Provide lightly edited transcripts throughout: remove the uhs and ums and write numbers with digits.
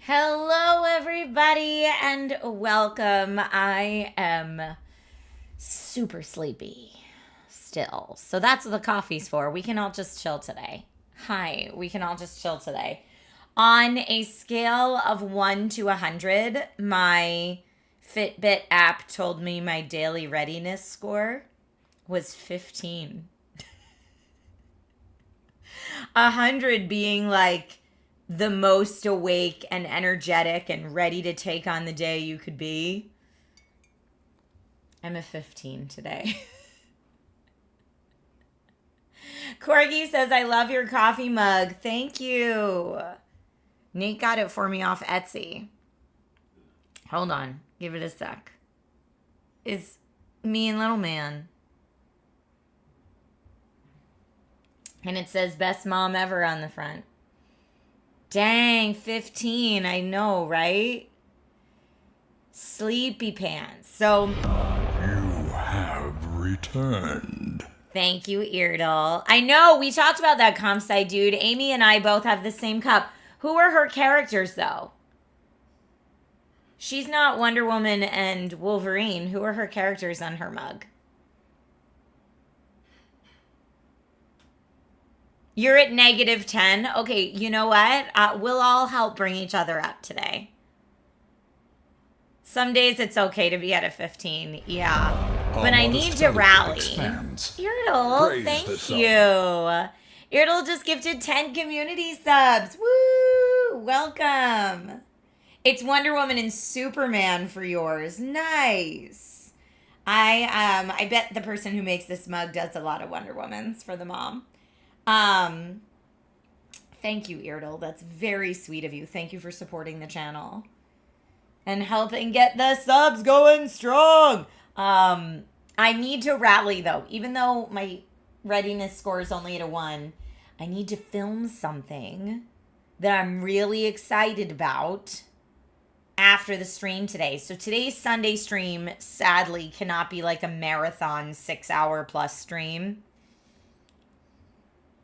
Hello, everybody, and welcome. I am super sleepy still. So that's what the coffee's for. We can all just chill today. Hi, we can all just chill today. On a scale of 1 to 100, my Fitbit app told me my daily readiness score was 15. 100 being like the most awake and energetic and ready to take on the day you could be. I'm a 15 today. Corgi says, I love your coffee mug. Thank you. Nate got it for me off Etsy. Hold on. Give it a sec. Is me and little man. And it says best mom ever on the front. Dang, 15. I know, right? Sleepy pants. So, You have returned. thank you, Eardle. I know, we talked about that comp sci dude. Amy and I both have the same cup. Who are her characters, though? She's not Wonder Woman and Wolverine. Who are her characters on her mug? You're at -10. Okay, you know what? We'll all help bring each other up today. Some days it's okay to be at a 15. Yeah. But I need to rally. Eardle, thank you. Eardle just gifted 10 community subs. Woo! Welcome. It's Wonder Woman and Superman for yours. Nice. I bet the person who makes this mug does a lot of Wonder Womans for the mom. Thank you, Eardle. That's very sweet of you. Thank you for supporting the channel and helping get the subs going strong. I need to rally though. Even though my readiness score is only at a 1, I need to film something that I'm really excited about after the stream today. So today's Sunday stream sadly cannot be like a marathon 6-hour plus stream.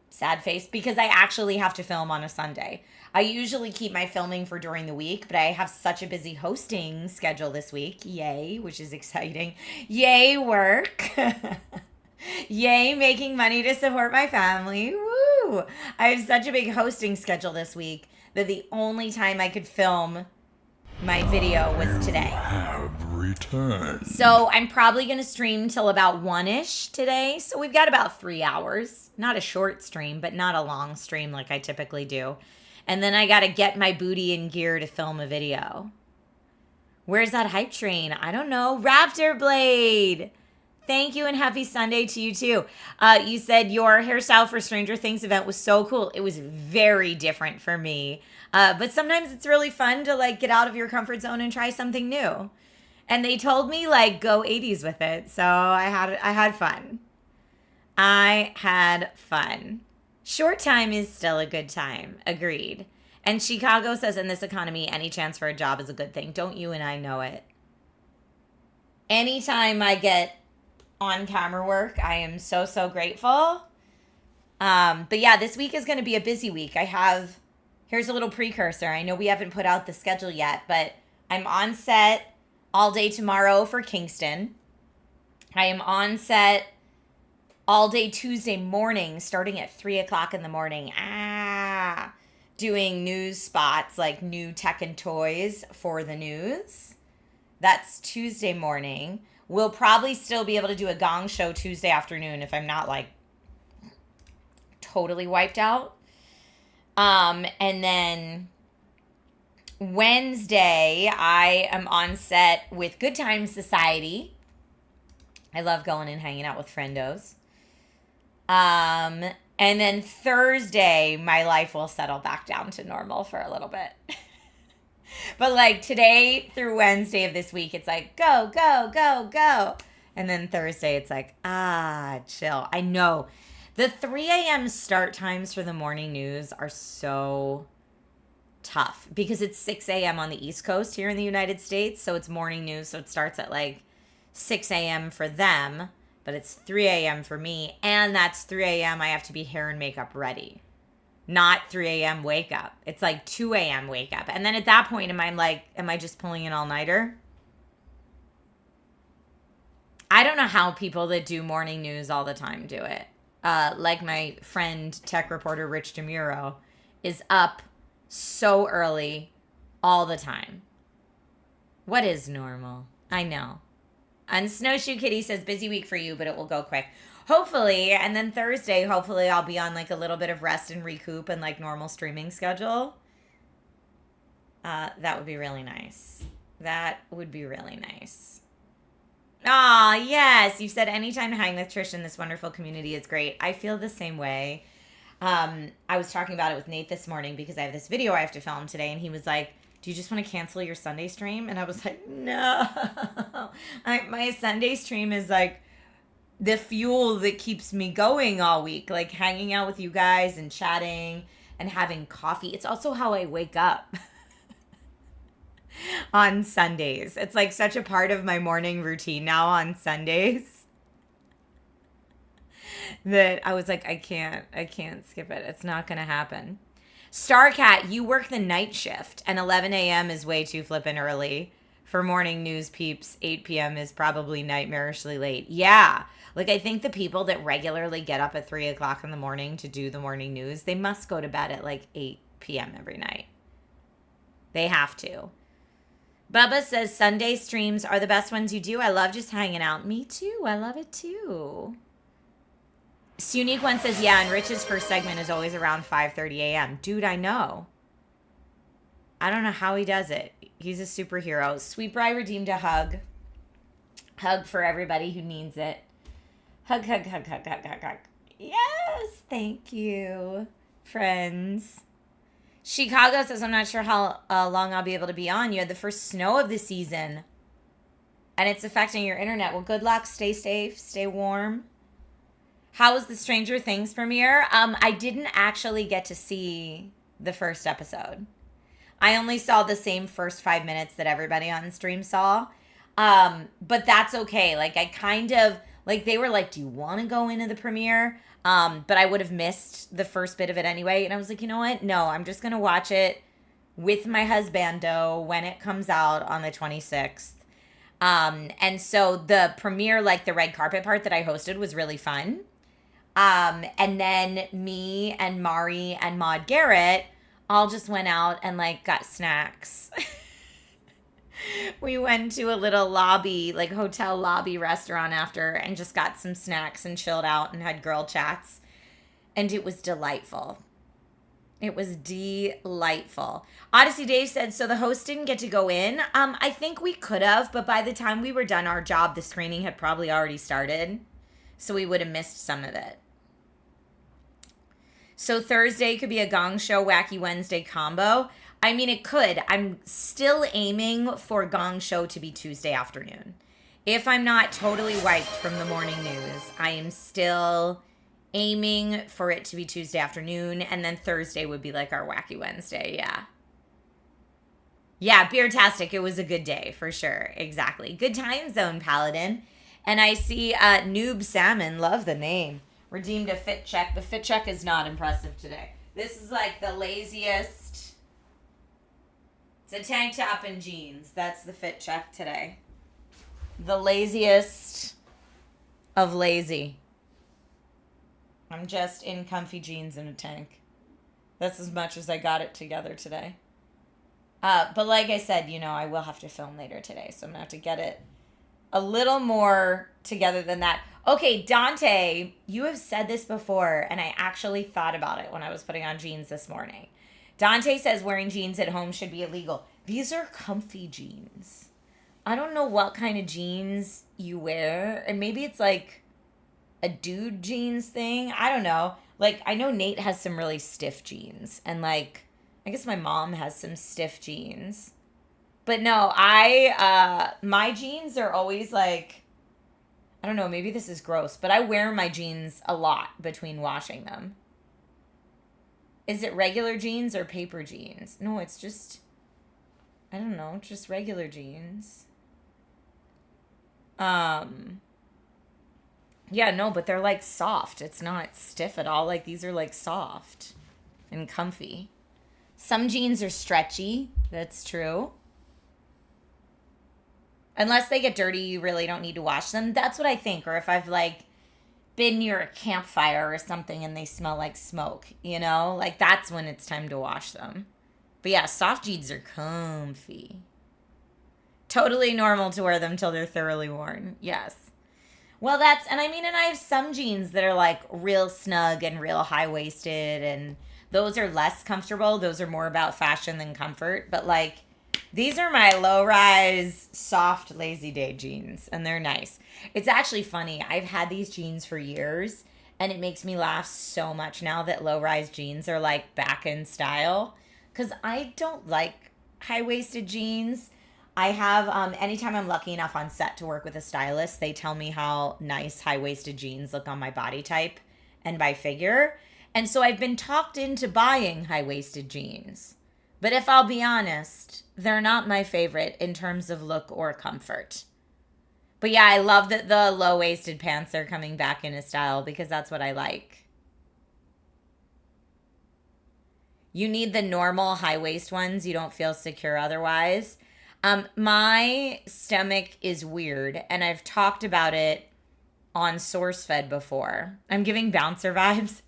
Sad face, because I actually have to film on a Sunday. I usually keep my filming for during the week, but I have such a busy hosting schedule this week. Yay, which is exciting. Yay, work. Yay, making money to support my family. Woo! I have such a big hosting schedule this week that the only time I could film my video was today. Have returned. So I'm probably going to stream till about 1-ish today. So we've got about 3 hours. Not a short stream, but not a long stream like I typically do. And then I got to get my booty in gear to film a video. Where's that hype train? I don't know. Raptor Blade. Thank you and happy Sunday to you too. You said your hairstyle for Stranger Things event was so cool. It was very different for me. But sometimes it's really fun to like get out of your comfort zone and try something new. And they told me like go 80s with it. So I had fun. I had fun. Short time is still a good time. Agreed. And Chicago says in this economy, any chance for a job is a good thing. Don't you and I know it? Anytime I get on camera work, I am so grateful. But yeah, this week is going to be a busy week. Here's a little precursor. I know we haven't put out the schedule yet, but I'm on set all day tomorrow for Kingston. I am on set all day Tuesday morning, starting at 3 o'clock in the morning. Doing news spots like new tech and toys for the news. That's Tuesday morning. We'll probably still be able to do a gong show Tuesday afternoon if I'm not like totally wiped out. And then Wednesday, I am on set with Good Times Society. I love going and hanging out with friendos. And then Thursday, my life will settle back down to normal for a little bit. But like today through Wednesday of this week, it's like, go, go, go, go. And then Thursday, it's like, chill. I know. The 3 a.m. start times for the morning news are so tough because it's 6 a.m. on the East Coast here in the United States. So it's morning news. So it starts at like 6 a.m. for them, but it's 3 a.m. for me. And that's 3 a.m. I have to be hair and makeup ready. not 3 a.m. wake up. It's like 2 a.m. wake up. And then at that point, am I just pulling an all-nighter? I don't know how people that do morning news all the time do it. Like my friend, tech reporter Rich DeMuro, is up so early all the time. What is normal? I know. And Snowshoe Kitty says, busy week for you, but it will go quick. Hopefully. And then Thursday, hopefully I'll be on like a little bit of rest and recoup and like normal streaming schedule. That would be really nice. That would be really nice. Ah, yes. You said anytime to hang with Trish in this wonderful community is great. I feel the same way. I was talking about it with Nate this morning because I have this video I have to film today. And he was like, do you just want to cancel your Sunday stream? And I was like, no. My Sunday stream is like the fuel that keeps me going all week. Like hanging out with you guys and chatting and having coffee. It's also how I wake up. On Sundays. It's like such a part of my morning routine now on Sundays that I was like, I can't skip it. It's not going to happen. Starcat, you work the night shift and 11 a.m. is way too flippin' early for morning news peeps. 8 p.m. is probably nightmarishly late. Yeah. Like I think the people that regularly get up at 3 o'clock in the morning to do the morning news, they must go to bed at like 8 p.m. every night. They have to. Bubba says Sunday streams are the best ones you do. I love just hanging out. Me too. I love it too. Unique One says, yeah, and Rich's first segment is always around 5:30 a.m. Dude, I know. I don't know how he does it. He's a superhero. Sweet Bri redeemed a hug. Hug for everybody who needs it. Hug, hug, hug, hug, hug, hug, hug. Yes, thank you, friends. Chicago says, I'm not sure how long I'll be able to be on. You had the first snow of the season, and it's affecting your internet. Well, good luck. Stay safe. Stay warm. How was the Stranger Things premiere? I didn't actually get to see the first episode. I only saw the same first 5 minutes that everybody on stream saw. But that's okay. Like, I kind of, like, they were like, do you want to go into the premiere? But I would have missed the first bit of it anyway. And I was like, you know what? No, I'm just going to watch it with my husbando when it comes out on the 26th. And so the premiere, like the red carpet part that I hosted was really fun. And then me and Mari and Maud Garrett all just went out and like got snacks. We went to a little lobby, like hotel lobby restaurant after and just got some snacks and chilled out and had girl chats. And it was delightful. It was delightful. Odyssey Dave said, so the host didn't get to go in. I think we could have, but by the time we were done our job, the screening had probably already started. So we would have missed some of it. So Thursday could be a Gong Show Wacky Wednesday combo. I mean, it could. I'm still aiming for Gong Show to be Tuesday afternoon. If I'm not totally wiped from the morning news, I am still aiming for it to be Tuesday afternoon. And then Thursday would be like our Wacky Wednesday. Yeah. Yeah, Beertastic. It was a good day for sure. Exactly. Good time zone, Paladin. And I see Noob Salmon. Love the name. Redeemed a fit check. The fit check is not impressive today. This is like the laziest. It's a tank top and jeans. That's the fit check today. The laziest of lazy. I'm just in comfy jeans and a tank. That's as much as I got it together today. But like I said, you know, I will have to film later today. So I'm going to have to get it a little more together than that. Okay, Dante, you have said this before, and I actually thought about it when I was putting on jeans this morning. Dante says wearing jeans at home should be illegal. These are comfy jeans. I don't know what kind of jeans you wear. And maybe it's like a dude jeans thing. I don't know. Like, I know Nate has some really stiff jeans. And, like, I guess my mom has some stiff jeans. But no, my jeans are always like, I don't know, maybe this is gross. But I wear my jeans a lot between washing them. Is it regular jeans or paper jeans? No, it's just, I don't know, just regular jeans. Yeah, no, but they're like soft. It's not stiff at all. Like these are like soft. and comfy. Some jeans are stretchy. That's true. Unless they get dirty, you really don't need to wash them. That's what I think. Or if I've like been near a campfire or something and they smell like smoke, you know? Like that's when it's time to wash them. But yeah, soft jeans are comfy. Totally normal to wear them till they're thoroughly worn. Yes. Well, and I have some jeans that are like real snug and real high-waisted, and those are less comfortable. Those are more about fashion than comfort. But like, these are my low-rise, soft, lazy day jeans, and they're nice. It's actually funny. I've had these jeans for years, and it makes me laugh so much now that low-rise jeans are like back in style, because I don't like high-waisted jeans. I have, anytime I'm lucky enough on set to work with a stylist, they tell me how nice high-waisted jeans look on my body type and by figure. And so I've been talked into buying high-waisted jeans. But if I'll be honest, they're not my favorite in terms of look or comfort. But yeah, I love that the low-waisted pants are coming back into style because that's what I like. You need the normal high-waist ones. You don't feel secure otherwise. My stomach is weird, and I've talked about it on SourceFed before. I'm giving bouncer vibes.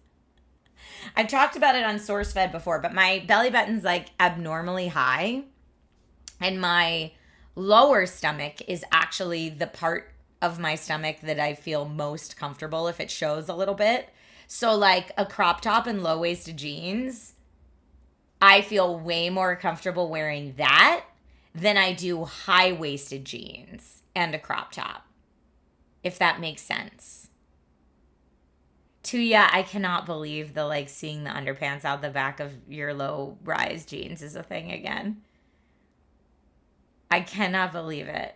I've talked about it on SourceFed before, but my belly button's like abnormally high, and my lower stomach is actually the part of my stomach that I feel most comfortable if it shows a little bit. So like a crop top and low-waisted jeans, I feel way more comfortable wearing that than I do high-waisted jeans and a crop top, if that makes sense. Tuya, I cannot believe the like seeing the underpants out the back of your low-rise jeans is a thing again. I cannot believe it.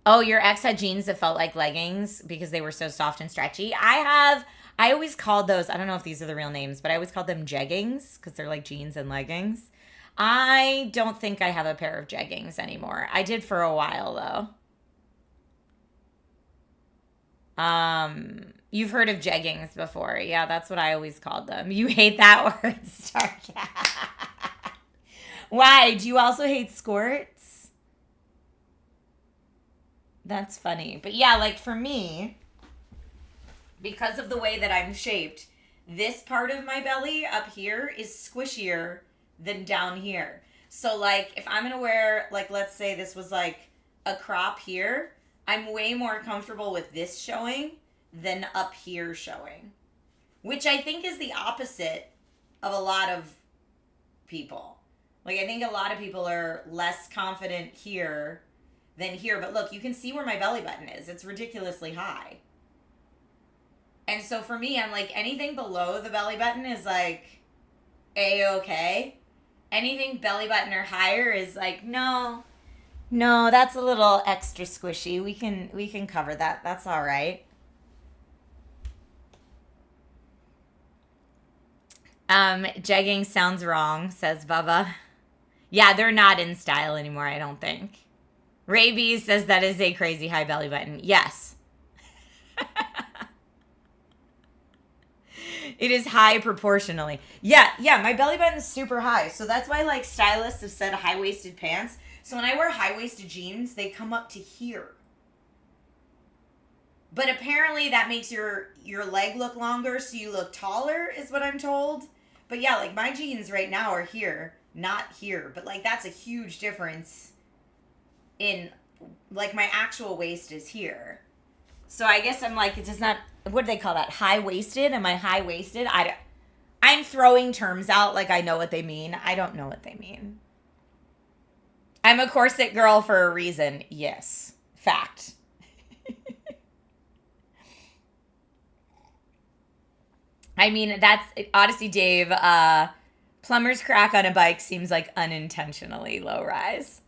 Oh, your ex had jeans that felt like leggings because they were so soft and stretchy. I always called those, I don't know if these are the real names, but I always called them jeggings because they're like jeans and leggings. I don't think I have a pair of jeggings anymore. I did for a while though. You've heard of jeggings before. Yeah, that's what I always called them. You hate that word, Starcat. Why? Do you also hate skirts? That's funny. But yeah, like for me, because of the way that I'm shaped, this part of my belly up here is squishier than down here. So like if I'm gonna wear, like let's say this was like a crop here, I'm way more comfortable with this showing than up here showing, which I think is the opposite of a lot of people. Like I think a lot of people are less confident here than here, but look, you can see where my belly button is. It's ridiculously high. And so for me, I'm like anything below the belly button is like A-okay. Anything belly button or higher is like, no, that's a little extra squishy. We can cover that. That's all right. Jegging sounds wrong, says Bubba. Yeah, they're not in style anymore, I don't think. Rabies says that is a crazy high belly button. Yes. It is high proportionally. Yeah, my belly button is super high. So that's why like stylists have said high-waisted pants. So when I wear high-waisted jeans, they come up to here. But apparently that makes your leg look longer, so you look taller, is what I'm told. But yeah, like my jeans right now are here, not here. But like that's a huge difference in, like my actual waist is here. So I guess I'm like, it's just not, what do they call that? High-waisted? Am I high-waisted? I'm throwing terms out like I know what they mean. I don't know what they mean. I'm a corset girl for a reason. Yes. Fact. I mean, that's Odyssey Dave. Plumber's crack on a bike seems like unintentionally low rise,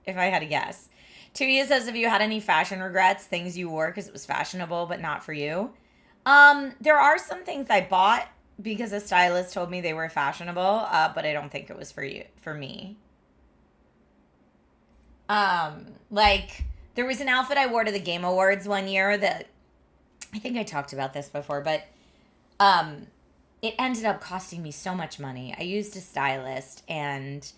if I had to guess. Tuya says, have you had any fashion regrets, things you wore because it was fashionable but not for you? There are some things I bought because a stylist told me they were fashionable, but I don't think it was for me. Like there was an outfit I wore to the Game Awards one year that I think I talked about this before, but it ended up costing me so much money. I used a stylist, and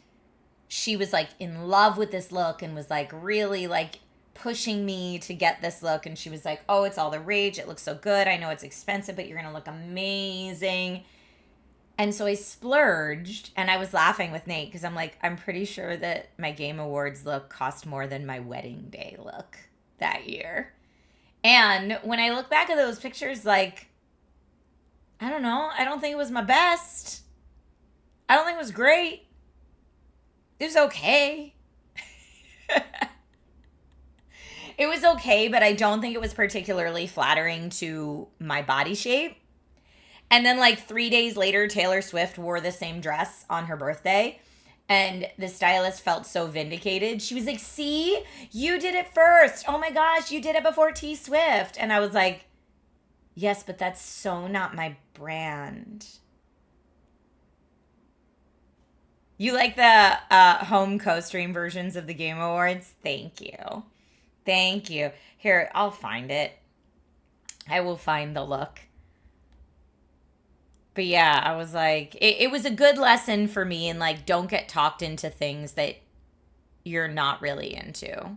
she was like in love with this look and was like really like pushing me to get this look. And she was like, oh, it's all the rage. It looks so good. I know it's expensive, but you're going to look amazing. And so I splurged, and I was laughing with Nate because I'm like, I'm pretty sure that my Game Awards look cost more than my wedding day look that year. And when I look back at those pictures, like, I don't know. I don't think it was my best. I don't think it was great. It was okay. It was okay, but I don't think it was particularly flattering to my body shape. And then like 3 days later, Taylor Swift wore the same dress on her birthday. And the stylist felt so vindicated. She was like, see, you did it first. Oh my gosh, you did it before T Swift. And I was like, yes, but that's so not my brand. You like the home co-stream versions of the Game Awards? Thank you. Thank you. Here, I'll find it. I will find the look. But yeah, I was like, it was a good lesson for me, and like, don't get talked into things that you're not really into.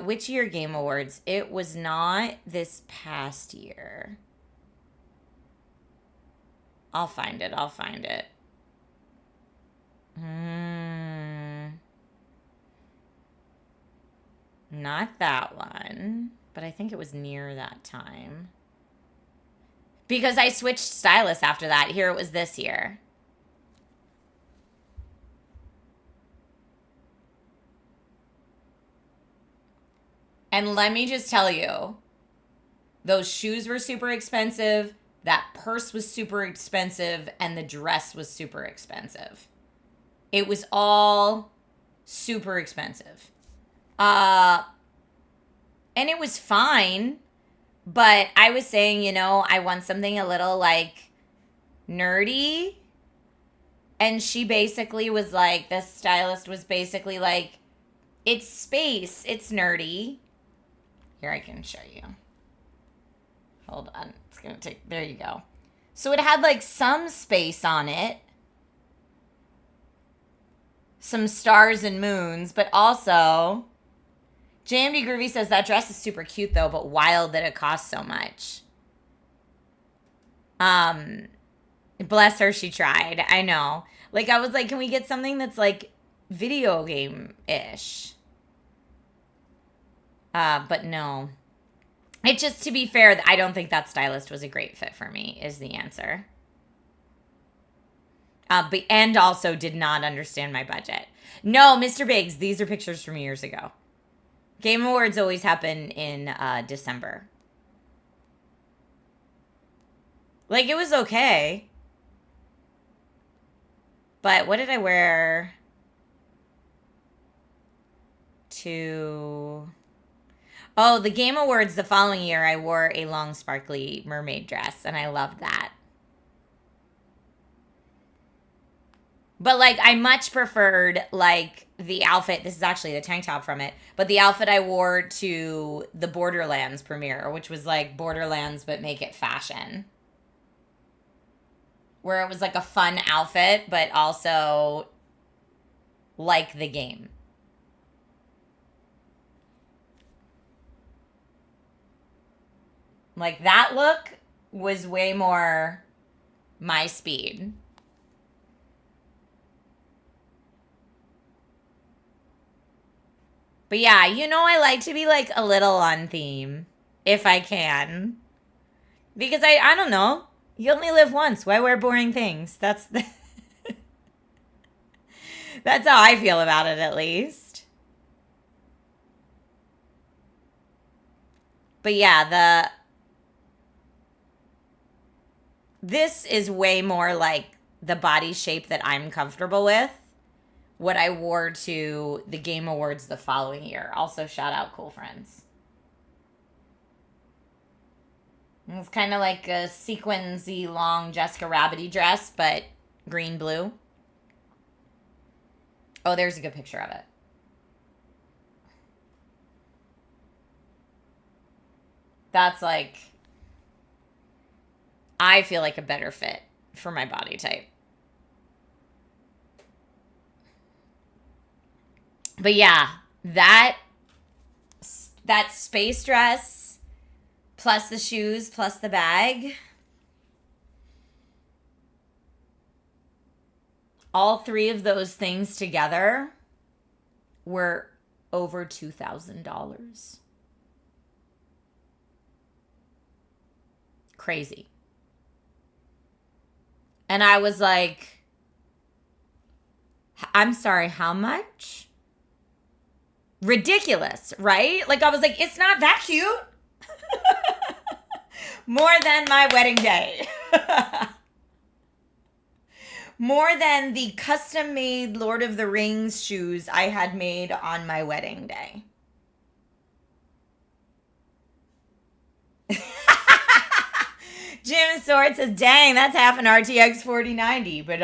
Which year Game Awards? It was not this past year. I'll find it. Not that one, but I think it was near that time. Because I switched stylists after that. Here it was this year. And let me just tell you, those shoes were super expensive, that purse was super expensive, and the dress was super expensive. It was all super expensive. And it was fine. But I was saying, you know, I want something a little, like, nerdy. And she basically was like, the stylist was basically like, it's space. It's nerdy. Here, I can show you. Hold on. It's going to take, there you go. So it had, like, some space on it. Some stars and moons. But also... JMD Groovy says that dress is super cute though, but wild that it costs so much. Bless her, she tried. I know. Like, I was like, can we get something that's like video game-ish? But no. It just, to be fair, I don't think that stylist was a great fit for me, is the answer. And also did not understand my budget. No, Mr. Biggs, these are pictures from years ago. Game Awards always happen in December. Like, it was okay. But what did I wear to... Oh, the Game Awards the following year, I wore a long, sparkly mermaid dress, and I loved that. But, like, I much preferred, like, the outfit. This is actually the tank top from it. But the outfit I wore to the Borderlands premiere, which was, like, Borderlands, but make it fashion. Where it was, like, a fun outfit, but also, like, the game. Like, that look was way more my speed. But yeah, you know, I like to be like a little on theme if I can. Because I don't know. You only live once. Why wear boring things? That's That's how I feel about it, at least. But yeah, this is way more like the body shape that I'm comfortable with. What I wore to the Game Awards the following year. Also, shout out Cool Friends. It's kind of like a sequensy long Jessica Rabbit-y dress, but green-blue. Oh, there's a good picture of it. That's like I feel like a better fit for my body type. But yeah, that space dress plus the shoes plus the bag, all three of those things together were over $2,000. Crazy. And I was like, I'm sorry, how much? Ridiculous, right? Like, I was like, it's not that cute. More than my wedding day. More than the custom-made Lord of the Rings shoes I had made on my wedding day. Jim Sword says, dang, that's half an RTX 4090. But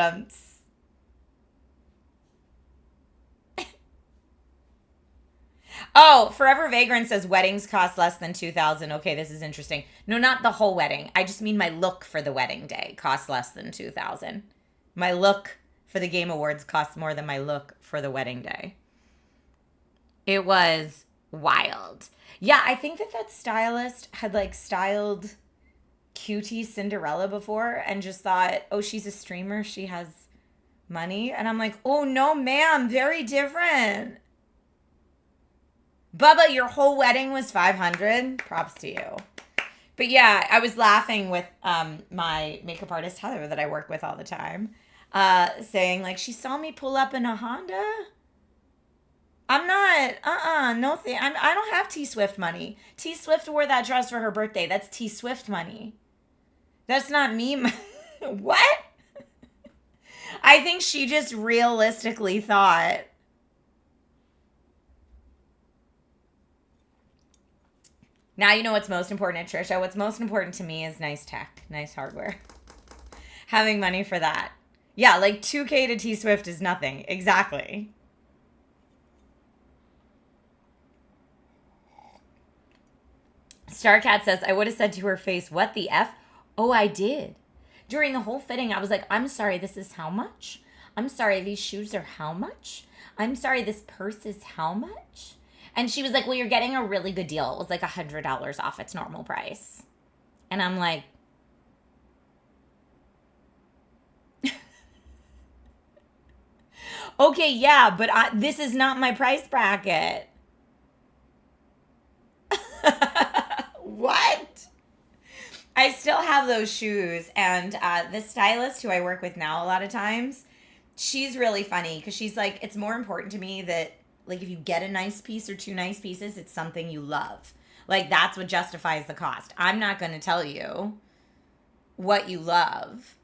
oh, Forever Vagrant says weddings cost less than $2,000. Okay, this is interesting. No, not the whole wedding. I just mean my look for the wedding day costs less than $2,000. My look for the Game Awards costs more than my look for the wedding day. It was wild. Yeah, I think that stylist had like styled cutie Cinderella before and just thought, oh, she's a streamer, she has money. And I'm like, oh no, ma'am, very different. Bubba, your whole wedding was $500. Props to you. But yeah, I was laughing with my makeup artist Heather that I work with all the time, saying like, she saw me pull up in a Honda. I'm not, no thing. I don't have T Swift money. T Swift wore that dress for her birthday. That's T Swift money. That's not me. What? I think she just realistically thought. Now you know what's most important, Trisha. What's most important to me is nice tech, nice hardware. Having money for that. Yeah, like $2K to T Swift is nothing. Exactly. Starcat says, I would have said to her face, what the F? Oh, I did. During the whole fitting, I was like, I'm sorry, this is how much? I'm sorry, these shoes are how much? I'm sorry, this purse is how much? And she was like, well, you're getting a really good deal. It was like $100 off its normal price. And I'm like, okay, yeah, but this is not my price bracket. What? I still have those shoes. And the stylist who I work with now a lot of times, she's really funny because she's like, it's more important to me that, like, if you get a nice piece or two nice pieces, it's something you love. Like, that's what justifies the cost. I'm not going to tell you what you love.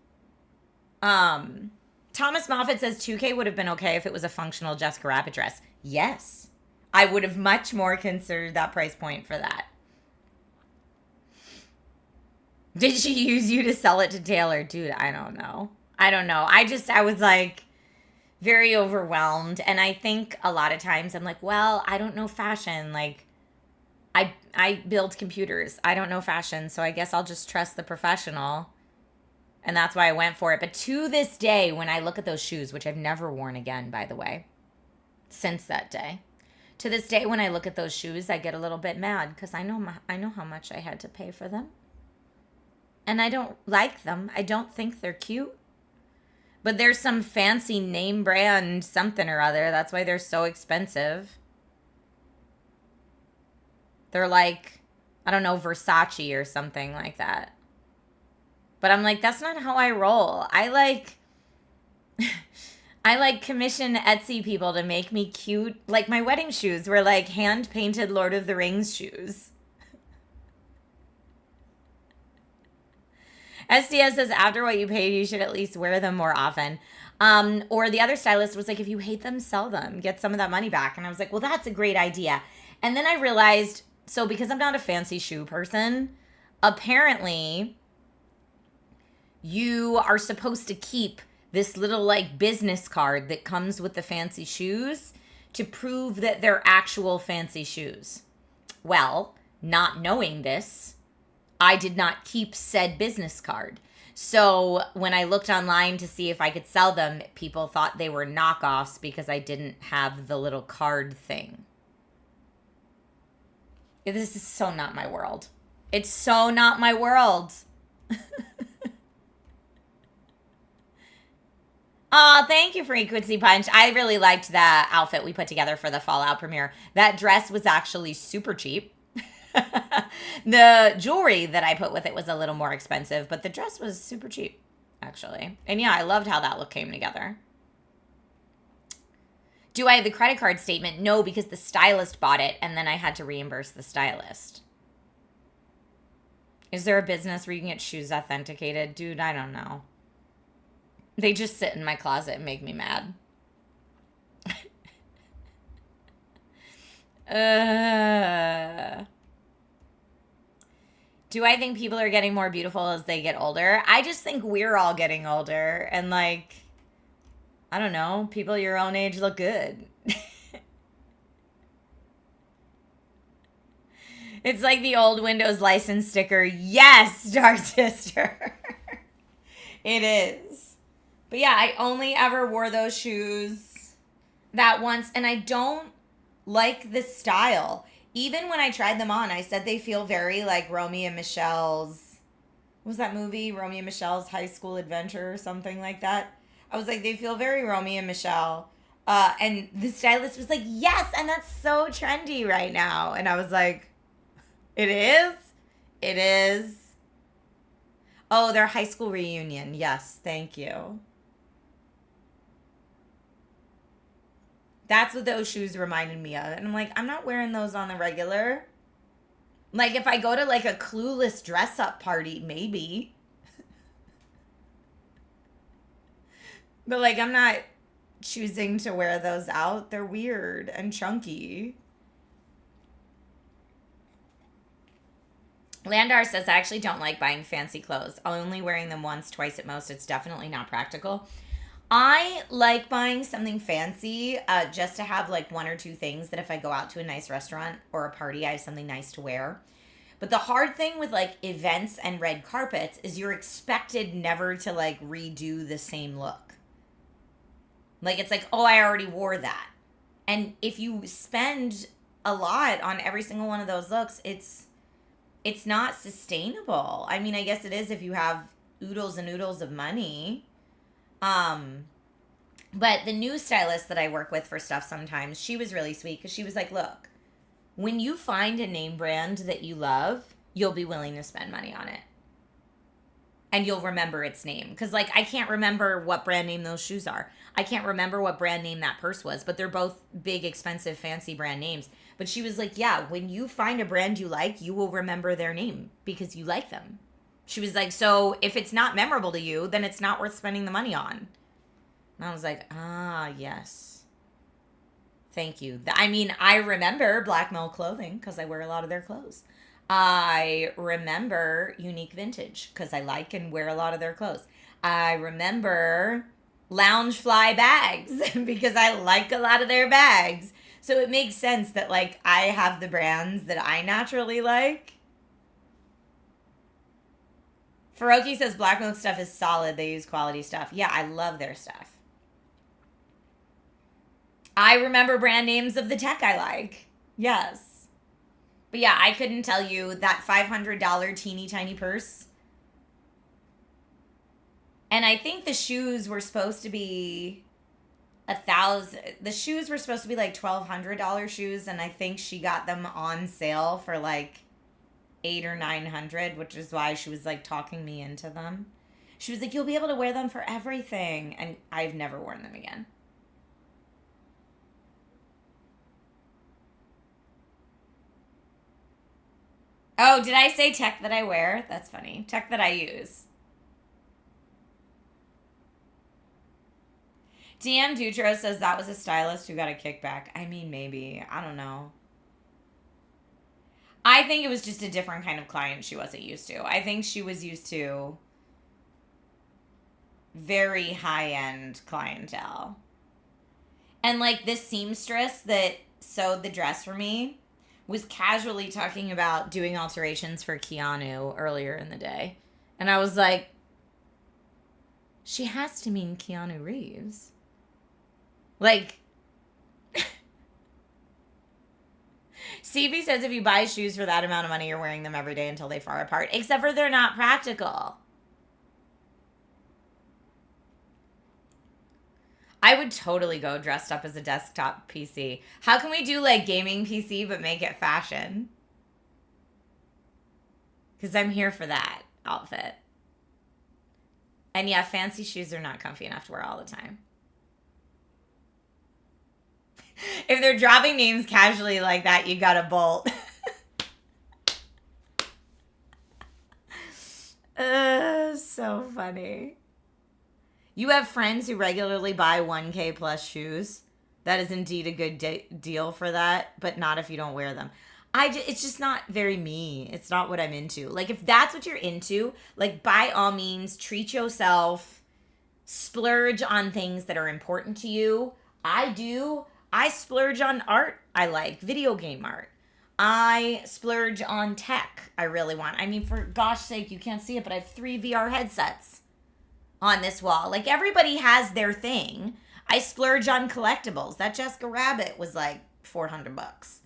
Thomas Moffat says 2K would have been okay if it was a functional Jessica Rabbit dress. Yes. I would have much more considered that price point for that. Did she use you to sell it to Taylor? Dude, I don't know. I was like very overwhelmed. And I think a lot of times I'm like, well, I don't know fashion. Like, I build computers. I don't know fashion. So I guess I'll just trust the professional. And that's why I went for it. But to this day, when I look at those shoes, which I've never worn again, by the way, since that day, to this day, when I look at those shoes, I get a little bit mad because I know how much I had to pay for them. And I don't like them. I don't think they're cute. But there's some fancy name brand something or other. That's why they're so expensive. They're like, I don't know, Versace or something like that. But I'm like, that's not how I roll. I like commission Etsy people to make me cute. Like my wedding shoes were like hand-painted Lord of the Rings shoes. SDS says, after what you paid, you should at least wear them more often. Or the other stylist was like, if you hate them, sell them. Get some of that money back. And I was like, well, that's a great idea. And then I realized, so because I'm not a fancy shoe person, apparently you are supposed to keep this little like business card that comes with the fancy shoes to prove that they're actual fancy shoes. Well, not knowing this, I did not keep said business card. So when I looked online to see if I could sell them, people thought they were knockoffs because I didn't have the little card thing. This is so not my world. It's so not my world. Oh, thank you, Frequency Punch. I really liked that outfit we put together for the Fallout premiere. That dress was actually super cheap. The jewelry that I put with it was a little more expensive, but the dress was super cheap, actually. And yeah, I loved how that look came together. Do I have the credit card statement? No, because the stylist bought it, and then I had to reimburse the stylist. Is there a business where you can get shoes authenticated? Dude, I don't know. They just sit in my closet and make me mad. Do I think people are getting more beautiful as they get older? I just think we're all getting older. And like, I don't know, people your own age look good. It's like the old Windows license sticker. Yes, Star Sister. It is. But yeah, I only ever wore those shoes that once, and I don't like the style. Even when I tried them on, I said they feel very like Romeo and Michelle's, what was that movie? Romeo and Michelle's High School Adventure or something like that. I was like, they feel very Romeo and Michelle. And the stylist was like, yes, and that's so trendy right now. And I was like, it is? It is. Oh, their high school reunion. Yes, thank you. That's what those shoes reminded me of. And I'm like, I'm not wearing those on the regular. Like, if I go to, like, a Clueless dress-up party, maybe. But, like, I'm not choosing to wear those out. They're weird and chunky. Landar says, I actually don't like buying fancy clothes. Only wearing them once, twice at most. It's definitely not practical. I like buying something fancy just to have like one or two things that if I go out to a nice restaurant or a party, I have something nice to wear. But the hard thing with like events and red carpets is you're expected never to like redo the same look. Like it's like, oh, I already wore that. And if you spend a lot on every single one of those looks, it's not sustainable. I mean, I guess it is if you have oodles and oodles of money. But the new stylist that I work with for stuff sometimes, she was really sweet because she was like, look, when you find a name brand that you love, you'll be willing to spend money on it. And you'll remember its name. Because, like, I can't remember what brand name those shoes are. I can't remember what brand name that purse was. But they're both big, expensive, fancy brand names. But she was like, yeah, when you find a brand you like, you will remember their name because you like them. She was like, so if it's not memorable to you, then it's not worth spending the money on. And I was like, yes. Thank you. I mean, I remember Black Mill Clothing because I wear a lot of their clothes. I remember Unique Vintage because I like and wear a lot of their clothes. I remember Loungefly Bags because I like a lot of their bags. So it makes sense that, like, I have the brands that I naturally like. Faroki says Black Milk stuff is solid. They use quality stuff. Yeah, I love their stuff. I remember brand names of the tech I like. Yes. But yeah, I couldn't tell you that $500 teeny tiny purse. And I think the shoes were supposed to be $1,000. The shoes were supposed to be like $1,200 shoes. And I think she got them on sale for like $800 or $900, which is why she was like talking me into them. She was like, you'll be able to wear them for everything. And I've never worn them again. Oh, did I say tech that I wear? That's funny. Tech that I use. DM Dutro says that was a stylist who got a kickback. I mean, maybe. I don't know. I think it was just a different kind of client she wasn't used to. I think she was used to very high-end clientele. And, like, this seamstress that sewed the dress for me was casually talking about doing alterations for Keanu earlier in the day. And I was like, She has to mean Keanu Reeves. Like, CB says if you buy shoes for that amount of money, you're wearing them every day until they fall apart. Except for they're not practical. I would totally go dressed up as a desktop PC. How can we do like gaming PC but make it fashion? Because I'm here for that outfit. And yeah, fancy shoes are not comfy enough to wear all the time. If they're dropping names casually like that, you gotta bolt. So funny. You have friends who regularly buy 1K plus shoes. That is indeed a good deal for that, but not if you don't wear them. It's just not very me. It's not what I'm into. Like, if that's what you're into, like, by all means, treat yourself. Splurge on things that are important to you. I do. I splurge on art I like, video game art. I splurge on tech I really want. I mean, for gosh sake, you can't see it, but I have 3 VR headsets on this wall. Like, everybody has their thing. I splurge on collectibles. That Jessica Rabbit was like $400.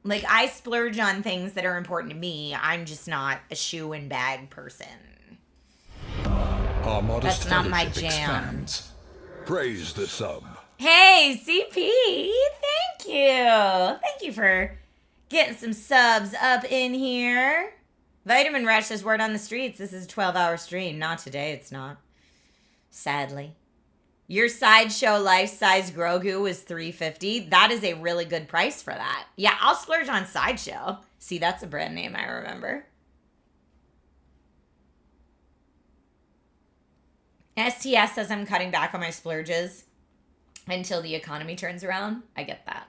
Like, I splurge on things that are important to me. I'm just not a shoe and bag person. Our modest That's not my fellowship jam. expands. Praise the sub. Hey, CP, thank you. Thank you for getting some subs up in here. Vitamin Rush says, word on the streets. This is a 12-hour stream. Not today, it's not. Sadly. Your Sideshow life-size Grogu is $350. That is a really good price for that. Yeah, I'll splurge on Sideshow. See, that's a brand name I remember. STS says I'm cutting back on my splurges until the economy turns around. I get that.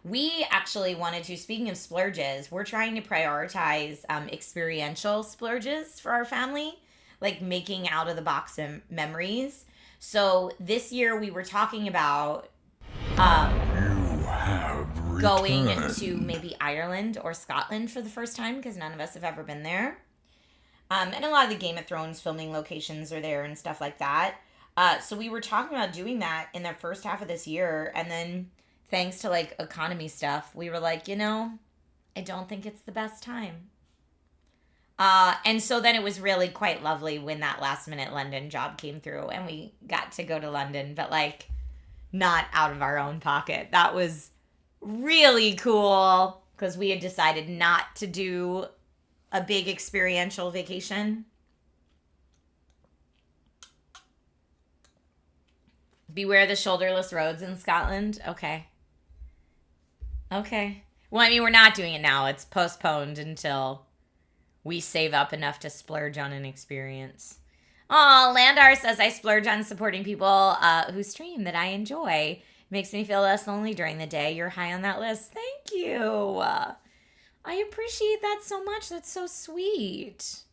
We actually wanted to, speaking of splurges, we're trying to prioritize experiential splurges for our family, like making out of the box memories. So this year we were talking about You have returned. going to maybe Ireland or Scotland for the first time, because none of us have ever been there. And a lot of the Game of Thrones filming locations are there and stuff like that. So we were talking about doing that in the first half of this year. And then thanks to like economy stuff, we were like, you know, I don't think it's the best time. And so then it was really quite lovely when that last minute London job came through and we got to go to London, but like not out of our own pocket. That was really cool because we had decided not to do a big experiential vacation. Beware the shoulderless roads in Scotland. Okay. Well, I mean, we're not doing it now. It's postponed until we save up enough to splurge on an experience. Oh, Landar says I splurge on supporting people who stream that I enjoy. Makes me feel less lonely during the day. You're high on that list. Thank you. I appreciate that so much. That's so sweet.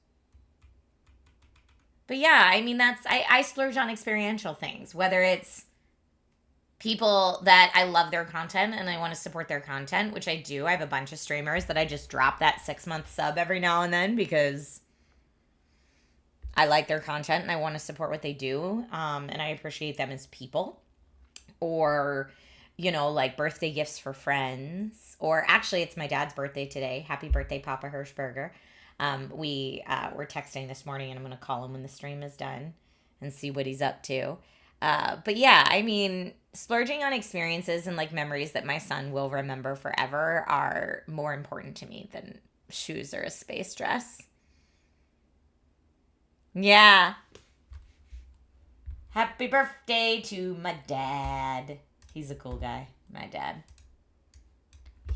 But yeah, I mean, I splurge on experiential things, whether it's people that I love their content and I want to support their content, which I do. I have a bunch of streamers that I just drop that 6-month sub every now and then because I like their content and I want to support what they do. And I appreciate them as people. Or, you know, like birthday gifts for friends. Or actually, it's my dad's birthday today. Happy birthday, Papa Hershberger. We were texting this morning and I'm going to call him when the stream is done and see what he's up to. But yeah, I mean, splurging on experiences and like memories that my son will remember forever are more important to me than shoes or a space dress. Yeah. Happy birthday to my dad. He's a cool guy, my dad.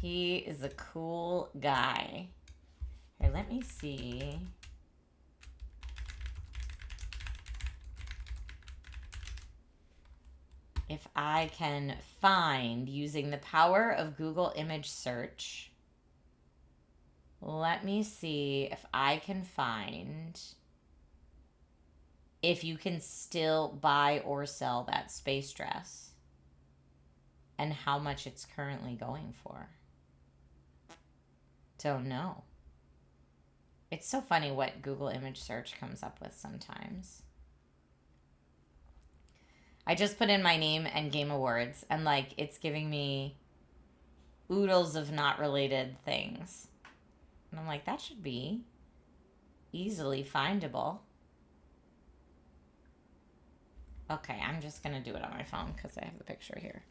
He is a cool guy. Here, let me see. If I can find, using the power of Google image search, let me see if I can find if you can still buy or sell that space dress and how much it's currently going for. Don't know. It's so funny what Google image search comes up with sometimes. I just put in my name and Game Awards, and like it's giving me oodles of not related things. And I'm like, that should be easily findable. Okay, I'm just going to do it on my phone because I have the picture here.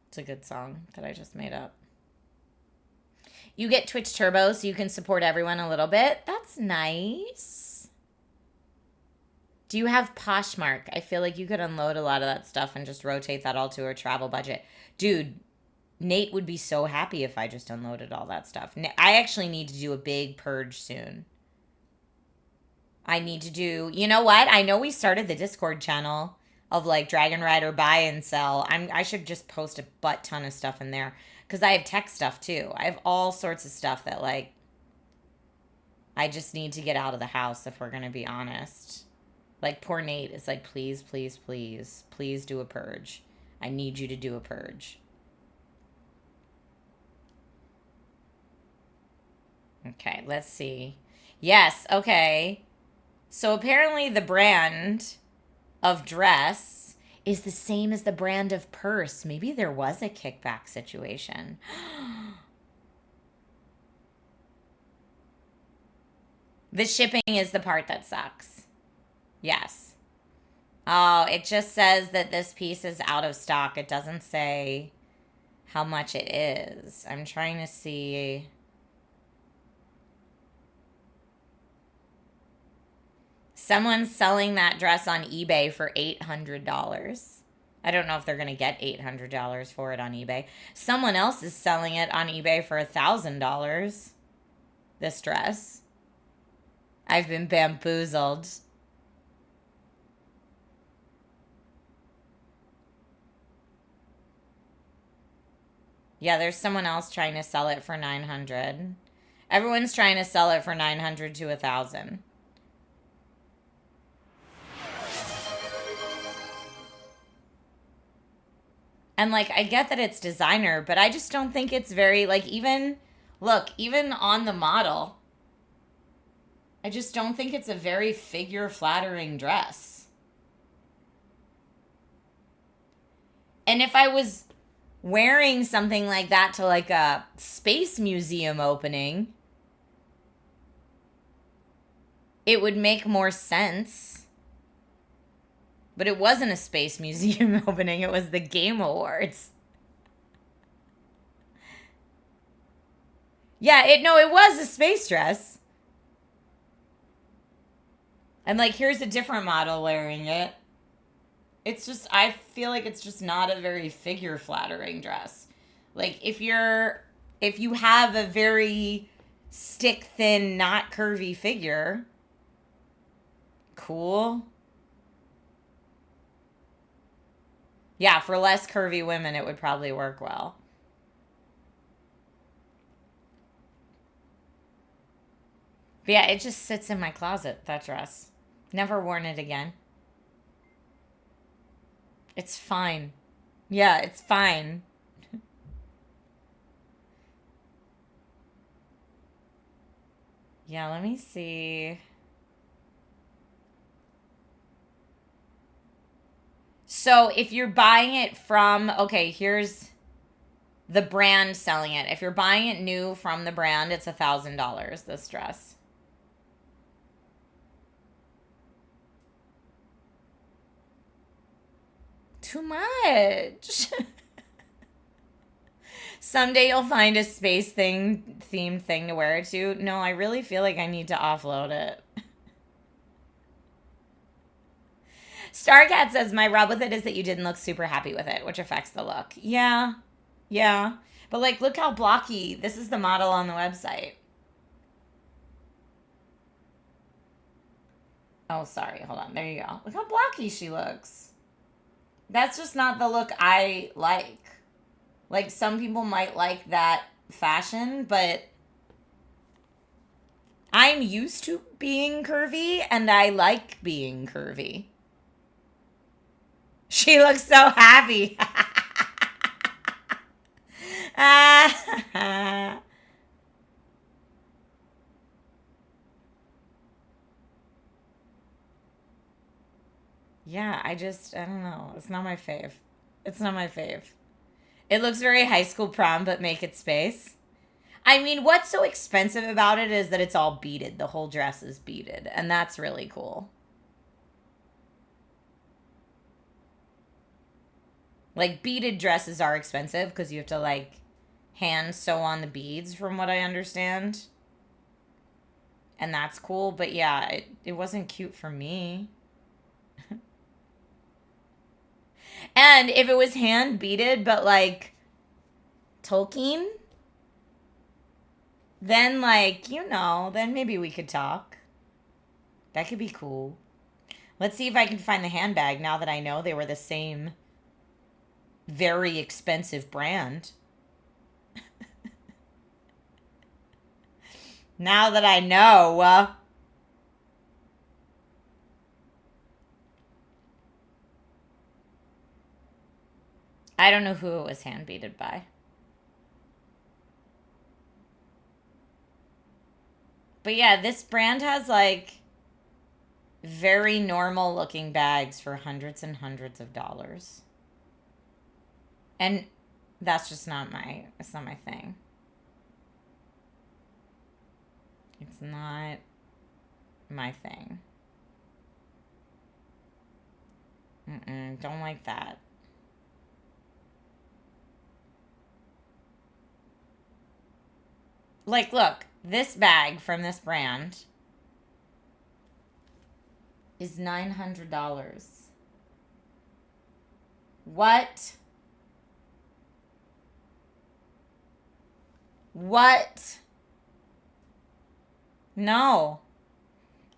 It's a good song that I just made up. You get Twitch Turbo so you can support everyone a little bit. That's nice. Do you have Poshmark? I feel like you could unload a lot of that stuff and just rotate that all to a travel budget. Dude, Nate would be so happy if I just unloaded all that stuff. I actually need to do a big purge soon. I need to do, you know what? I know we started the Discord channel of like Dragon Rider buy and sell. I should just post a butt ton of stuff in there because I have tech stuff too. I have all sorts of stuff that like I just need to get out of the house if we're going to be honest. Like poor Nate is like, please, please, please, please do a purge. I need you to do a purge. Okay, let's see. Yes, okay. So apparently the brand of dress is the same as the brand of purse. Maybe there was a kickback situation. The shipping is the part that sucks. Yes. Oh, it just says that this piece is out of stock. It doesn't say how much it is. I'm trying to see. Someone's selling that dress on eBay for $800. I don't know if they're going to get $800 for it on eBay. Someone else is selling it on eBay for $1,000. This dress. I've been bamboozled. Yeah, there's someone else trying to sell it for $900. Everyone's trying to sell it for $900 to $1,000. And, like, I get that it's designer, but I just don't think it's very, like, even, look, even on the model, I just don't think it's a very figure-flattering dress. And if I was wearing something like that to, like, a space museum opening, it would make more sense. But it wasn't a space museum opening. It was the Game Awards. Yeah, it was a space dress. And, like, here's a different model wearing it. It's just, I feel like it's just not a very figure-flattering dress. Like, if you have a very stick-thin, not curvy figure, cool. Yeah, for less curvy women, it would probably work well. But yeah, it just sits in my closet, that dress. Never worn it again. It's fine. Yeah, it's fine. Yeah, let me see. So if you're buying it from, okay, here's the brand selling it. If you're buying it new from the brand, it's $1,000, this dress. Too much. Someday you'll find a space themed thing to wear it to. No, I really feel like I need to offload it. Starcat says, my rub with it is that you didn't look super happy with it, which affects the look. Yeah. Yeah. But, like, look how blocky. This is the model on the website. Oh, sorry. Hold on. There you go. Look how blocky she looks. That's just not the look I like. Like, some people might like that fashion, but I'm used to being curvy, and I like being curvy. She looks so happy. Yeah, I don't know. It's not my fave. It's not my fave. It looks very high school prom, but make it space. I mean, what's so expensive about it is that it's all beaded. The whole dress is beaded, and that's really cool. Like, beaded dresses are expensive because you have to, like, hand sew on the beads, from what I understand. And that's cool, but yeah, it wasn't cute for me. And if it was hand beaded, but, like, Tolkien, then, like, then maybe we could talk. That could be cool. Let's see if I can find the handbag now that I know they were the same very expensive brand. Now that I know. I don't know who it was hand beaded by. But yeah, this brand has, like, very normal looking bags for hundreds and hundreds of dollars. And that's just it's not my thing. It's not my thing. Don't like that. Like, look, this bag from this brand is $900. What? What? No.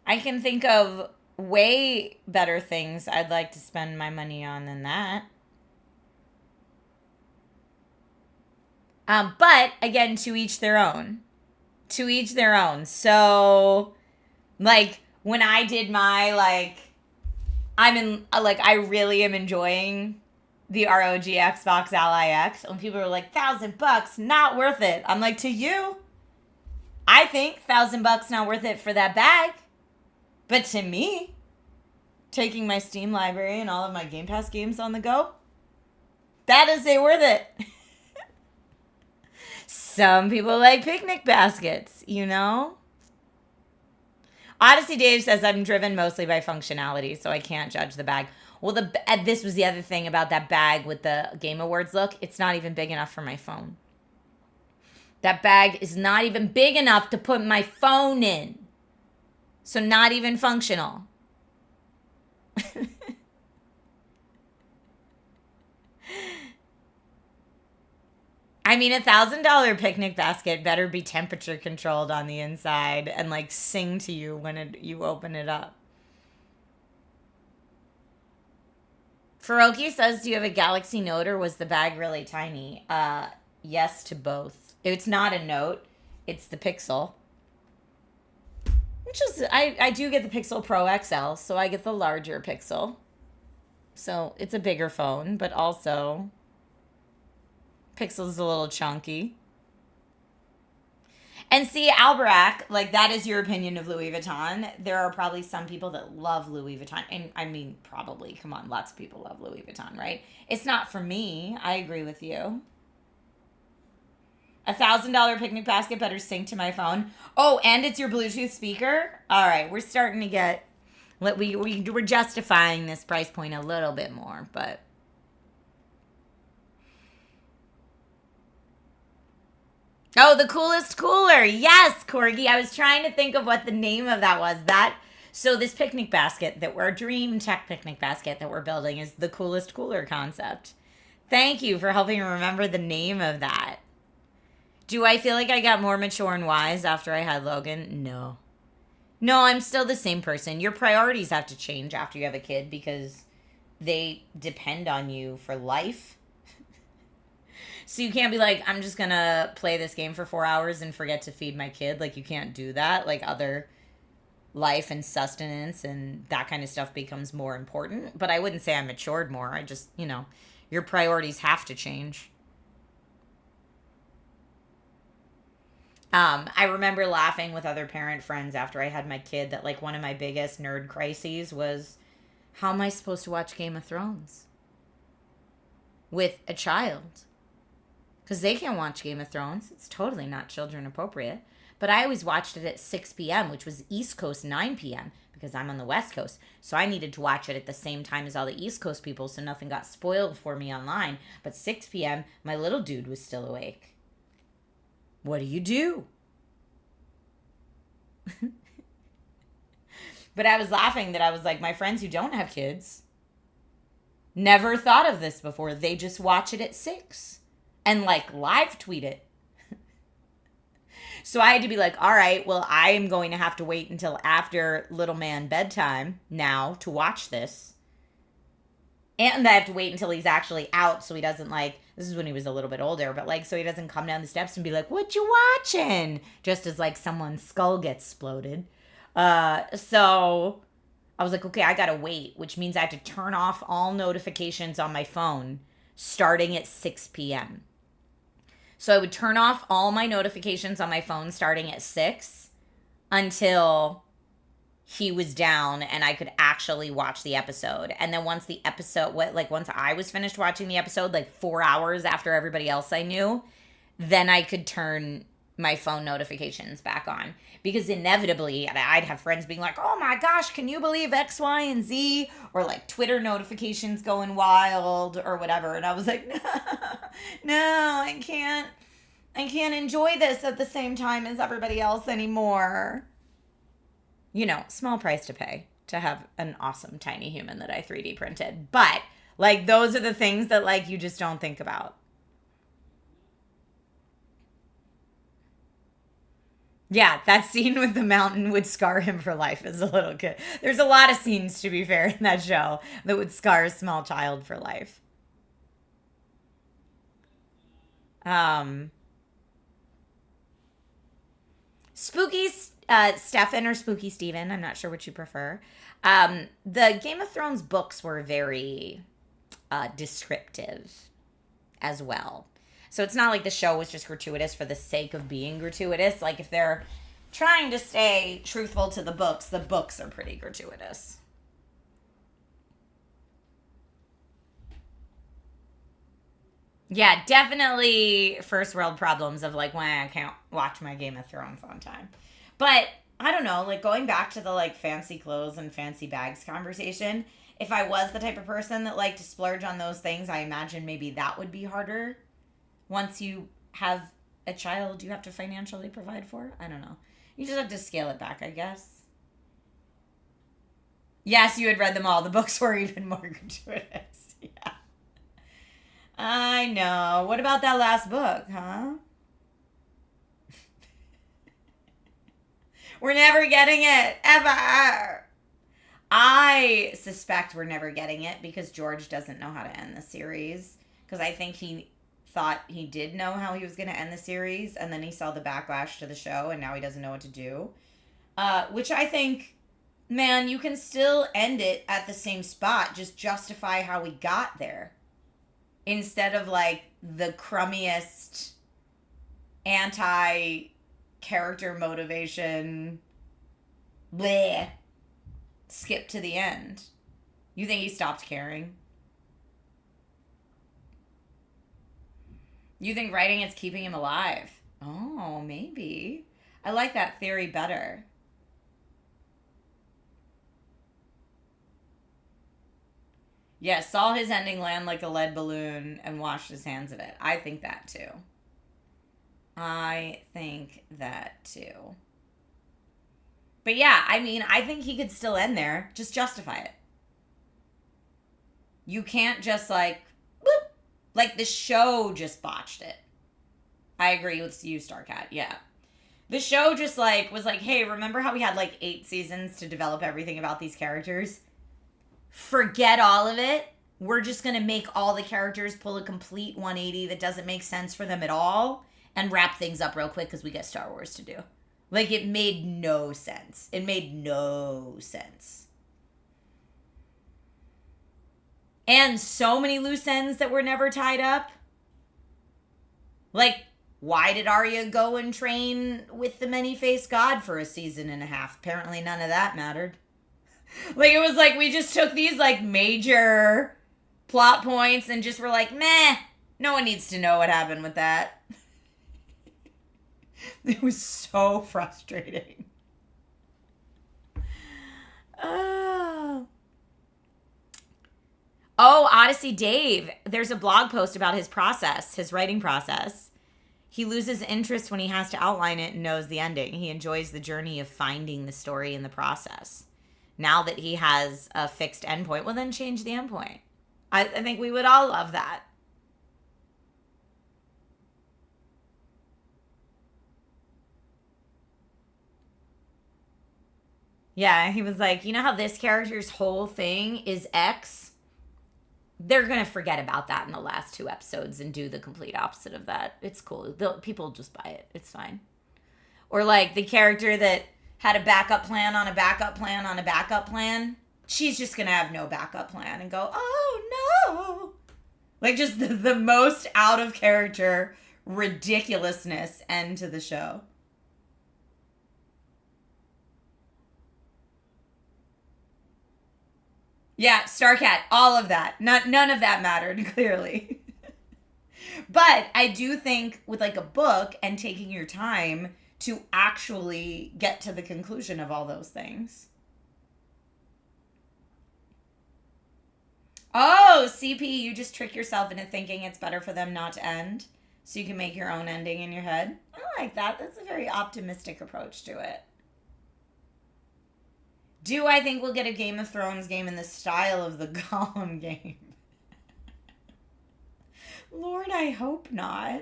I can think of way better things I'd like to spend my money on than that. But again, to each their own. To each their own. So, like, when I did my, like, I really am enjoying the ROG Xbox Ally X. When people are like, $1,000, not worth it. I'm like, to you, I think $1,000 not worth it for that bag. But to me, taking my Steam library and all of my Game Pass games on the go, that is worth it. Some people like picnic baskets, Odyssey Dave says, I'm driven mostly by functionality, so I can't judge the bag. Well, this was the other thing about that bag with the Game Awards look. It's not even big enough for my phone. That bag is not even big enough to put my phone in. So not even functional. I mean, $1,000 picnic basket better be temperature controlled on the inside and, like, sing to you when you open it up. Faroki says, do you have a Galaxy Note or was the bag really tiny? Yes to both. It's not a Note. It's the Pixel. I do get the Pixel Pro XL, so I get the larger Pixel. So it's a bigger phone, but also Pixel's a little chunky. And see, Alberac, like, that is your opinion of Louis Vuitton. There are probably some people that love Louis Vuitton. And I mean, probably, come on, lots of people love Louis Vuitton, right? It's not for me. I agree with you. $1,000 picnic basket better sync to my phone. Oh, and it's your Bluetooth speaker? All right, we're starting to get... We're justifying this price point a little bit more, but... Oh, the coolest cooler. Yes, Corgi. I was trying to think of what the name of that was. So this picnic basket our dream tech picnic basket that we're building is the coolest cooler concept. Thank you for helping remember the name of that. Do I feel like I got more mature and wise after I had Logan? No. No, I'm still the same person. Your priorities have to change after you have a kid because they depend on you for life. So you can't be like, I'm just going to play this game for 4 hours and forget to feed my kid. Like, you can't do that like other life and sustenance and that kind of stuff becomes more important. But I wouldn't say I matured more. I just, your priorities have to change. I remember laughing with other parent friends after I had my kid that like one of my biggest nerd crises was, how am I supposed to watch Game of Thrones with a child? Because they can't watch Game of Thrones. It's totally not children appropriate. But I always watched it at 6 p.m., which was East Coast 9 p.m., because I'm on the West Coast. So I needed to watch it at the same time as all the East Coast people, so nothing got spoiled for me online. But 6 p.m., my little dude was still awake. What do you do? But I was laughing that I was like, my friends who don't have kids never thought of this before. They just watch it at 6 and like live tweet it. So I had to be like, all right, well, I am going to have to wait until after little man bedtime now to watch this. And I have to wait until he's actually out so he doesn't like, this is when he was a little bit older, but like, so he doesn't come down the steps and be like, what you watching? Just as like someone's skull gets exploded. So I was like, okay, I gotta wait, which means I have to turn off all notifications on my phone starting at 6 p.m. So I would turn off all my notifications on my phone starting at 6 until he was down and I could actually watch the episode. And then once the episode, once I was finished watching the episode, like 4 hours after everybody else I knew, then I could turn my phone notifications back on. Because inevitably, I'd have friends being like, oh my gosh, can you believe X, Y, and Z? Or like Twitter notifications going wild or whatever. And I was like, no, I can't enjoy this at the same time as everybody else anymore. Small price to pay to have an awesome tiny human that I 3D printed. But like, those are the things that like, you just don't think about. Yeah, that scene with the mountain would scar him for life as a little kid. There's a lot of scenes, to be fair, in that show that would scar a small child for life. Spooky Stefan or Spooky Steven, I'm not sure which you prefer. The Game of Thrones books were very descriptive as well. So it's not like the show was just gratuitous for the sake of being gratuitous. Like if they're trying to stay truthful to the books are pretty gratuitous. Yeah, definitely first world problems of like why I can't watch my Game of Thrones on time. But I don't know, like going back to the like fancy clothes and fancy bags conversation, if I was the type of person that liked to splurge on those things, I imagine maybe that would be harder. Once you have a child you have to financially provide for. I don't know. You just have to scale it back, I guess. Yes, you had read them all. The books were even more gratuitous. Yeah. I know. What about that last book, huh? We're never getting it. Ever. I suspect we're never getting it because George doesn't know how to end the series. Because I think he thought he did know how he was going to end the series, and then he saw the backlash to the show, and now he doesn't know what to do. Which I think, man, you can still end it at the same spot. Just justify how we got there. Instead of, like, the crummiest anti-character motivation, bleh, skip to the end. You think he stopped caring? You think writing is keeping him alive? Oh, maybe. I like that theory better. Yeah, saw his ending land like a lead balloon and washed his hands of it. I think that too. But yeah, I mean, I think he could still end there. Just justify it. You can't just like, boop. Like the show just botched it. I agree with you, Starcat. Yeah. The show just like was like, hey, remember how we had like 8 seasons to develop everything about these characters? Forget all of it. We're just going to make all the characters pull a complete 180 that doesn't make sense for them at all and wrap things up real quick because we got Star Wars to do. Like, it made no sense. It made no sense. And so many loose ends that were never tied up. Like, why did Arya go and train with the many-faced god for a season and a half? Apparently none of that mattered. Like, it was like we just took these, like, major plot points and just were like, meh, no one needs to know what happened with that. It was so frustrating. Oh, Odyssey Dave. There's a blog post about his process, his writing process. He loses interest when he has to outline it and knows the ending. He enjoys the journey of finding the story in the process. Now that he has a fixed endpoint, well, then change the endpoint. I think we would all love that. Yeah, he was like, you know how this character's whole thing is X? They're going to forget about that in the last 2 episodes and do the complete opposite of that. It's cool. People just buy it. It's fine. Or like the character that had a backup plan on a backup plan on a backup plan. She's just going to have no backup plan and go, oh no. Like just the most out of character ridiculousness end to the show. Yeah, Starcat, all of that. None of that mattered, clearly. But I do think with like a book and taking your time to actually get to the conclusion of all those things. Oh, CP, you just trick yourself into thinking it's better for them not to end so you can make your own ending in your head. I like that. That's a very optimistic approach to it. Do I think we'll get a Game of Thrones game in the style of the Gollum game? Lord, I hope not.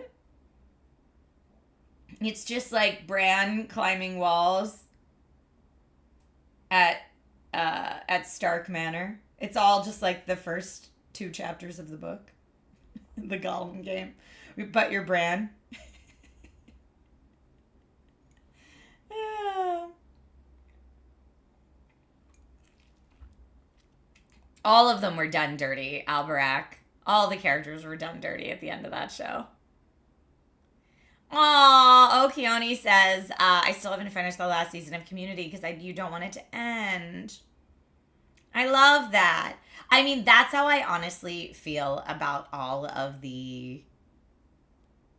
It's just like Bran climbing walls at Stark Manor. It's all just like the first 2 chapters of the book. The Gollum game. But you're Bran. All of them were done dirty, Alberac. All the characters were done dirty at the end of that show. Aw, Okeone says, I still haven't finished the last season of Community because you don't want it to end. I love that. I mean, that's how I honestly feel about all of the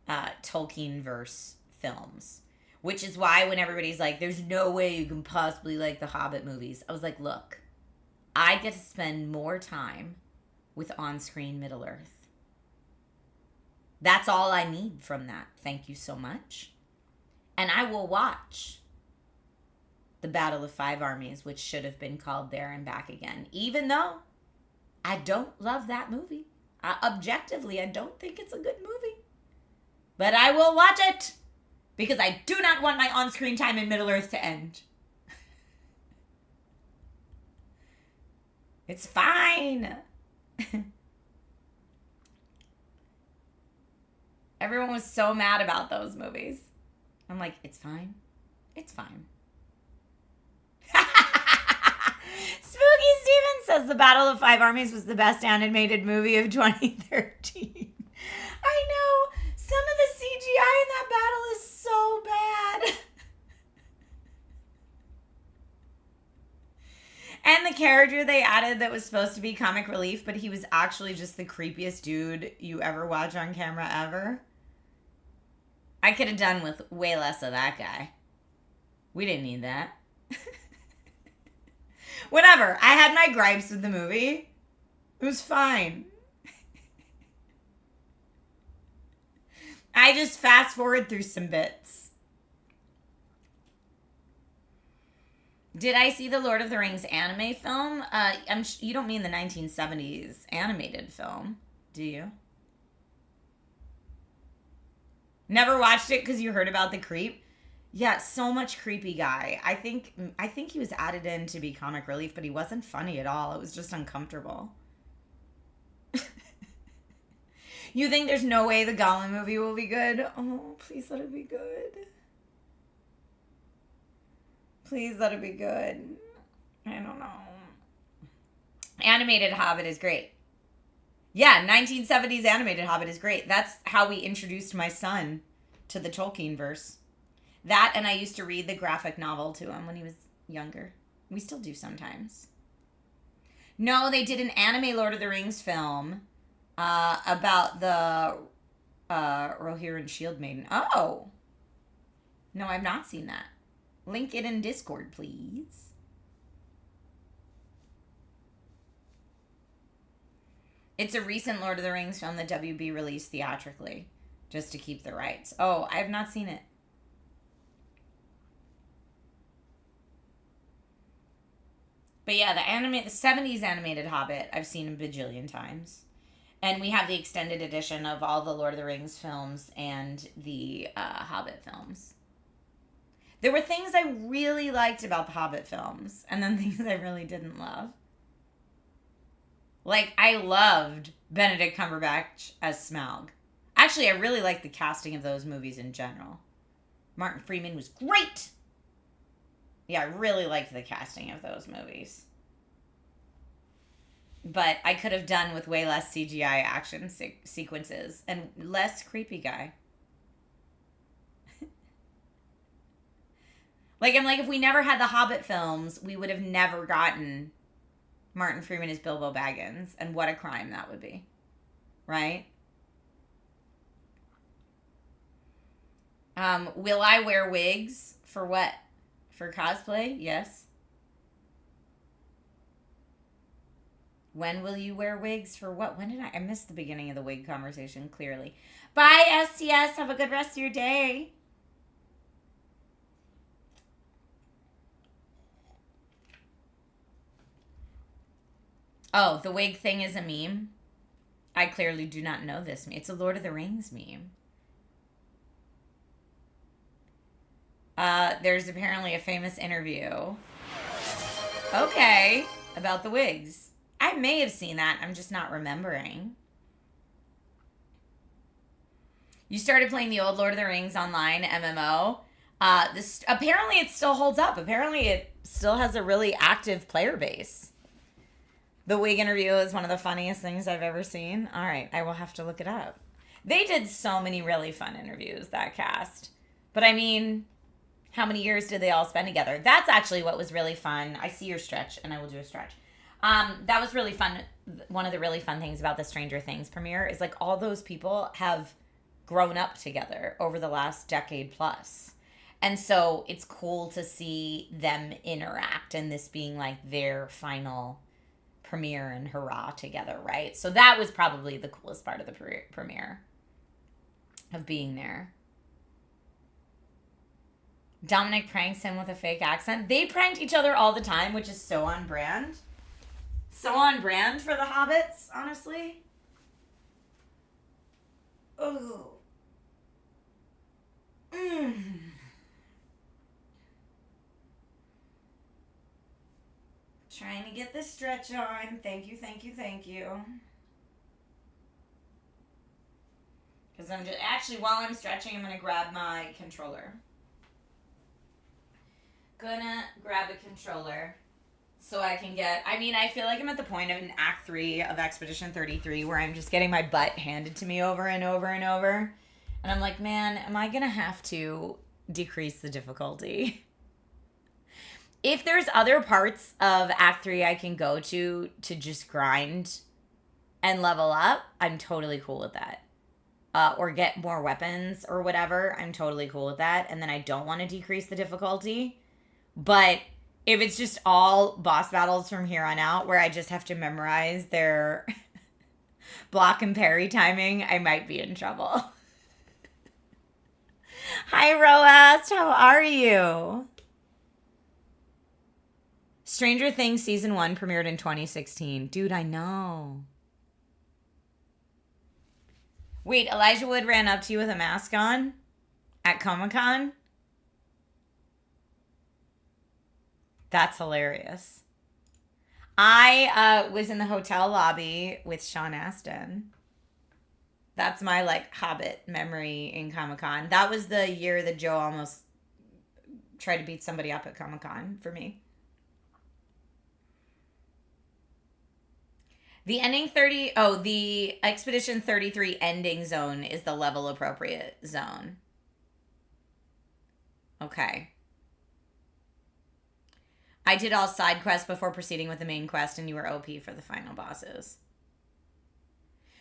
Tolkien-verse films. Which is why when everybody's like, there's no way you can possibly like the Hobbit movies. I was like, look. I get to spend more time with on-screen Middle-earth. That's all I need from that. Thank you so much. And I will watch the Battle of Five Armies, which should have been called There and Back Again, even though I don't love that movie. Objectively, I don't think it's a good movie. But I will watch it because I do not want my on-screen time in Middle-earth to end. It's fine. Everyone was so mad about those movies. I'm like, it's fine. It's fine. Spooky Steven says The Battle of Five Armies was the best animated movie of 2013. I know. Some of the CGI in that battle is so bad. And the character they added that was supposed to be comic relief, but he was actually just the creepiest dude you ever watch on camera ever. I could have done with way less of that guy. We didn't need that. Whatever. I had my gripes with the movie. It was fine. I just fast forward through some bits. Did I see the Lord of the Rings anime film? You don't mean the 1970s animated film, do you? Never watched it because you heard about the creep? Yeah, so much creepy guy. I think he was added in to be comic relief, but he wasn't funny at all. It was just uncomfortable. You think there's no way the Gollum movie will be good? Oh, please let it be good. Please let it be good. I don't know. Animated Hobbit is great. Yeah, 1970s animated Hobbit is great. That's how we introduced my son to the Tolkien verse. That, and I used to read the graphic novel to him when he was younger. We still do sometimes. No, they did an anime Lord of the Rings film about the Rohirrim Shield Maiden. Oh! No, I've not seen that. Link it in Discord, please. It's a recent Lord of the Rings film that WB released theatrically, just to keep the rights. Oh, I have not seen it. But yeah, the 70s animated Hobbit, I've seen a bajillion times. And we have the extended edition of all the Lord of the Rings films and the Hobbit films. There were things I really liked about the Hobbit films, and then things I really didn't love. Like, I loved Benedict Cumberbatch as Smaug. Actually, I really liked the casting of those movies in general. Martin Freeman was great! Yeah, I really liked the casting of those movies. But I could have done with way less CGI action sequences and less creepy guy. I'm like, if we never had the Hobbit films, we would have never gotten Martin Freeman as Bilbo Baggins, and what a crime that would be. Right? Will I wear wigs? For what? For cosplay? Yes. When will you wear wigs? For what? When did I missed the beginning of the wig conversation, clearly. Bye, STS. Have a good rest of your day. Oh, the wig thing is a meme? I clearly do not know this meme. It's a Lord of the Rings meme. There's apparently a famous interview. Okay, about the wigs. I may have seen that. I'm just not remembering. You started playing the old Lord of the Rings online MMO. Apparently it still holds up. Apparently it still has a really active player base. The wig interview is one of the funniest things I've ever seen. All right, I will have to look it up. They did so many really fun interviews, that cast. But I mean, how many years did they all spend together? That's actually what was really fun. I see your stretch, and I will do a stretch. That was really fun. One of the really fun things about the Stranger Things premiere is like all those people have grown up together over the last decade plus. And so it's cool to see them interact and this being like their final premiere and hurrah together, right? So that was probably the coolest part of the premiere of being there. Dominic pranks him with a fake accent. They pranked each other all the time, which is so on brand. So on brand for the Hobbits, honestly. Ooh. Trying to get the stretch on. Thank you, thank you, thank you. Because I'm just... Actually, while I'm stretching, I'm going to grab my controller. Gonna grab a controller so I can get... I mean, I feel like I'm at the point of an Act 3 of Expedition 33 where I'm just getting my butt handed to me over and over and over. And I'm like, man, am I going to have to decrease the difficulty? If there's other parts of Act 3 I can go to just grind and level up, I'm totally cool with that. Or get more weapons or whatever, I'm totally cool with that. And then I don't want to decrease the difficulty. But if it's just all boss battles from here on out where I just have to memorize their block and parry timing, I might be in trouble. Hi, Roast. How are you? Stranger Things Season 1 premiered in 2016. Dude, I know. Wait, Elijah Wood ran up to you with a mask on at Comic-Con? That's hilarious. I was in the hotel lobby with Sean Astin. That's my, Hobbit memory in Comic-Con. That was the year that Joe almost try to beat somebody up at Comic-Con for me. The the Expedition 33 ending zone is the level appropriate zone. Okay. I did all side quests before proceeding with the main quest, and you were OP for the final bosses.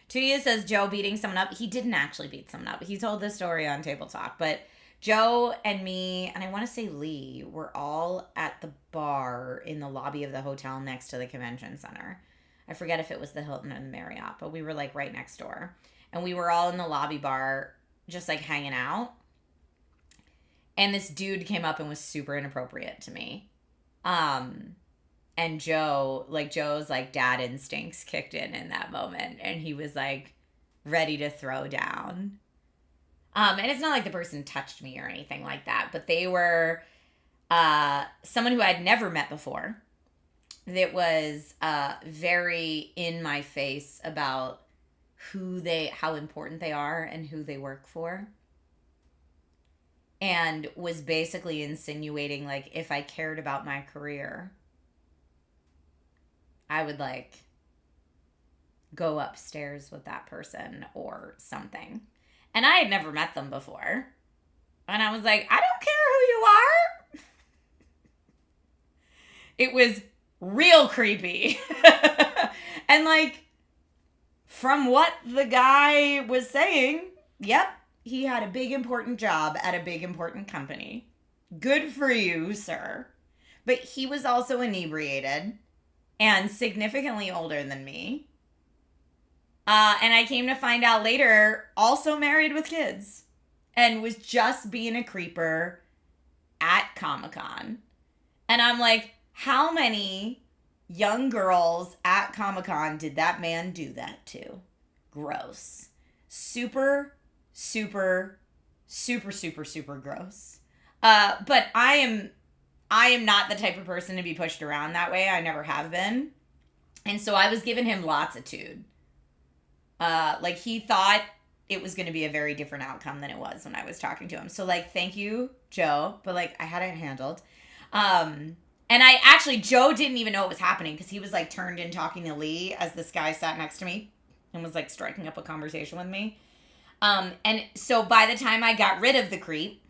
Tuya says Joe beating someone up. He didn't actually beat someone up. He told this story on Table Talk, but Joe and me, and I want to say Lee, were all at the bar in the lobby of the hotel next to the convention center. I forget if it was the Hilton or the Marriott, but we were like right next door. And we were all in the lobby bar just like hanging out. And this dude came up and was super inappropriate to me. And Joe's like dad instincts kicked in that moment. And he was like ready to throw down. And it's not like the person touched me or anything like that. But they were someone who I'd never met before. That was very in my face about how important they are and who they work for. And was basically insinuating, like, if I cared about my career, I would, like, go upstairs with that person or something. And I had never met them before. And I was like, I don't care who you are. It was real creepy. And, like, from what the guy was saying, yep, he had a big important job at a big important company. Good for you, sir. But he was also inebriated and significantly older than me. And I came to find out later, also married with kids. And was just being a creeper at Comic-Con. And I'm like, how many young girls at Comic-Con did that man do that to? Gross. Super gross. But I am not the type of person to be pushed around that way. I never have been. And so I was giving him latitude. Like, he thought it was going to be a very different outcome than it was when I was talking to him. So, like, thank you, Joe. But, like, I had it handled. And Joe didn't even know what was happening because he was, like, turned in talking to Lee as this guy sat next to me and was, like, striking up a conversation with me. And so by the time I got rid of the creep,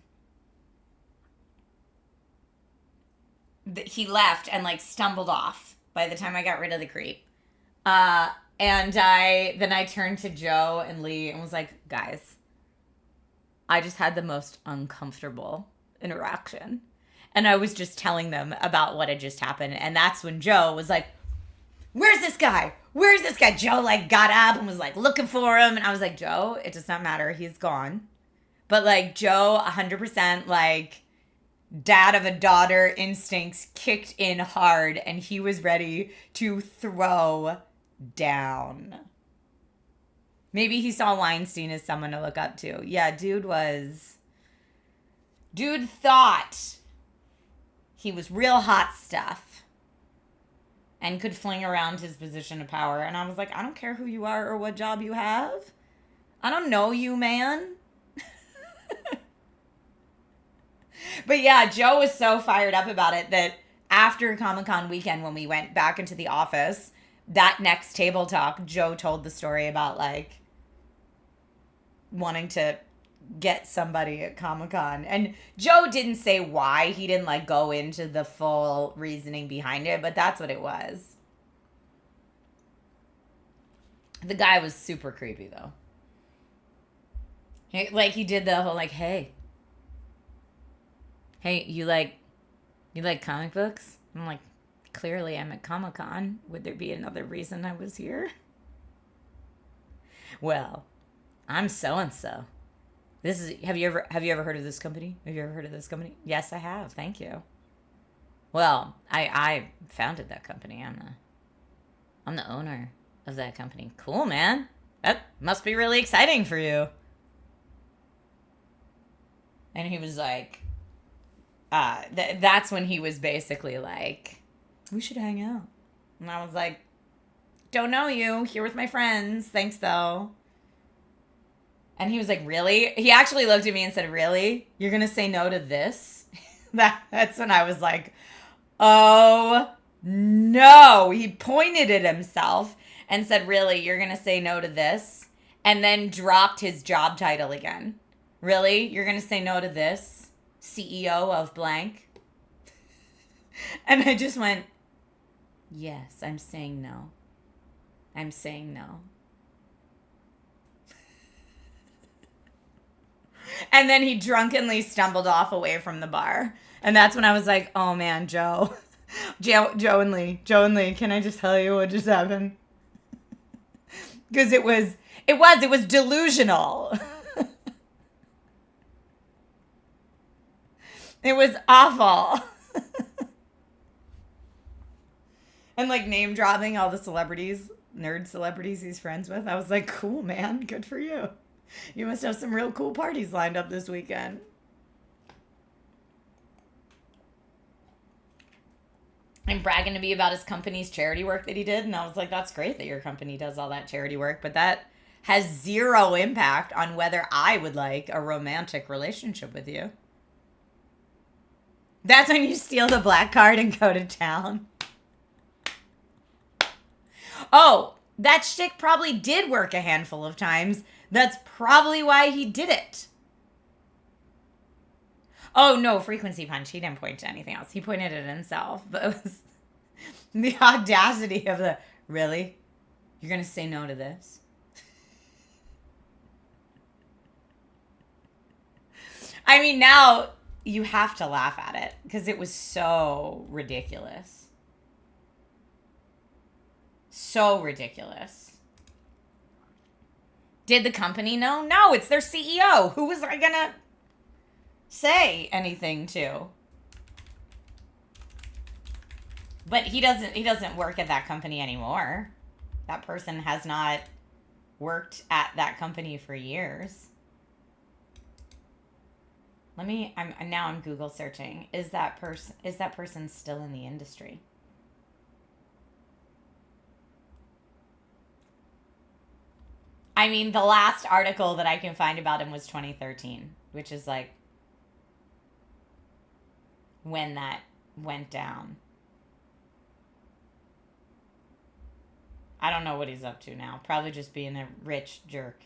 he left and, like, stumbled off by the time I got rid of the creep. And I turned to Joe and Lee and was like, guys, I just had the most uncomfortable interaction. And I was just telling them about what had just happened. And that's when Joe was like, where's this guy? Where's this guy? Joe, like, got up and was, like, looking for him. And I was like, Joe, it does not matter. He's gone. But, like, Joe, 100%, like, dad of a daughter instincts kicked in hard. And he was ready to throw down. Maybe he saw Weinstein as someone to look up to. Yeah, dude thought he was real hot stuff. And could fling around his position of power. And I was like, I don't care who you are or what job you have. I don't know you, man. But yeah, Joe was so fired up about it that after Comic-Con weekend, when we went back into the office, that next table talk, Joe told the story about, like, wanting to get somebody at Comic-Con. And Joe didn't say why. He didn't, like, go into the full reasoning behind it, but that's what it was. The guy was super creepy, though. He did the whole, like, hey, you like comic books? I'm like, clearly I'm at Comic-Con. Would there be another reason I was here? Well, I'm so-and-so. Have you ever heard of this company? Have you ever heard of this company? Yes, I have. Thank you. Well, I founded that company. I'm the owner of that company. Cool, man. That must be really exciting for you. And he was like, that's when he was basically like, we should hang out. And I was like, don't know you. Here with my friends. Thanks, though. And he was like, really? He actually looked at me and said, really? You're going to say no to this? That's when I was like, oh no. He pointed at himself and said, really, you're going to say no to this? And then dropped his job title again. Really? You're going to say no to this? CEO of blank? And I just went, yes, I'm saying no. I'm saying no. And then he drunkenly stumbled off away from the bar. And that's when I was like, oh man, Joe. Joe and Lee, can I just tell you what just happened? Because it was delusional. It was awful. And like name dropping all the celebrities, nerd celebrities he's friends with. I was like, cool, man. Good for you. You must have some real cool parties lined up this weekend. I'm bragging to me about his company's charity work that he did. And I was like, that's great that your company does all that charity work. But that has zero impact on whether I would like a romantic relationship with you. That's when you steal the black card and go to town. Oh, that shtick probably did work a handful of times. That's probably why he did it. Oh, no, frequency punch. He didn't point to anything else. He pointed at himself. But it was the audacity of the, really? You're going to say no to this? I mean, now you have to laugh at it because it was so ridiculous. So ridiculous. Did the company know? No, it's their CEO. Who was I going to say anything to? But he doesn't work at that company anymore. That person has not worked at that company for years. I'm Google searching. Is that person still in the industry? I mean, the last article that I can find about him was 2013, which is like when that went down. I don't know what he's up to now. Probably just being a rich jerk.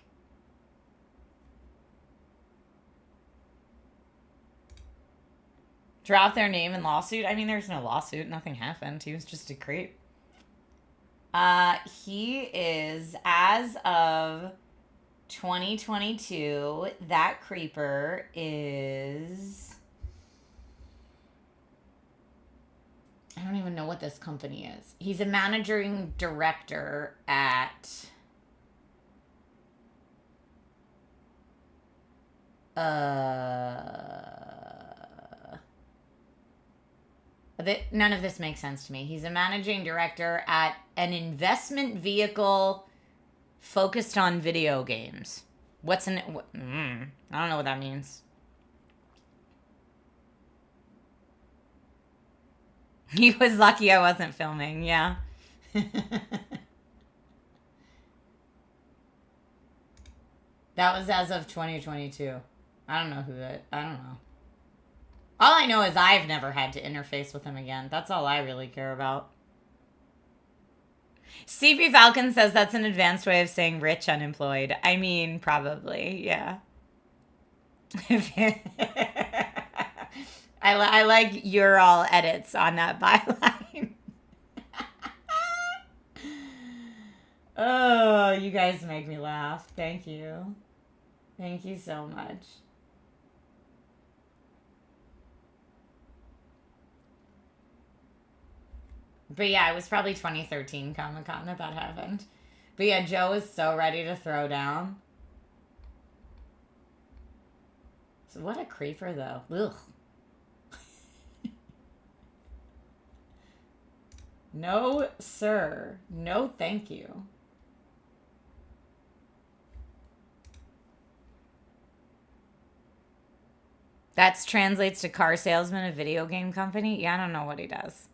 Drop their name in lawsuit? I mean, there's no lawsuit. Nothing happened. He was just a creep. He is, as of 2022, that creeper is... I don't even know what this company is. He's a managing director at... None of this makes sense to me. He's a managing director at an investment vehicle focused on video games. I don't know what that means. He was lucky I wasn't filming, yeah. That was as of 2022. I don't know. All I know is I've never had to interface with him again. That's all I really care about. CP Falcon says that's an advanced way of saying rich unemployed. I mean, probably, yeah. I like your all edits on that byline. Oh, you guys make me laugh. Thank you. Thank you so much. But yeah, it was probably 2013 Comic-Con that happened. But yeah, Joe was so ready to throw down. So what a creeper, though. Ugh. No, sir. No, thank you. That translates to car salesman, a video game company? Yeah, I don't know what he does.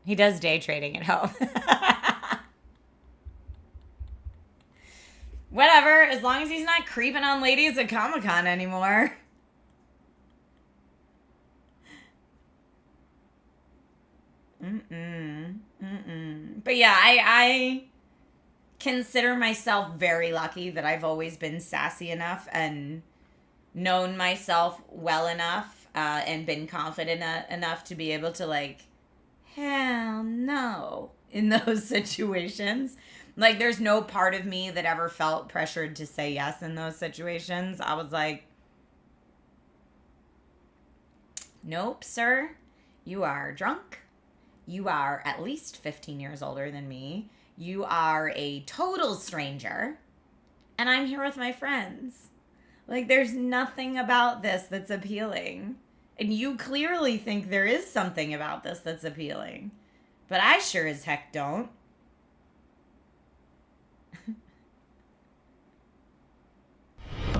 He does day trading at home. Whatever, as long as he's not creeping on ladies at Comic-Con anymore. But yeah, I consider myself very lucky that I've always been sassy enough and known myself well enough and been confident enough to be able to like, hell no, in those situations. Like, there's no part of me that ever felt pressured to say yes in those situations. I was like, nope, sir. You are drunk. You are at least 15 years older than me. You are a total stranger. And I'm here with my friends. Like, there's nothing about this that's appealing. And you clearly think there is something about this that's appealing. But I sure as heck don't. You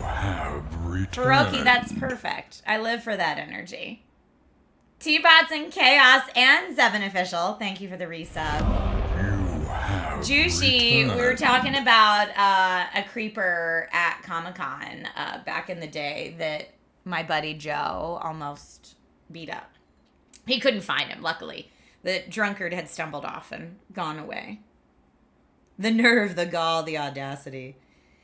have returned. Hiroki, that's perfect. I live for that energy. Teapots and Chaos and Zevin Official, thank you for the resub. You have Juicy, returned. we were talking about a creeper at Comic-Con back in the day that my buddy Joe almost beat up. He couldn't find him, luckily. The drunkard had stumbled off and gone away. The nerve, the gall, the audacity.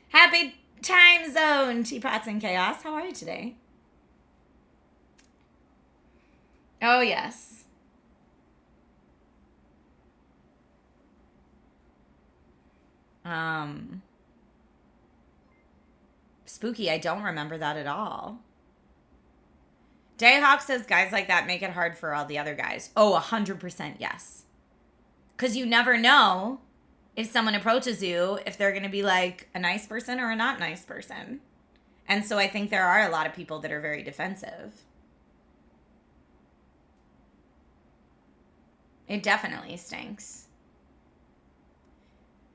Happy time zone, Teapots and Chaos. How are you today? Oh, yes. Spooky, I don't remember that at all. Dayhawk says guys like that make it hard for all the other guys. Oh, 100% yes. Because you never know if someone approaches you, if they're going to be like a nice person or a not nice person. And so I think there are a lot of people that are very defensive. It definitely stinks.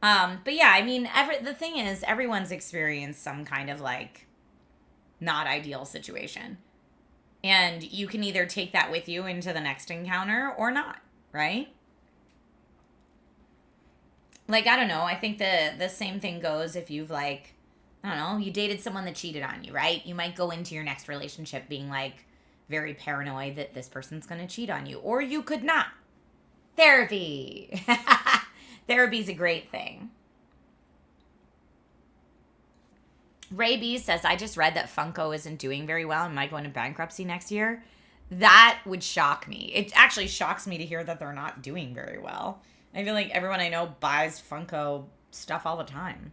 But yeah, I mean, the thing is, everyone's experienced some kind of like not ideal situation. And you can either take that with you into the next encounter or not, right? Like, I don't know. I think the same thing goes if you've like, I don't know, you dated someone that cheated on you, right? You might go into your next relationship being like very paranoid that this person's going to cheat on you. Or you could not. Therapy. Therapy's a great thing. Ray B says, I just read that Funko isn't doing very well and might go into bankruptcy next year. That would shock me. It actually shocks me to hear that they're not doing very well. I feel like everyone I know buys Funko stuff all the time.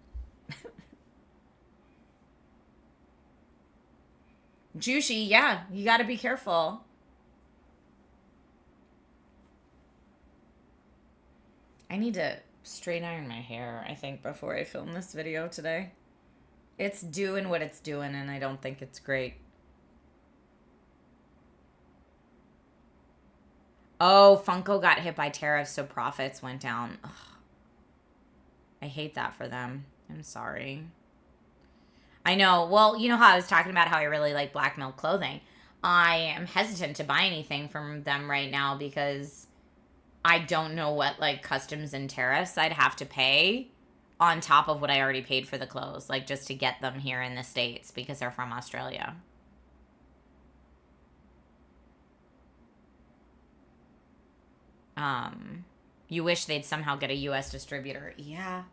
Juicy, yeah, you got to be careful. I need to straight iron my hair, I think, before I film this video today. It's doing what it's doing, and I don't think it's great. Oh, Funko got hit by tariffs, so profits went down. Ugh. I hate that for them. I'm sorry. I know. Well, you know how I was talking about how I really like Black Milk clothing. I am hesitant to buy anything from them right now because I don't know what like customs and tariffs I'd have to pay on top of what I already paid for the clothes, like just to get them here in the States because they're from Australia. You wish they'd somehow get a US distributor. Yeah.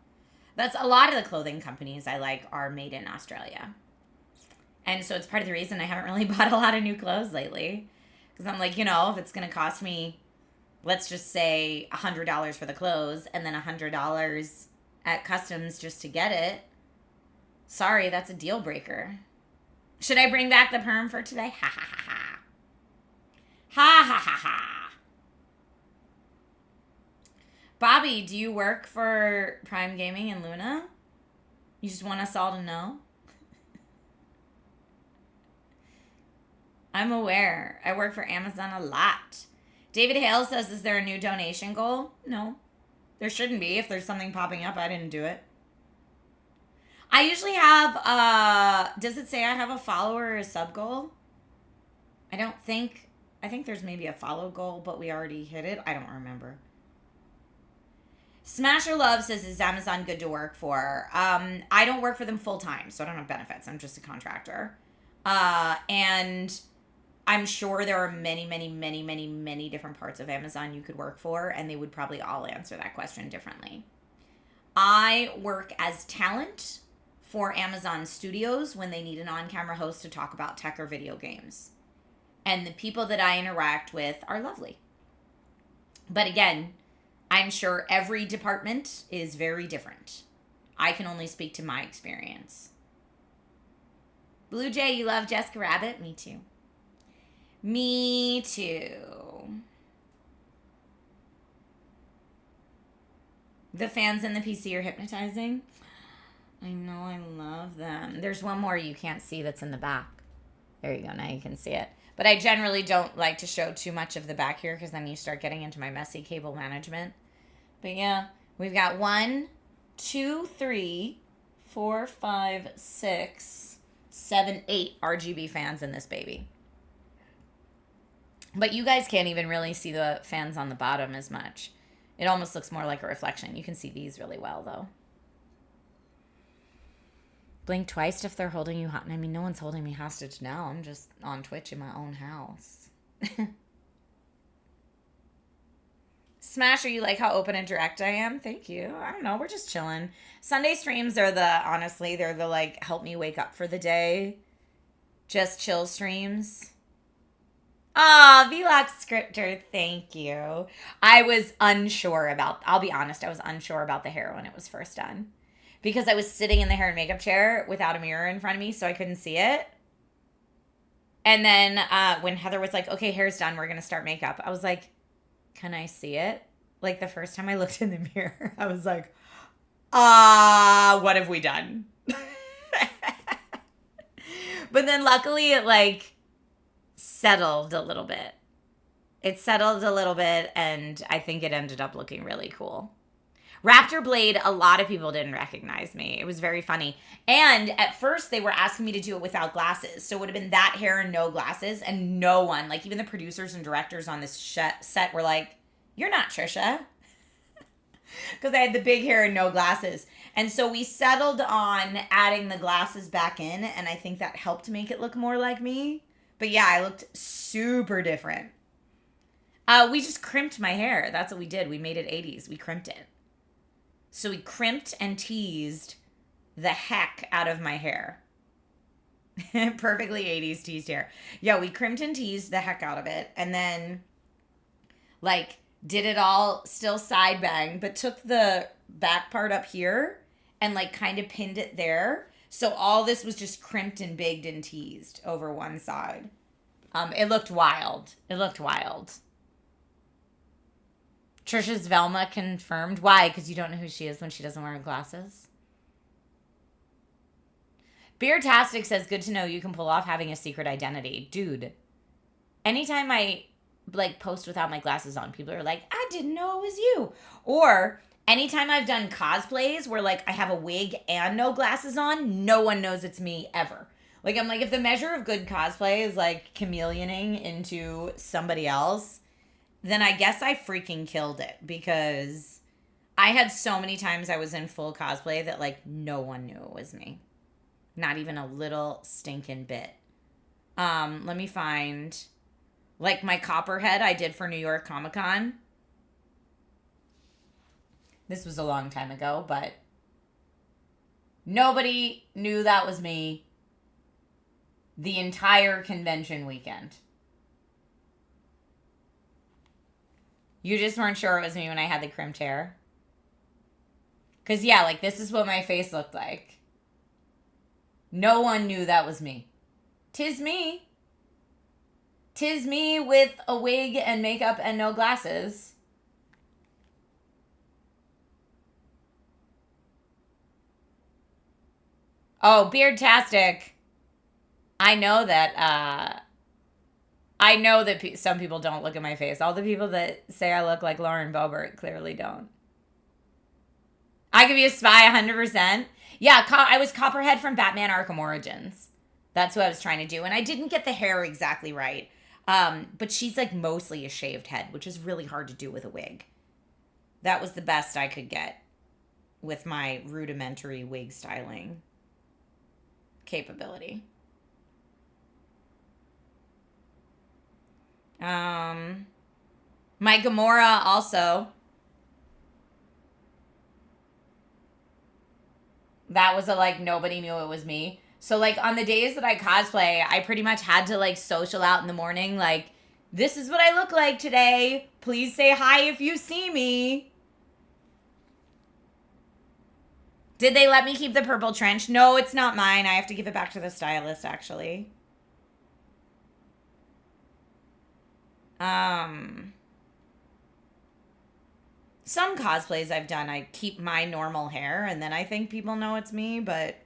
That's a lot of the clothing companies I like are made in Australia. And so it's part of the reason I haven't really bought a lot of new clothes lately. Because I'm like, you know, if it's going to cost me, let's just say $100 for the clothes and then $100 at customs just to get it. Sorry, that's a deal breaker. Should I bring back the perm for today? Ha ha ha ha. Ha ha ha ha. Bobby, do you work for Prime Gaming and Luna? You just want us all to know? I'm aware. I work for Amazon a lot. David Hale says, is there a new donation goal? No. There shouldn't be. If there's something popping up, I didn't do it. I usually have, does it say I have a follower or a sub goal? I think there's maybe a follow goal, but we already hit it. I don't remember. Smasher Love says, is Amazon good to work for? I don't work for them full time, so I don't have benefits. I'm just a contractor. And I'm sure there are many, many, many, many, many different parts of Amazon you could work for, and they would probably all answer that question differently. I work as talent for Amazon Studios when they need an on-camera host to talk about tech or video games. And the people that I interact with are lovely. But again, I'm sure every department is very different. I can only speak to my experience. Blue Jay, you love Jessica Rabbit? Me too. Me too. The fans in the PC are hypnotizing. I know, I love them. There's one more you can't see that's in the back. There you go, now you can see it. But I generally don't like to show too much of the back here because then you start getting into my messy cable management. But yeah, we've got 1, 2, 3, 4, 5, 6, 7, 8 RGB fans in this baby. But you guys can't even really see the fans on the bottom as much. It almost looks more like a reflection. You can see these really well, though. Blink twice if they're holding you hostage. I mean, no one's holding me hostage now. I'm just on Twitch in my own house. Smasher, you like how open and direct I am? Thank you. I don't know. We're just chilling. Sunday streams are honestly, they're the, like, help me wake up for the day. Just chill streams. Ah, Vlog Scripter, thank you. I was unsure about, I'll be honest, I was unsure about the hair when it was first done. Because I was sitting in the hair and makeup chair without a mirror in front of me, so I couldn't see it. And then when Heather was like, okay, hair's done, we're going to start makeup. I was like, can I see it? Like the first time I looked in the mirror, I was like, what have we done? But then luckily it like settled a little bit. It settled a little bit, and I think it ended up looking really cool. Raptor Blade, a lot of people didn't recognize me. It was very funny. And at first, they were asking me to do it without glasses. So it would have been that hair and no glasses. And no one, like even the producers and directors on this set were like, you're not Trisha. Because I had the big hair and no glasses. And so we settled on adding the glasses back in. And I think that helped make it look more like me. But yeah, I looked super different. We just crimped my hair. That's what we did. We made it 80s. We crimped it. So we crimped and teased the heck out of my hair. Perfectly 80s teased hair. Yeah, we crimped and teased the heck out of it. And then, like, did it all still side bang, but took the back part up here and, like, kind of pinned it there. So all this was just crimped and bigged and teased over one side. It looked wild. It looked wild. Trisha's Velma confirmed. Why? Because you don't know who she is when she doesn't wear her glasses? Beardtastic says, good to know you can pull off having a secret identity. Dude, anytime I like post without my glasses on, people are like, I didn't know it was you. Or anytime I've done cosplays where like I have a wig and no glasses on, no one knows it's me ever. Like I'm like, if the measure of good cosplay is like chameleoning into somebody else, then I guess I freaking killed it, because I had so many times I was in full cosplay that like no one knew it was me. Not even a little stinking bit. Let me find like my Copperhead I did for New York Comic Con. This was a long time ago, but nobody knew that was me the entire convention weekend. You just weren't sure it was me when I had the crimped hair? Because, yeah, like, this is what my face looked like. No one knew that was me. 'Tis me. 'Tis me with a wig and makeup and no glasses. Oh, Beardtastic. I know that, some people don't look at my face. All the people that say I look like Lauren Boebert clearly don't. I could be a spy 100%. Yeah, I was Copperhead from Batman Arkham Origins. That's what I was trying to do. And I didn't get the hair exactly right. But she's like mostly a shaved head, which is really hard to do with a wig. That was the best I could get with my rudimentary wig styling capability. My Gamora also. That was like, nobody knew it was me. So, like, on the days that I cosplay, I pretty much had to, like, social out in the morning. Like, this is what I look like today. Please say hi if you see me. Did they let me keep the purple trench? No, it's not mine. I have to give it back to the stylist, actually. Some cosplays I've done, I keep my normal hair, and then I think people know it's me, but...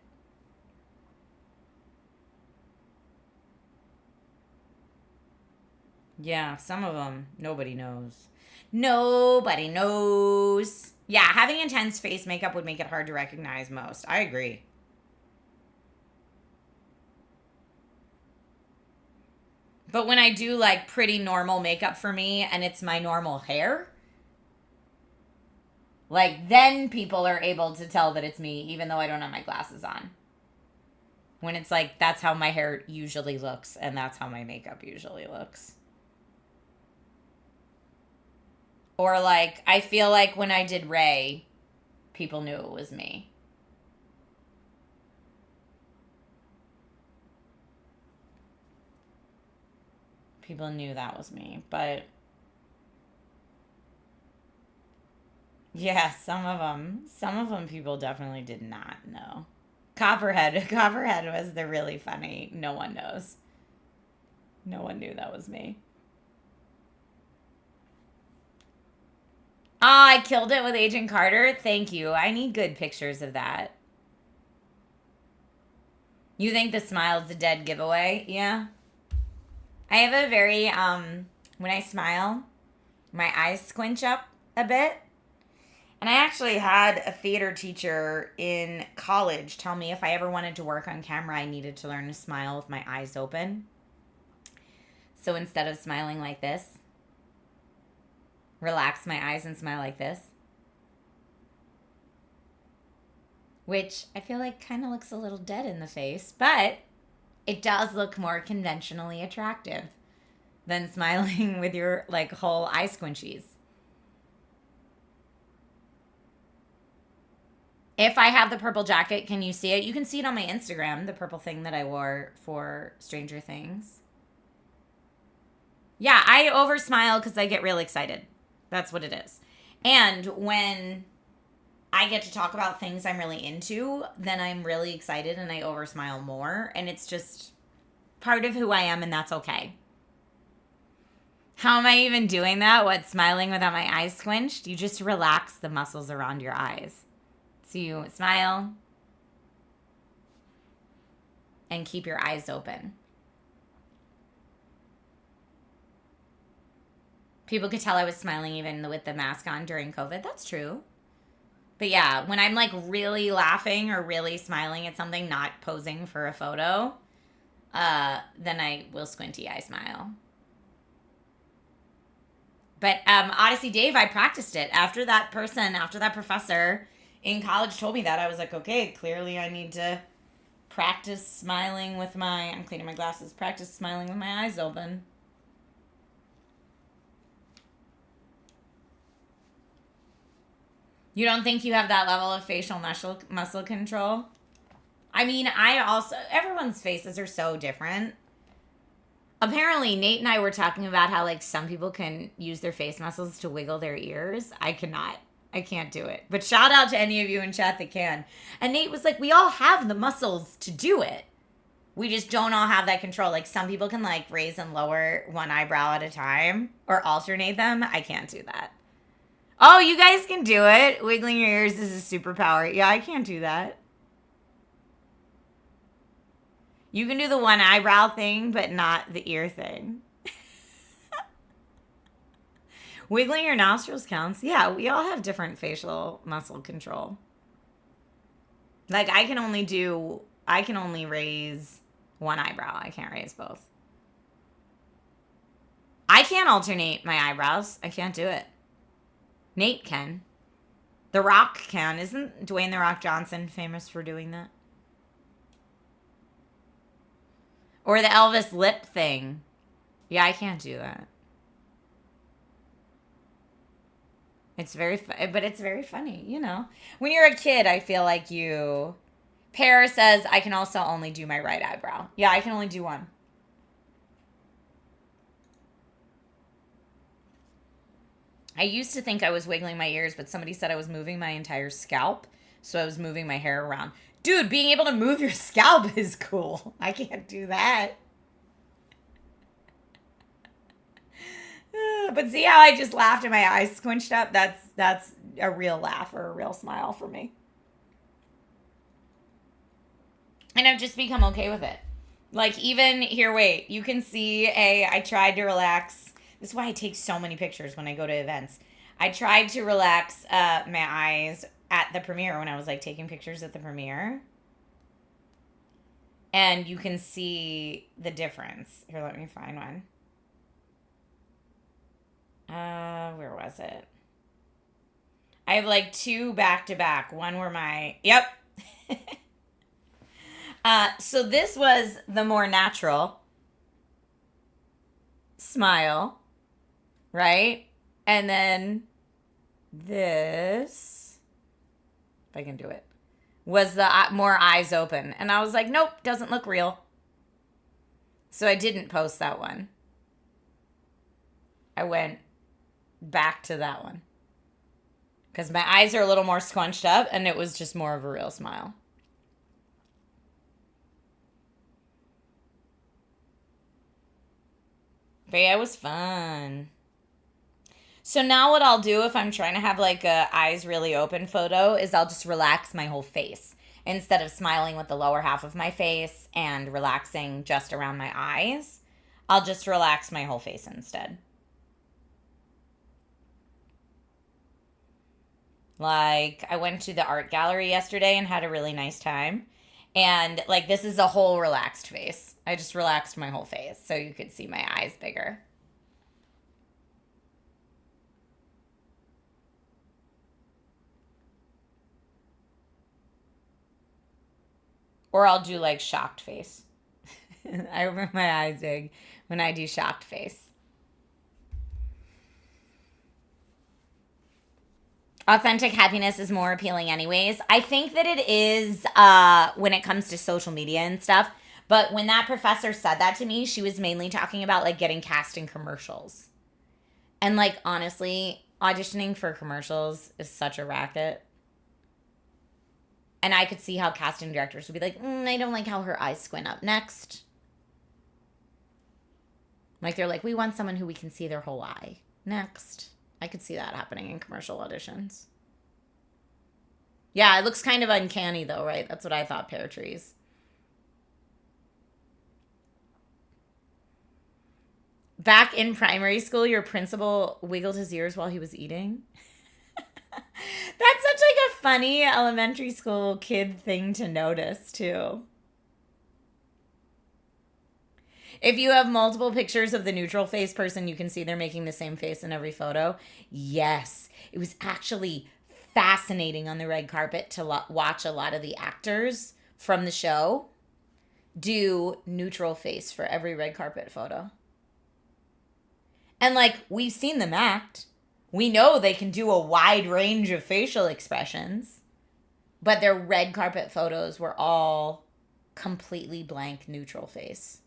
yeah, some of them, nobody knows. Nobody knows. Yeah, having intense face makeup would make it hard to recognize most. I agree. But when I do, like, pretty normal makeup for me, and it's my normal hair... like, then people are able to tell that it's me, even though I don't have my glasses on. When it's like, that's how my hair usually looks, and that's how my makeup usually looks. Or, like, I feel like when I did Ray, people knew it was me. People knew that was me, but... yeah, some of them people definitely did not know. Copperhead was the really funny, no one knows. No one knew that was me. Oh, I killed it with Agent Carter. Thank you. I need good pictures of that. You think the smile's a dead giveaway? Yeah. I have a very, when I smile, my eyes squinch up a bit. And I actually had a theater teacher in college tell me if I ever wanted to work on camera, I needed to learn to smile with my eyes open. So instead of smiling like this, relax my eyes and smile like this. Which I feel like kind of looks a little dead in the face, but it does look more conventionally attractive than smiling with your, like, whole eye squinchies. If I have the purple jacket, can you see it? You can see it on my Instagram, the purple thing that I wore for Stranger Things. Yeah, I over smile because I get real excited. That's what it is. And when I get to talk about things I'm really into, then I'm really excited and I over smile more. And it's just part of who I am, and that's okay. How am I even doing that? What, smiling without my eyes squinched? You just relax the muscles around your eyes. So you smile and keep your eyes open. People could tell I was smiling even with the mask on during COVID. That's true. But yeah, when I'm like really laughing or really smiling at something, not posing for a photo, then I will squinty eye smile. But Odyssey Dave, I practiced it. After that professor in college told me that, I was like, okay, clearly I need to practice smiling with I'm cleaning my glasses, practice smiling with my eyes open. You don't think you have that level of facial muscle control? I mean, everyone's faces are so different. Apparently, Nate and I were talking about how, like, some people can use their face muscles to wiggle their ears. I cannot. I can't do it. But shout out to any of you in chat that can. And Nate was like, we all have the muscles to do it. We just don't all have that control. Like, some people can, like, raise and lower one eyebrow at a time or alternate them. I can't do that. Oh, you guys can do it. Wiggling your ears is a superpower. Yeah, I can't do that. You can do the one eyebrow thing, but not the ear thing. Wiggling your nostrils counts. Yeah, we all have different facial muscle control. Like, I can only raise one eyebrow. I can't raise both. I can't alternate my eyebrows. I can't do it. Nate can. The Rock can. Isn't Dwayne The Rock Johnson famous for doing that? Or the Elvis lip thing. Yeah, I can't do that. It's but it's very funny, you know. When you're a kid, I feel like you. Pear says, I can also only do my right eyebrow. Yeah, I can only do one. I used to think I was wiggling my ears, but somebody said I was moving my entire scalp, so I was moving my hair around. Dude, being able to move your scalp is cool. I can't do that. But see how I just laughed and my eyes squinched up? That's a real laugh or a real smile for me. And I've just become okay with it. Like, even here, wait, you can see I tried to relax. This is why I take so many pictures when I go to events. I tried to relax my eyes at the premiere when I was like taking pictures at the premiere. And you can see the difference. Here, let me find one. Where was it? I have like two back to back. One where yep. So this was the more natural smile, right? And then this, if I can do it, was the more eyes open. And I was like, nope, doesn't look real. So I didn't post that one. I went back to that one. Because my eyes are a little more scrunched up and it was just more of a real smile. But yeah, it was fun. So now what I'll do if I'm trying to have like a eyes really open photo is I'll just relax my whole face. Instead of smiling with the lower half of my face and relaxing just around my eyes, I'll just relax my whole face instead. Like, I went to the art gallery yesterday and had a really nice time. And, like, this is a whole relaxed face. I just relaxed my whole face so you could see my eyes bigger. Or I'll do, like, shocked face. I open my eyes big when I do shocked face. Authentic happiness is more appealing anyways. I think that it is when it comes to social media and stuff. But when that professor said that to me, she was mainly talking about like getting cast in commercials. And like honestly, auditioning for commercials is such a racket. And I could see how casting directors would be like, I don't like how her eyes squint up. Next. Like they're like, we want someone who we can see their whole eye. Next. I could see that happening in commercial auditions. Yeah, it looks kind of uncanny though, right? That's what I thought, pear trees. Back in primary school, your principal wiggled his ears while he was eating. That's such like a funny elementary school kid thing to notice too. If you have multiple pictures of the neutral face person, you can see they're making the same face in every photo. Yes. It was actually fascinating on the red carpet to watch a lot of the actors from the show do neutral face for every red carpet photo. And like, we've seen them act. We know they can do a wide range of facial expressions. But their red carpet photos were all completely blank neutral face.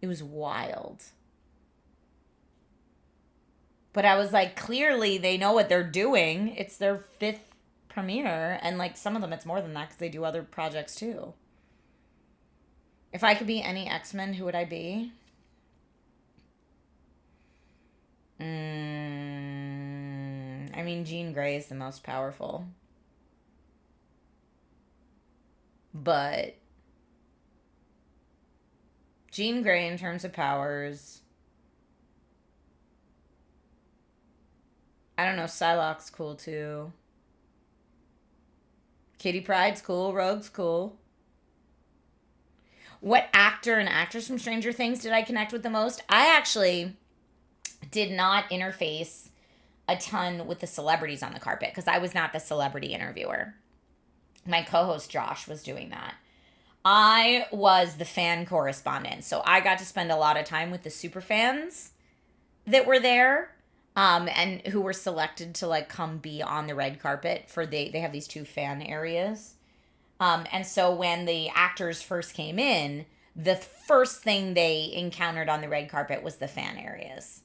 It was wild. But I was like, clearly they know what they're doing. It's their 5th premiere. And like some of them, it's more than that because they do other projects too. If I could be any X-Men, who would I be? I mean, Jean Grey is the most powerful. But Jean Grey in terms of powers. I don't know, Psylocke's cool too. Kitty Pryde's cool, Rogue's cool. What actor and actress from Stranger Things did I connect with the most? I actually did not interface a ton with the celebrities on the carpet because I was not the celebrity interviewer. My co-host Josh was doing that. I was the fan correspondent, so I got to spend a lot of time with the super fans that were there. and who were selected to like come be on the red carpet for they have these two fan areas. And so when the actors first came in, the first thing they encountered on the red carpet was the fan areas.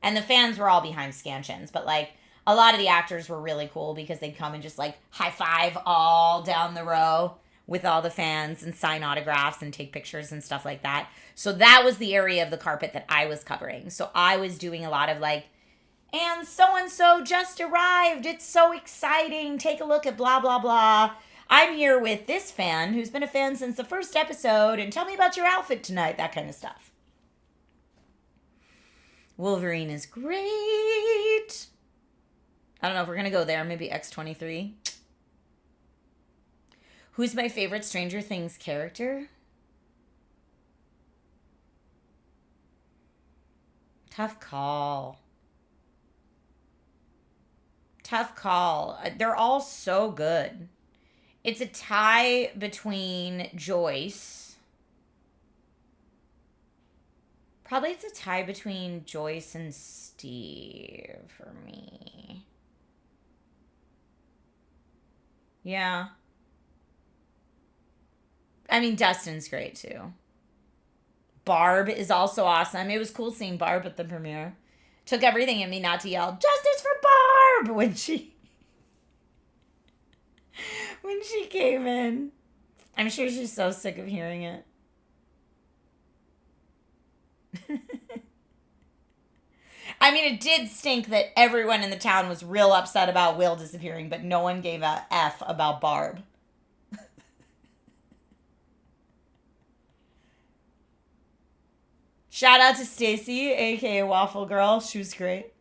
And the fans were all behind scansions, but like a lot of the actors were really cool because they'd come and just like high five all down the row with all the fans and sign autographs and take pictures and stuff like that. So that was the area of the carpet that I was covering. So I was doing a lot of like, and so just arrived. It's so exciting. Take a look at blah, blah, blah. I'm here with this fan who's been a fan since the first episode, and tell me about your outfit tonight, that kind of stuff. Wolverine is great. I don't know if we're going to go there. Maybe X-23. Who's my favorite Stranger Things character? Tough call. Tough call. They're all so good. It's a tie between Joyce. Probably it's a tie between Joyce and Steve for me. Yeah. I mean, Dustin's great too. Barb is also awesome. It was cool seeing Barb at the premiere. Took everything in me not to yell, "Justice for Barb!" when she came in. I'm sure she's so sick of hearing it. I mean, it did stink that everyone in the town was real upset about Will disappearing, but no one gave a F about Barb. Shout out to Stacy, aka Waffle Girl. She was great.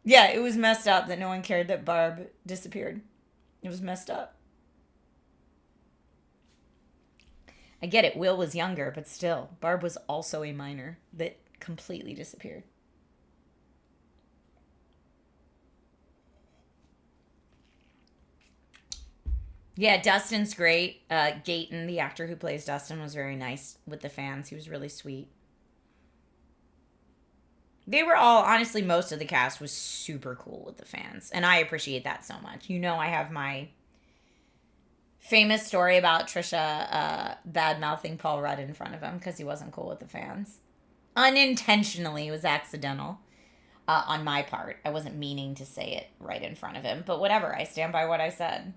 Yeah, it was messed up that no one cared that Barb disappeared. It was messed up. I get it, Will was younger, but still, Barb was also a minor that completely disappeared. Yeah, Dustin's great. Gayton, the actor who plays Dustin, was very nice with the fans. He was really sweet. They were all, honestly, most of the cast was super cool with the fans. And I appreciate that so much. You know, I have my famous story about Trisha bad-mouthing Paul Rudd in front of him because he wasn't cool with the fans. Unintentionally, it was accidental on my part. I wasn't meaning to say it right in front of him. But whatever, I stand by what I said.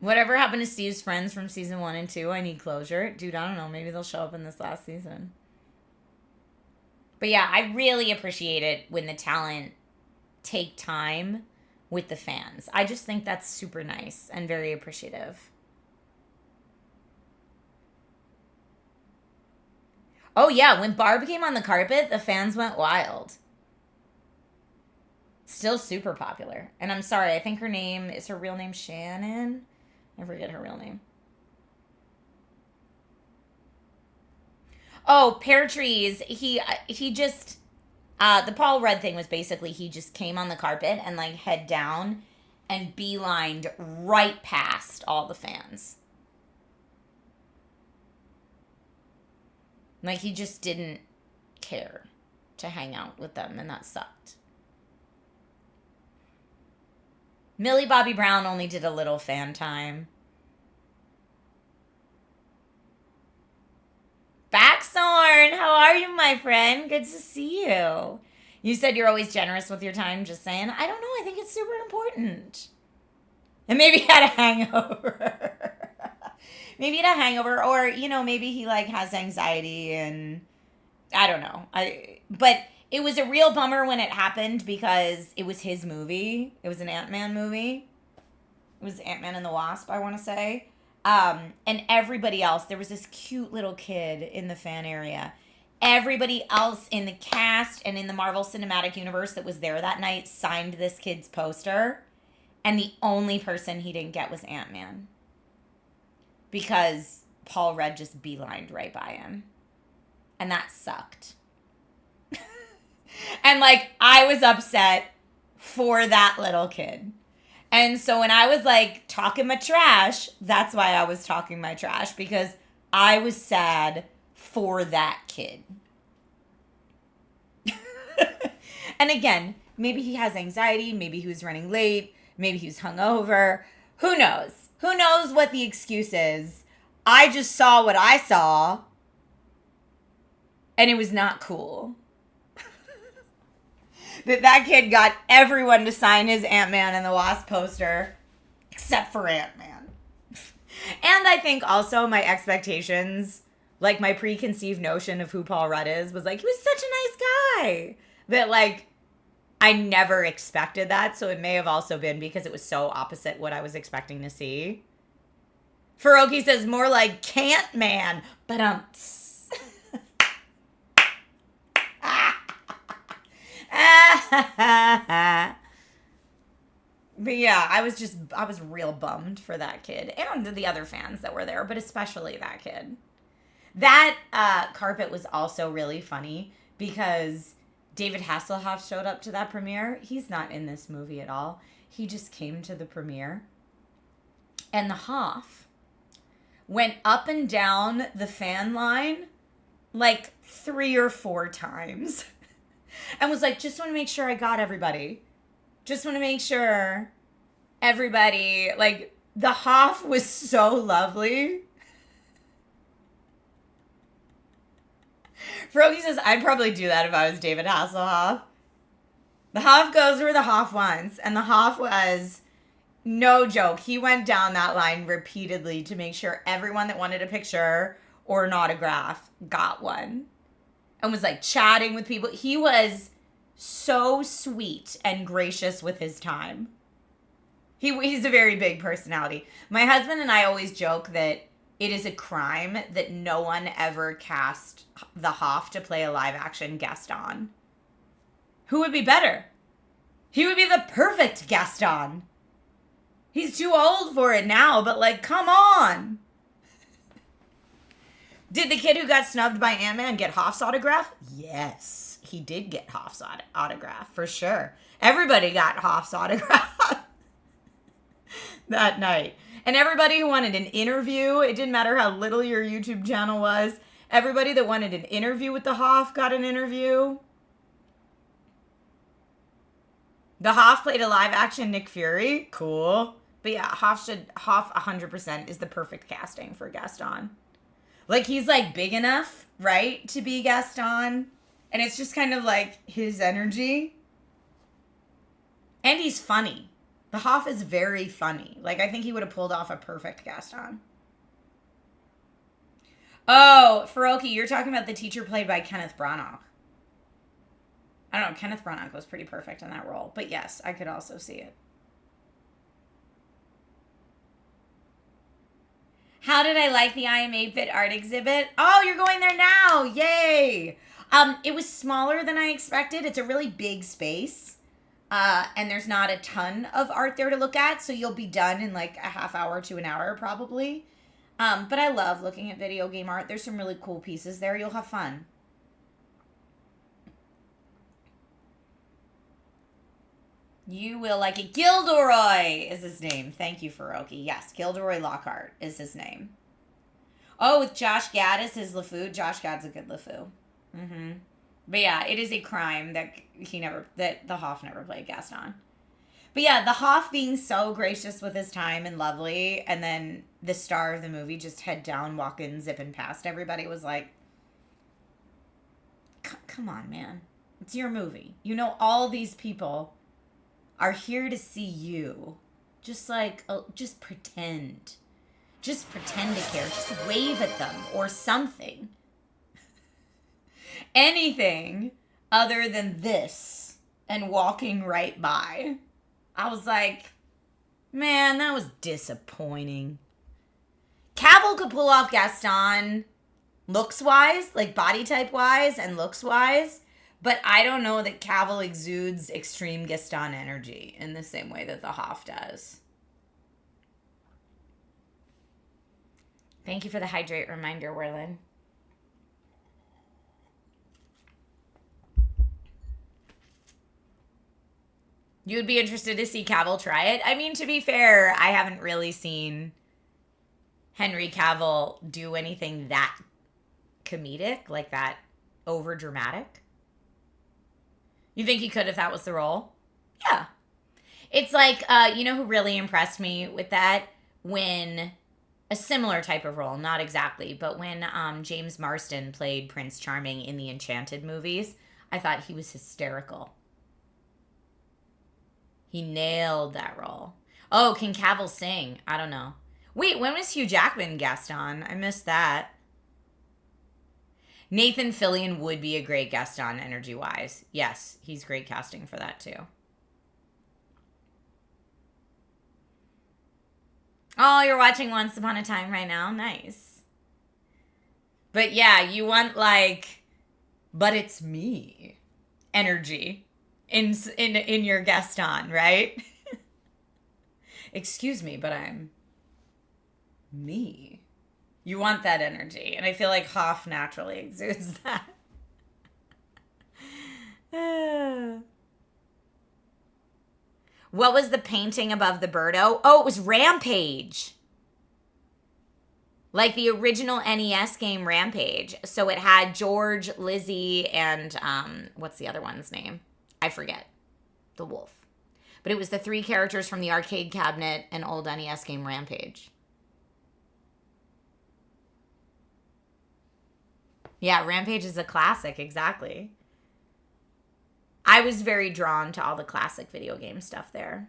Whatever happened to Steve's friends from season 1 and 2? I need closure. Dude, I don't know. Maybe they'll show up in this last season. But yeah, I really appreciate it when the talent take time with the fans. I just think that's super nice and very appreciative. Oh yeah, when Barb came on the carpet, the fans went wild. Still super popular. And I'm sorry, I think is her real name Shannon? I forget her real name. Oh, Pear Trees. He just, the Paul Rudd thing was basically he just came on the carpet and like head down and beelined right past all the fans. Like he just didn't care to hang out with them, and that sucked. Millie Bobby Brown only did a little fan time. Baxorn, how are you, my friend? Good to see you. You said you're always generous with your time, just saying. I don't know, I think it's super important. And maybe he had a hangover. Maybe he had a hangover, or, you know, maybe he, like, has anxiety, and I don't know. But it was a real bummer when it happened because it was his movie. It was an Ant-Man movie. It was Ant-Man and the Wasp, I want to say. And everybody else, there was this cute little kid in the fan area. Everybody else in the cast and in the Marvel Cinematic Universe that was there that night signed this kid's poster. And the only person he didn't get was Ant-Man. Because Paul Rudd just beelined right by him. And that sucked. And, like, I was upset for that little kid. And so when I was like talking my trash, that's why I was talking my trash, because I was sad for that kid. And again, maybe he has anxiety, maybe he was running late, maybe he was hungover. Who knows? Who knows what the excuse is? I just saw what I saw, and it was not cool. that kid got everyone to sign his Ant-Man and the Wasp poster, except for Ant-Man. And I think also my expectations, like my preconceived notion of who Paul Rudd is, was like, he was such a nice guy. That like, I never expected that, so it may have also been because it was so opposite what I was expecting to see. Faroki says more like Can't Man, but But yeah, I was real bummed for that kid and the other fans that were there, but especially that kid. That carpet was also really funny because David Hasselhoff showed up to that premiere. He's not in this movie at all. He just came to the premiere. And the Hoff went up and down the fan line like 3 or 4 times. And was like, just want to make sure I got everybody. Just want to make sure everybody, like, the Hoff was so lovely. Frogie says, I'd probably do that if I was David Hasselhoff. The Hoff goes where the Hoff wants. And the Hoff was, no joke, he went down that line repeatedly to make sure everyone that wanted a picture or an autograph got one. And was like chatting with people. He was so sweet and gracious with his time. He's a very big personality. My husband and I always joke that it is a crime that no one ever cast the Hoff to play a live action Gaston. Who would be better? He would be the perfect Gaston. He's too old for it now, but like, come on. Did the kid who got snubbed by Ant-Man get Hoff's autograph? Yes, he did get Hoff's autograph, for sure. Everybody got Hoff's autograph that night. And everybody who wanted an interview, it didn't matter how little your YouTube channel was, everybody that wanted an interview with the Hoff got an interview. The Hoff played a live action Nick Fury. Cool. But yeah, Hoff 100% is the perfect casting for Gaston. Like, he's, like, big enough, right, to be Gaston. And it's just kind of, like, his energy. And he's funny. The Hoff is very funny. Like, I think he would have pulled off a perfect Gaston. Oh, Faroki, you're talking about the teacher played by Kenneth Branagh. I don't know, Kenneth Branagh was pretty perfect in that role. But yes, I could also see it. How did I like the I Am 8-Bit art exhibit? Oh, you're going there now. Yay. It was smaller than I expected. It's a really big space. And there's not a ton of art there to look at. So you'll be done in like a half hour to an hour probably. But I love looking at video game art. There's some really cool pieces there. You'll have fun. You will like it. Gilderoy is his name. Thank you, Faroki. Yes, Gilderoy Lockhart is his name. Oh, with Josh Gad as his LeFou. Josh Gad's a good LeFou. Mm-hmm. But yeah, it is a crime that the Hoff never played Gaston. But yeah, the Hoff being so gracious with his time and lovely, and then the star of the movie just head down, walking, zipping past everybody was like, come on, man. It's your movie. You know, all these people are here to see you. Just like, just pretend. Just pretend to care. Just wave at them or something. Anything other than this and walking right by. I was like, man, that was disappointing. Cavill could pull off Gaston looks-wise, like body type-wise and looks-wise. But I don't know that Cavill exudes extreme Gaston energy in the same way that the Hoff does. Thank you for the hydrate reminder, Werlin. You would be interested to see Cavill try it? I mean, to be fair, I haven't really seen Henry Cavill do anything that comedic, like that over dramatic. You think he could if that was the role? Yeah. It's like, you know who really impressed me with that? When a similar type of role, not exactly, but when James Marsden played Prince Charming in the Enchanted movies, I thought he was hysterical. He nailed that role. Oh, can Cavill sing? I don't know. Wait, when was Hugh Jackman guest on? I missed that. Nathan Fillion would be a great guest on energy-wise. Yes, he's great casting for that too. Oh, you're watching Once Upon a Time right now? Nice. But yeah, you want like, but it's me energy in your guest on, right? Excuse me, but I'm me. You want that energy. And I feel like Hoff naturally exudes that. What was the painting above the birdo? Oh, it was Rampage. Like the original NES game Rampage. So it had George, Lizzie, and what's the other one's name? I forget. The wolf. But it was the 3 characters from the arcade cabinet and old NES game Rampage. Yeah, Rampage is a classic, exactly. I was very drawn to all the classic video game stuff there.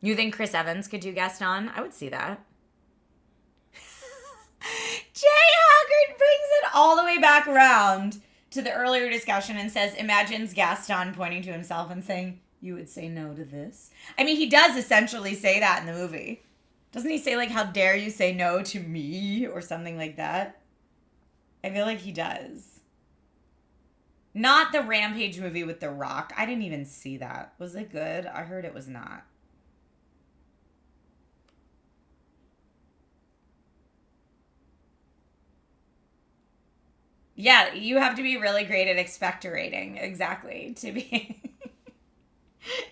You think Chris Evans could do guest on? I would see that. Jay Haggard brings it all the way back around to the earlier discussion and says, imagines Gaston pointing to himself and saying, you would say no to this? I mean, he does essentially say that in the movie. Doesn't he say, like, how dare you say no to me or something like that? I feel like he does. Not the Rampage movie with The Rock. I didn't even see that. Was it good? I heard it was not. Yeah, you have to be really great at expectorating, exactly, to be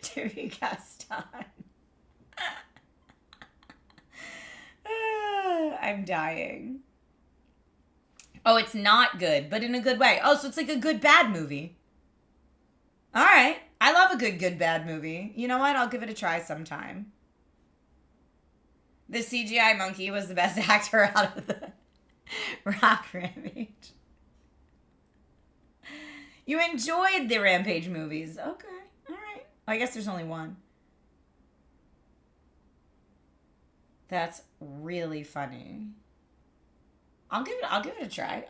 to be cast on. I'm dying. Oh, it's not good, but in a good way. Oh, so it's like a good bad movie. All right. I love a good bad movie. You know what? I'll give it a try sometime. The CGI monkey was the best actor out of the Rock Rampage. You enjoyed the Rampage movies. Okay. All right. I guess there's only one. That's really funny. I'll give it a try.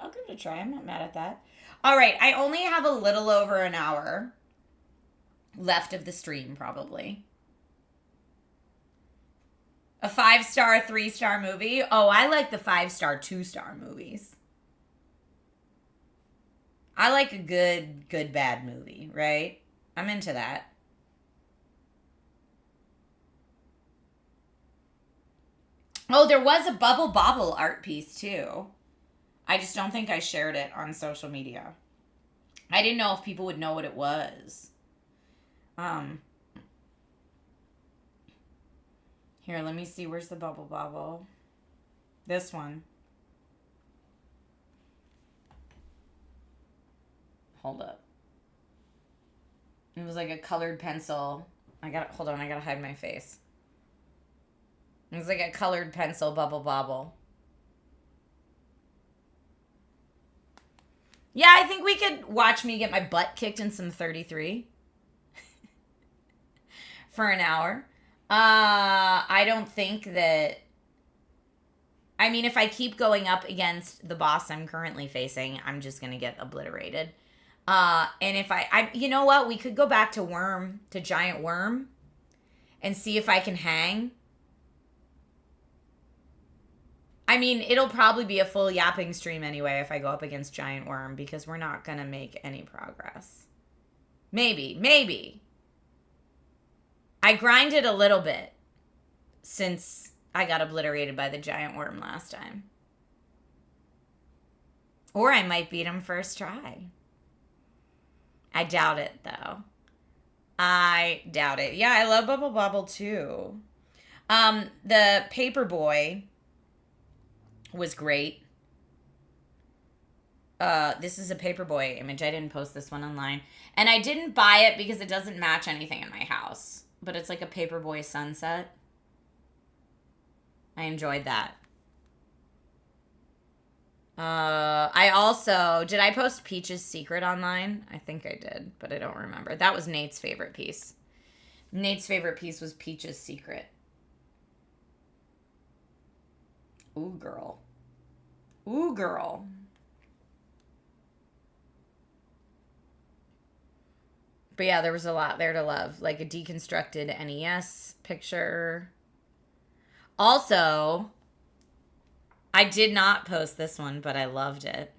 I'm not mad at that. All right. I only have a little over an hour left of the stream, probably. A 5-star, 3-star movie. Oh, I like the 5-star, 2-star movies. I like a good, bad movie, right? I'm into that. Oh, there was a Bubble Bobble art piece, too. I just don't think I shared it on social media. I didn't know if people would know what it was. Here, let me see. Where's the Bubble Bobble? This one. Hold up. It was like a colored pencil. Hold on, I gotta hide my face. It was like a colored pencil Bubble Bobble. Yeah, I think we could watch me get my butt kicked in some 33 for an hour. I don't think that... I mean, if I keep going up against the boss I'm currently facing, I'm just going to get obliterated. And if I... You know what? We could go back to Giant Worm, and see if I can hang. I mean, it'll probably be a full yapping stream anyway if I go up against Giant Worm, because we're not going to make any progress. Maybe. I grinded a little bit since I got obliterated by the Giant Worm last time. Or I might beat him first try. I doubt it, though. I doubt it. Yeah, I love Bubble Bobble, too. The Paperboy was great. This is a Paperboy image. I didn't post this one online. And I didn't buy it because it doesn't match anything in my house. But it's like a Paperboy sunset. I enjoyed that. I also, did I post Peach's Secret online? I think I did, but I don't remember. That was Nate's favorite piece. Nate's favorite piece was Peach's Secret. Ooh, girl. Ooh, girl. But yeah, there was a lot there to love. Like a deconstructed NES picture. Also, I did not post this one, but I loved it.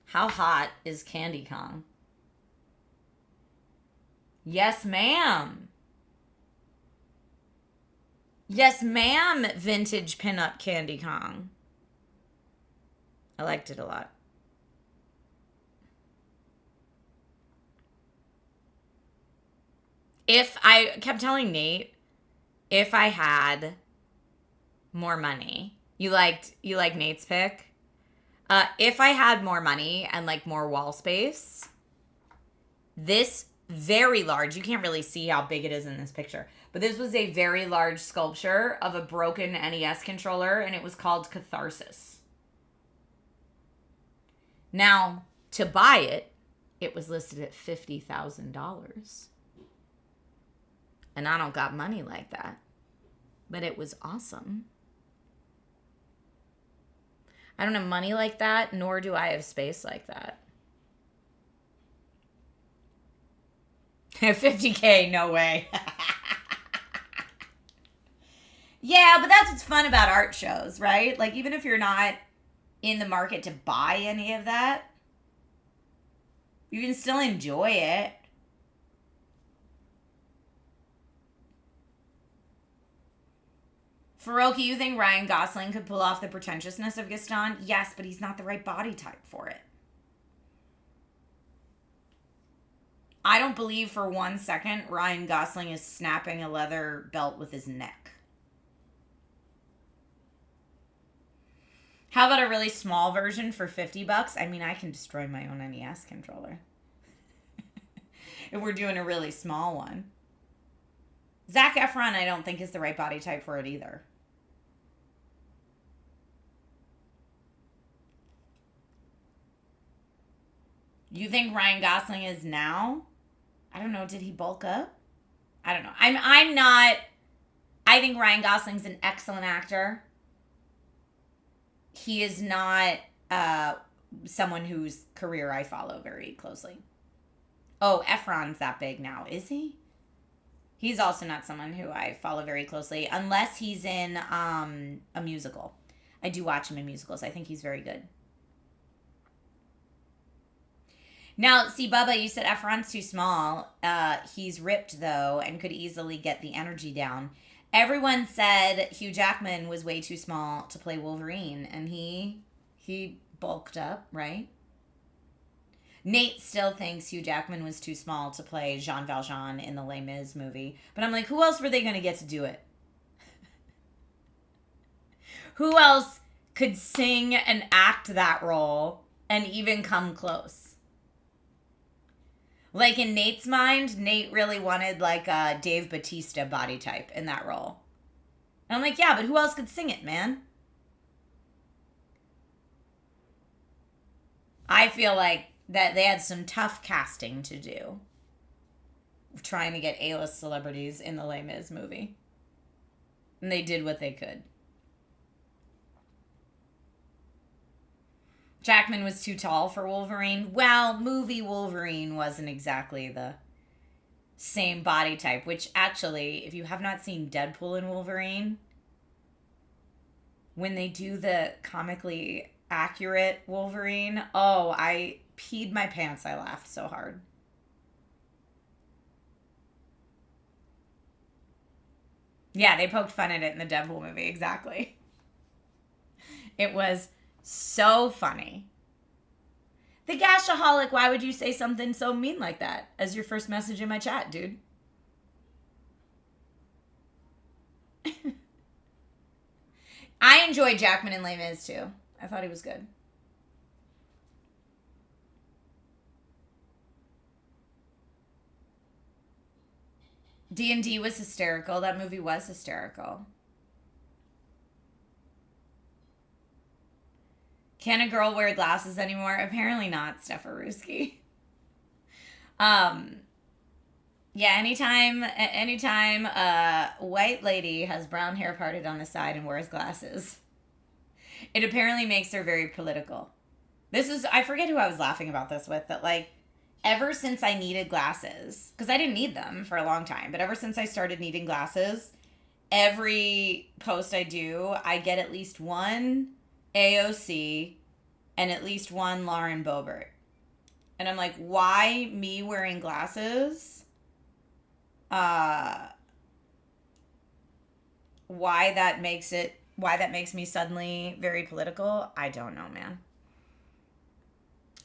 How hot is Candy Kong? Yes, ma'am. Yes, ma'am, vintage pinup Candy Kong. I liked it a lot. If I kept telling Nate, if I had more money, you like Nate's pick? If I had more money and like more wall space, this very large, you can't really see how big it is in this picture, but this was a very large sculpture of a broken NES controller, and it was called Catharsis. Now, to buy it, it was listed at $50,000. And I don't got money like that. But it was awesome. I don't have money like that, nor do I have space like that. 50K, no way. Yeah, but that's what's fun about art shows, right? Like, even if you're not in the market to buy any of that, you can still enjoy it. Faroki, you think Ryan Gosling could pull off the pretentiousness of Gaston? Yes, but he's not the right body type for it. I don't believe for 1 second Ryan Gosling is snapping a leather belt with his neck. How about a really small version for $50? I mean, I can destroy my own NES controller. If we're doing a really small one. Zac Efron, I don't think is the right body type for it either. You think Ryan Gosling is now? I don't know. Did he bulk up? I don't know. I'm not. I think Ryan Gosling's an excellent actor. He is not someone whose career I follow very closely. Oh, Efron's that big now, is he? He's also not someone who I follow very closely, unless he's in a musical. I do watch him in musicals. I think he's very good. Now, see, Bubba, you said Efron's too small. He's ripped, though, and could easily get the energy down. Everyone said Hugh Jackman was way too small to play Wolverine, and he bulked up, right? Nate still thinks Hugh Jackman was too small to play Jean Valjean in the Les Mis movie. But I'm like, who else were they going to get to do it? Who else could sing and act that role and even come close? Like, in Nate's mind, Nate really wanted, like, a Dave Bautista body type in that role. And I'm like, yeah, but who else could sing it, man? I feel like that they had some tough casting to do. Trying to get A-list celebrities in the Les Mis movie. And they did what they could. Jackman was too tall for Wolverine. Well, movie Wolverine wasn't exactly the same body type, which actually, if you have not seen Deadpool and Wolverine, when they do the comically accurate Wolverine, oh, I peed my pants. I laughed so hard. Yeah, they poked fun at it in the Deadpool movie, exactly. It was so funny. The Gashaholic, why would you say something so mean like that as your first message in my chat, dude? I enjoyed Jackman and Les Mis too. I thought he was good. D&D was hysterical. That movie was hysterical. Can a girl wear glasses anymore? Apparently not, Stefaruski. Yeah, anytime a white lady has brown hair parted on the side and wears glasses, it apparently makes her very political. I forget who I was laughing about this with, that like, ever since I needed glasses, because I didn't need them for a long time, but ever since I started needing glasses, every post I do, I get at least one AOC and at least one Lauren Boebert. And I'm like, why me wearing glasses? Why that makes me suddenly very political, I don't know, man.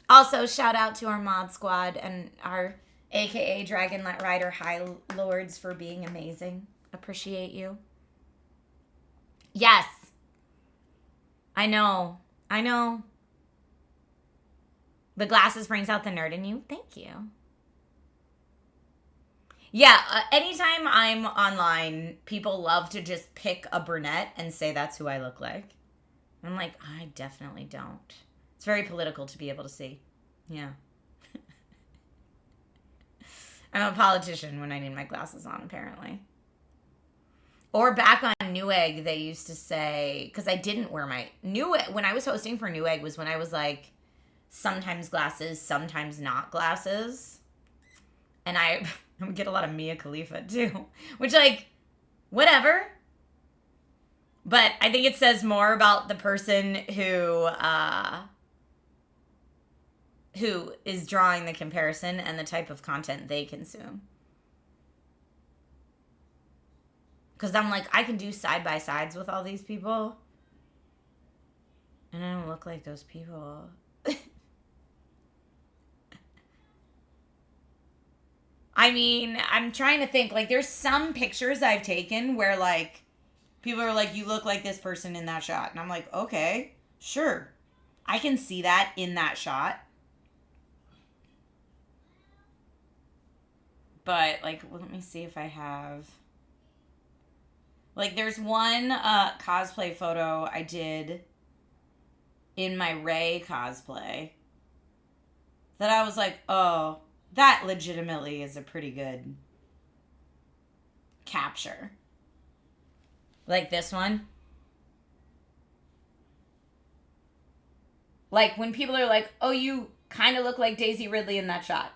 Also, shout out to our mod squad and our AKA Dragon Rider High Lords for being amazing. Appreciate you. Yes. I know. The glasses brings out the nerd in you. Thank you. Yeah, anytime I'm online, people love to just pick a brunette and say that's who I look like. I'm like, I definitely don't. It's very political to be able to see. Yeah. I'm a politician when I need my glasses on, apparently. Or back on Newegg, they used to say, because I didn't wear my Newegg, when I was hosting for Newegg was when I was like, sometimes glasses, sometimes not glasses. And I would get a lot of Mia Khalifa too, which like, whatever. But I think it says more about the person who is drawing the comparison and the type of content they consume. Because I'm like, I can do side-by-sides with all these people. And I don't look like those people. I mean, I'm trying to think. Like, there's some pictures I've taken where, like, people are like, you look like this person in that shot. And I'm like, okay, sure. I can see that in that shot. But, like, well, let me see if I have... Like, there's one cosplay photo I did in my Rey cosplay that I was like, oh, that legitimately is a pretty good capture. Like this one. Like, when people are like, oh, you kind of look like Daisy Ridley in that shot.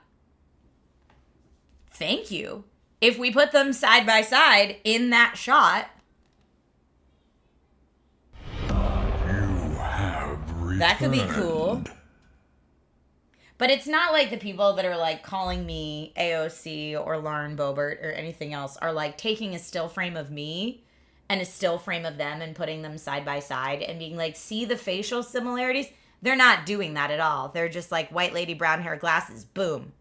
Thank you. If we put them side by side in that shot, that could be cool. But it's not like the people that are like calling me AOC or Lauren Boebert or anything else are like taking a still frame of me and a still frame of them and putting them side by side and being like, see the facial similarities? They're not doing that at all. They're just like white lady, brown hair, glasses, boom.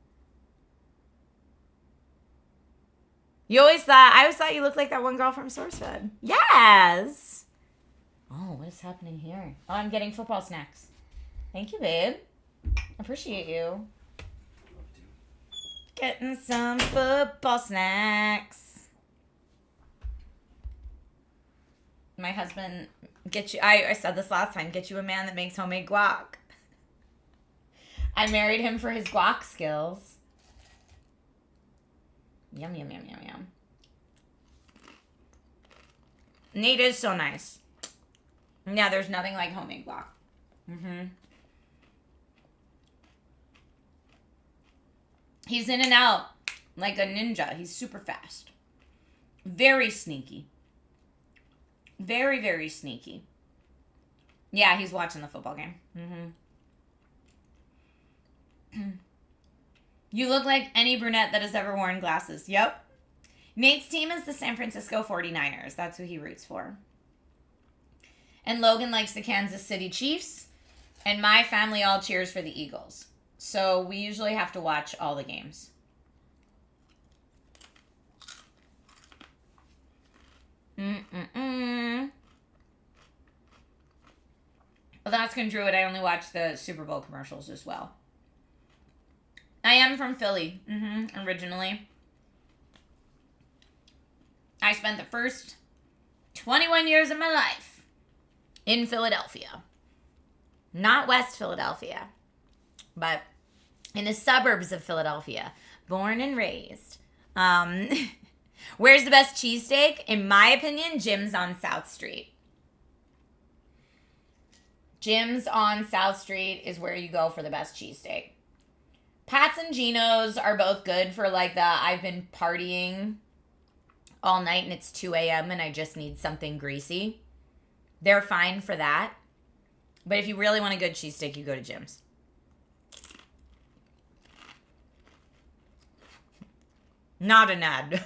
I always thought you looked like that one girl from SourceFed. Yes. Oh, what is happening here? Oh, I'm getting football snacks. Thank you, babe. Appreciate you. Getting some football snacks. My husband, I said this last time, get you a man that makes homemade guac. I married him for his guac skills. Yum, yum, yum, yum, yum. Nate is so nice. Yeah, there's nothing like homemade guac. Mm-hmm. He's in and out like a ninja. He's super fast. Very sneaky. Very, very sneaky. Yeah, he's watching the football game. Mm-hmm. You look like any brunette that has ever worn glasses. Yep. Nate's team is the San Francisco 49ers. That's who he roots for. And Logan likes the Kansas City Chiefs. And my family all cheers for the Eagles. So we usually have to watch all the games. Well, that's Druid. I only watch the Super Bowl commercials as well. I am from Philly, originally. I spent the first 21 years of my life in Philadelphia. Not West Philadelphia, but in the suburbs of Philadelphia. Born and raised. Where's the best cheesesteak? In my opinion, Jim's on South Street. Jim's on South Street is where you go for the best cheesesteak. Pat's and Gino's are both good for like the I've been partying all night and it's 2 a.m. and I just need something greasy. They're fine for that. But if you really want a good cheesesteak, you go to Jim's. Not an ad.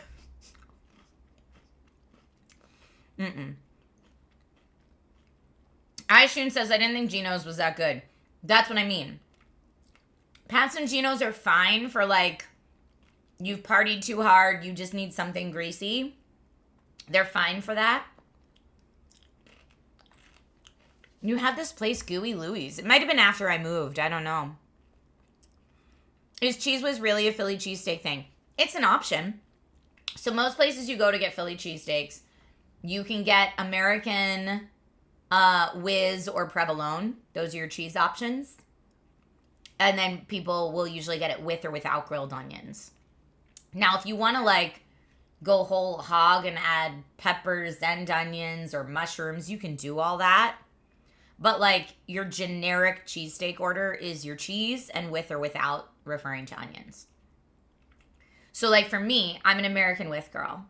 iShoon says, I didn't think Gino's was that good. That's what I mean. Pat's and Gino's are fine for like, you've partied too hard, you just need something greasy. They're fine for that. You had this place, Gooey Louie's. It might have been after I moved. I don't know. Is Cheese Whiz really a Philly cheesesteak thing? It's an option. So most places you go to get Philly cheesesteaks, you can get American Whiz or provolone. Those are your cheese options. And then people will usually get it with or without grilled onions. Now, if you want to like go whole hog and add peppers and onions or mushrooms, you can do all that. But like your generic cheesesteak order is your cheese and with or without referring to onions. So like for me, I'm an American with girl.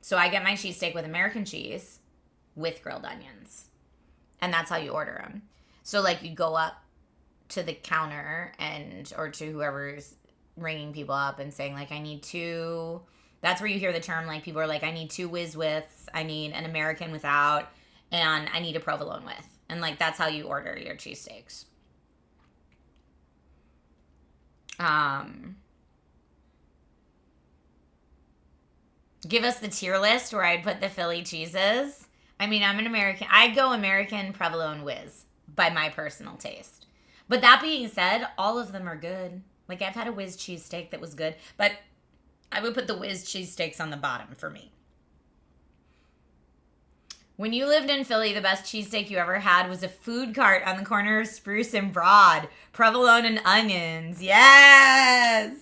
So I get my cheesesteak with American cheese with grilled onions. And that's how you order them. So like you go up to the counter or to whoever's ringing people up and saying like, I need 2. That's where you hear the term like people are like, I need 2 whiz withs, I need an American without, and I need a provolone with. And like that's how you order your cheesesteaks. Give us the tier list where I'd put the Philly cheeses. I mean, I'm an American. I'd go American provolone whiz by my personal taste. But that being said, all of them are good. Like I've had a whiz cheesesteak that was good, but I would put the whiz cheesesteaks on the bottom for me. When you lived in Philly, the best cheesesteak you ever had was a food cart on the corner of Spruce and Broad. Provolone and onions. Yes!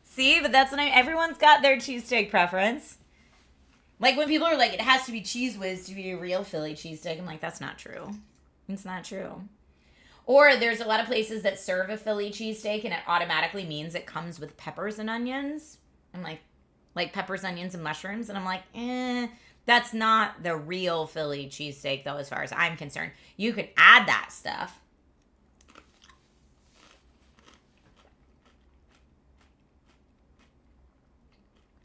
See, but that's when everyone's got their cheesesteak preference. Like when people are like, it has to be Cheese Whiz to be a real Philly cheesesteak. I'm like, that's not true. It's not true. Or there's a lot of places that serve a Philly cheesesteak and it automatically means it comes with peppers and onions. I'm like peppers, onions, and mushrooms. And I'm like, that's not the real Philly cheesesteak, though, as far as I'm concerned. You could add that stuff.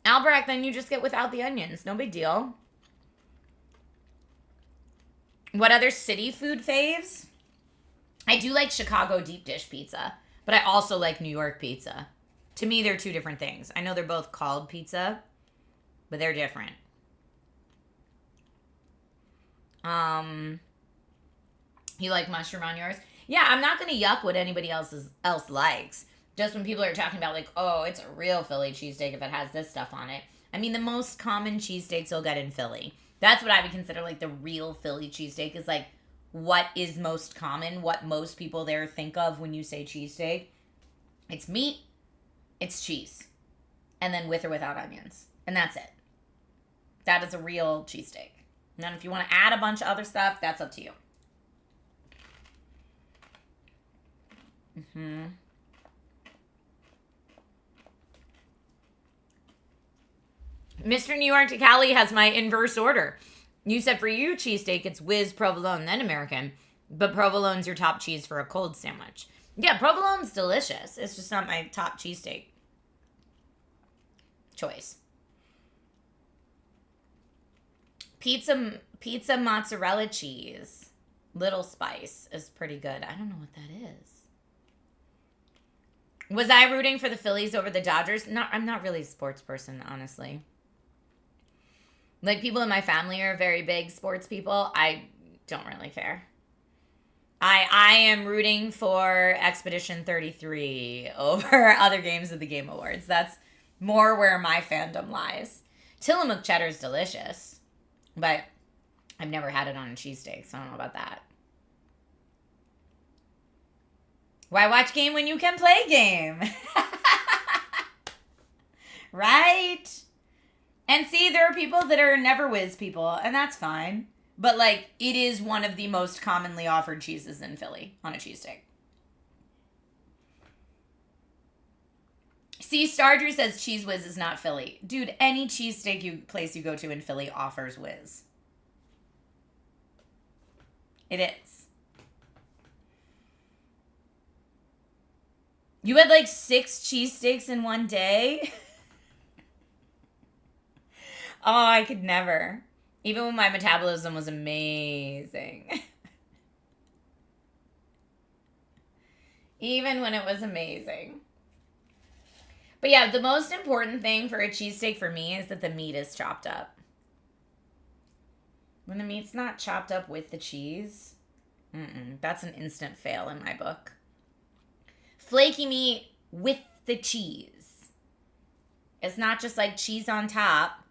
Albrecht, then you just get without the onions. No big deal. What other city food faves? I do like Chicago deep dish pizza, but I also like New York pizza. To me, they're 2 different things. I know they're both called pizza, but they're different. You like mushroom on yours? Yeah, I'm not going to yuck what anybody else likes. Just when people are talking about like, oh, it's a real Philly cheesesteak if it has this stuff on it. I mean, the most common cheesesteaks you'll get in Philly. That's what I would consider like the real Philly cheesesteak is like what is most common, what most people there think of when you say cheesesteak. It's meat, it's cheese, and then with or without onions. And that's it. That is a real cheesesteak. And then if you want to add a bunch of other stuff, that's up to you. Mr. New York to Cali has my inverse order. You said for you, cheesesteak, it's whiz, provolone, then American. But provolone's your top cheese for a cold sandwich. Yeah, provolone's delicious. It's just not my top cheesesteak choice. Pizza mozzarella cheese. Little Spice is pretty good. I don't know what that is. Was I rooting for the Phillies over the Dodgers? I'm not really a sports person, honestly. Like, people in my family are very big sports people. I don't really care. I am rooting for Expedition 33 over other games of the Game Awards. That's more where my fandom lies. Tillamook cheddar is delicious, but I've never had it on a cheesesteak, so I don't know about that. Why watch game when you can play game? Right? And see, there are people that are never whiz people, and that's fine. But, like, it is one of the most commonly offered cheeses in Philly on a cheesesteak. See, Stardrew says Cheese Whiz is not Philly. Dude, any cheesesteak place you go to in Philly offers whiz. It is. You had, like, 6 cheesesteaks in one day? Oh, I could never. Even when my metabolism was amazing. Even when it was amazing. But yeah, the most important thing for a cheesesteak for me is that the meat is chopped up. When the meat's not chopped up with the cheese, that's an instant fail in my book. Flaky meat with the cheese. It's not just like cheese on top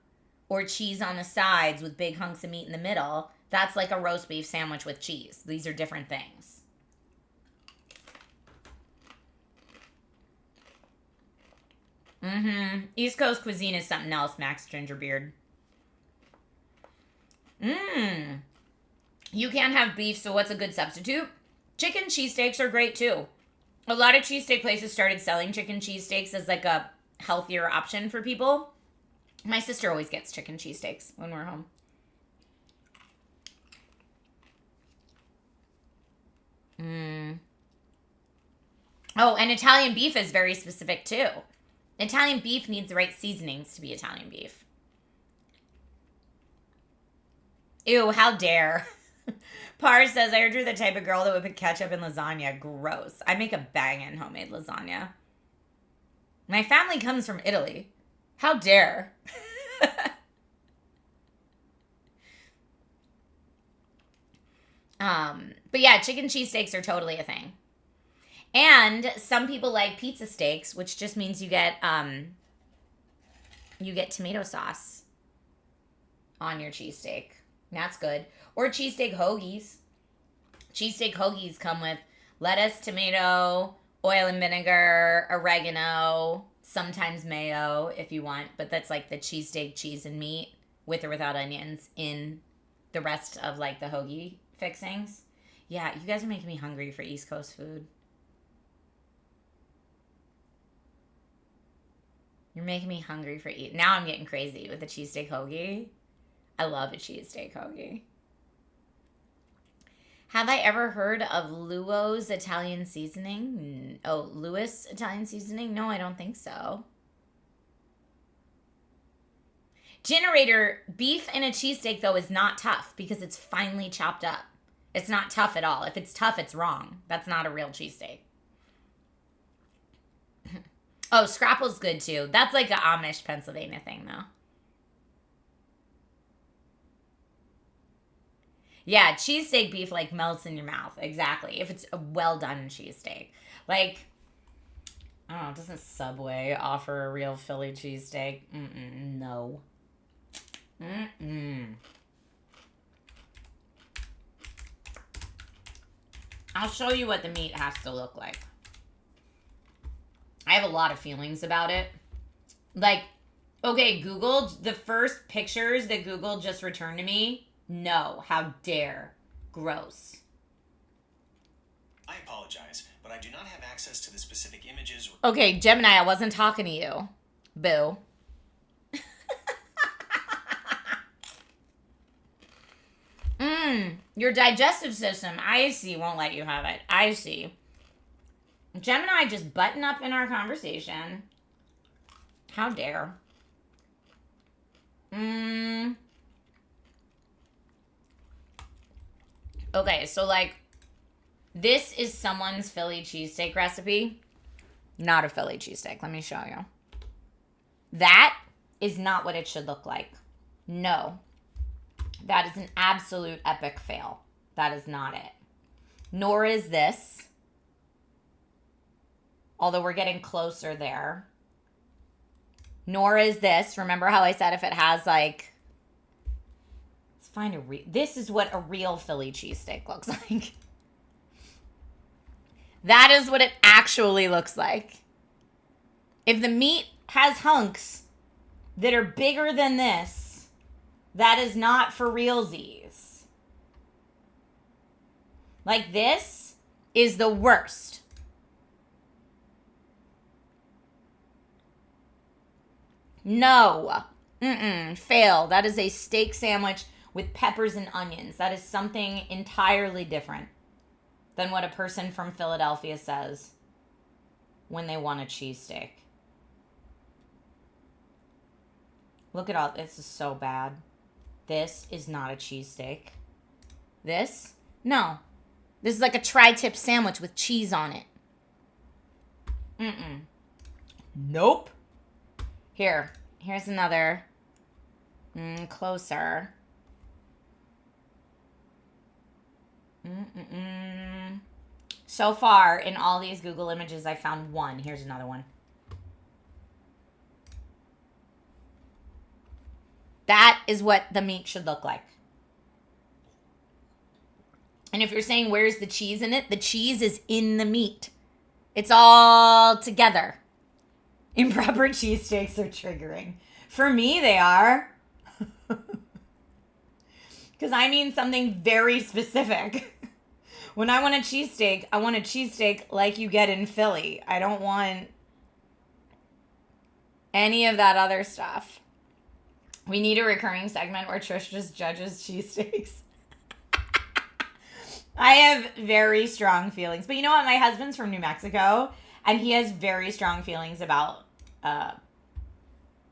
or cheese on the sides with big hunks of meat in the middle. That's like a roast beef sandwich with cheese. These are different things. East Coast cuisine is something else, Max Gingerbeard. You can't have beef, so what's a good substitute? Chicken cheesesteaks are great too. A lot of cheesesteak places started selling chicken cheesesteaks as like a healthier option for people. My sister always gets chicken cheesesteaks when we're home. Oh, and Italian beef is very specific too. Italian beef needs the right seasonings to be Italian beef. Ew, how dare. Par says, I heard you're the type of girl that would put ketchup in lasagna. Gross. I make a bangin' homemade lasagna. My family comes from Italy. How dare. But yeah, chicken cheesesteaks are totally a thing. And some people like pizza steaks, which just means you get tomato sauce on your cheesesteak. That's good. Or cheesesteak hoagies. Cheesesteak hoagies come with lettuce, tomato, oil and vinegar, oregano, sometimes mayo if you want. But that's like the cheesesteak cheese and meat with or without onions in the rest of like the hoagie fixings. Yeah, you guys are making me hungry for East Coast food. You're making me hungry for eat. Now I'm getting crazy with the cheesesteak hoagie. I love a cheesesteak hoagie. Have I ever heard of Luo's Italian seasoning? Oh, Louis Italian seasoning? No, I don't think so. Generator, beef in a cheesesteak, though, is not tough because it's finely chopped up. It's not tough at all. If it's tough, it's wrong. That's not a real cheesesteak. Oh, scrapple's good, too. That's like an Amish, Pennsylvania thing, though. Yeah, cheesesteak beef, like, melts in your mouth. Exactly. If it's a well-done cheesesteak. Like, I don't know, doesn't Subway offer a real Philly cheesesteak? No. I'll show you what the meat has to look like. I have a lot of feelings about it. Like, okay, Google, the first pictures that Google just returned to me, no, how dare. Gross. I apologize, but I do not have access to the specific images. Okay, Gemini, I wasn't talking to you. Boo. Your digestive system, I see, won't let you have it. I see. Gemini just button up in our conversation. How dare. Okay, so like, this is someone's Philly cheesesteak recipe. Not a Philly cheesesteak. Let me show you. That is not what it should look like. No. That is an absolute epic fail. That is not it. Nor is this. Although we're getting closer there. Nor is this. Remember how I said if it has like... Let's find a this is what a real Philly cheesesteak looks like. That is what it actually looks like. If the meat has hunks that are bigger than this, that is not for realsies. Like this is the worst. No. Fail. That is a steak sandwich with peppers and onions. That is something entirely different than what a person from Philadelphia says when they want a cheesesteak. Look at all, this is so bad. This is not a cheesesteak. This? No. This is like a tri-tip sandwich with cheese on it. Nope. Here's another. Closer. So far, in all these Google images, I found one. Here's another one. That is what the meat should look like. And if you're saying, where's the cheese in it? The cheese is in the meat. It's all together. Improper cheesesteaks are triggering. For me, they are. Because I mean something very specific. When I want a cheesesteak, I want a cheesesteak like you get in Philly. I don't want any of that other stuff. We need a recurring segment where Trish just judges cheesesteaks. I have very strong feelings. But you know what? My husband's from New Mexico, and he has very strong feelings about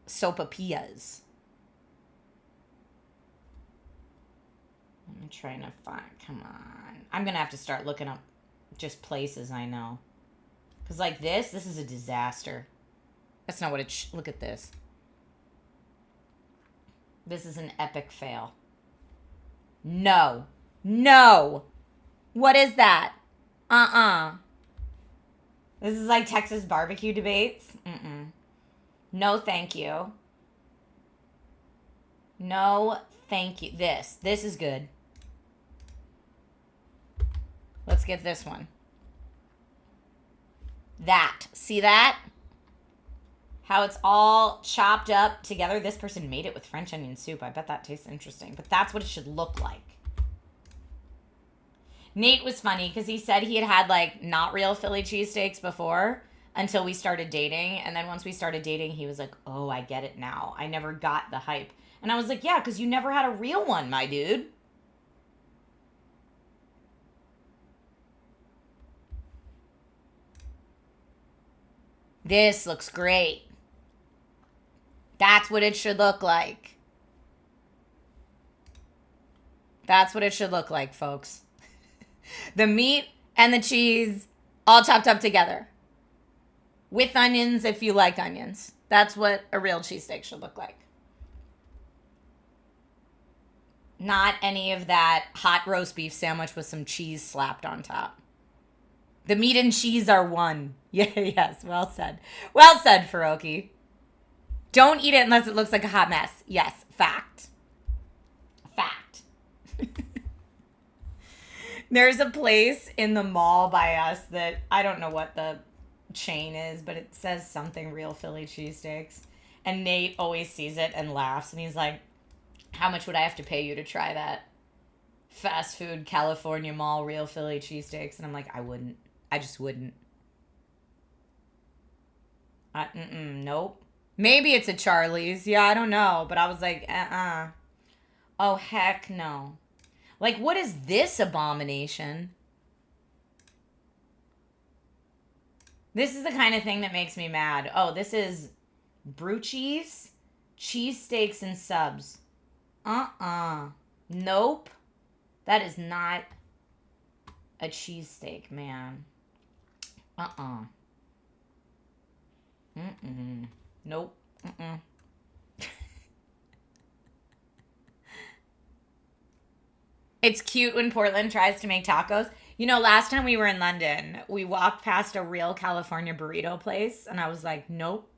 sopapillas. I'm trying to find... Come on. I'm going to have to start looking up just places I know. Because like this is a disaster. That's not what it... Look at this. This is an epic fail. No. No. What is that? This is like Texas barbecue debates. No, thank you. No, thank you. This is good. Let's get this one. That. See that? How it's all chopped up together. This person made it with French onion soup. I bet that tastes interesting. But that's what it should look like. Nate was funny because he said he had like not real Philly cheesesteaks before until we started dating. And then once we started dating, he was like, oh, I get it now. I never got the hype. And I was like, yeah, because you never had a real one, my dude. This looks great. That's what it should look like. That's what it should look like, folks. The meat and the cheese all chopped up together. With onions if you like onions. That's what a real cheesesteak should look like. Not any of that hot roast beef sandwich with some cheese slapped on top. The meat and cheese are one. Yeah, yes, well said. Well said, Faroki. Don't eat it unless it looks like a hot mess. Yes, fact. Fact. There's a place in the mall by us that I don't know what the chain is, but it says something real Philly cheesesteaks. And Nate always sees it and laughs. And he's like, how much would I have to pay you to try that fast food California mall real Philly cheesesteaks? And I'm like, I wouldn't. I just wouldn't. Nope. Maybe it's a Charlie's. Yeah, I don't know. But I was like, Oh, heck no. Like, what is this abomination? This is the kind of thing that makes me mad. Oh, this is brew cheese, cheesesteaks, and subs. Nope. That is not a cheesesteak, man. Nope. It's cute when Portland tries to make tacos. You know, last time we were in London, we walked past a real California burrito place, and I was like, nope.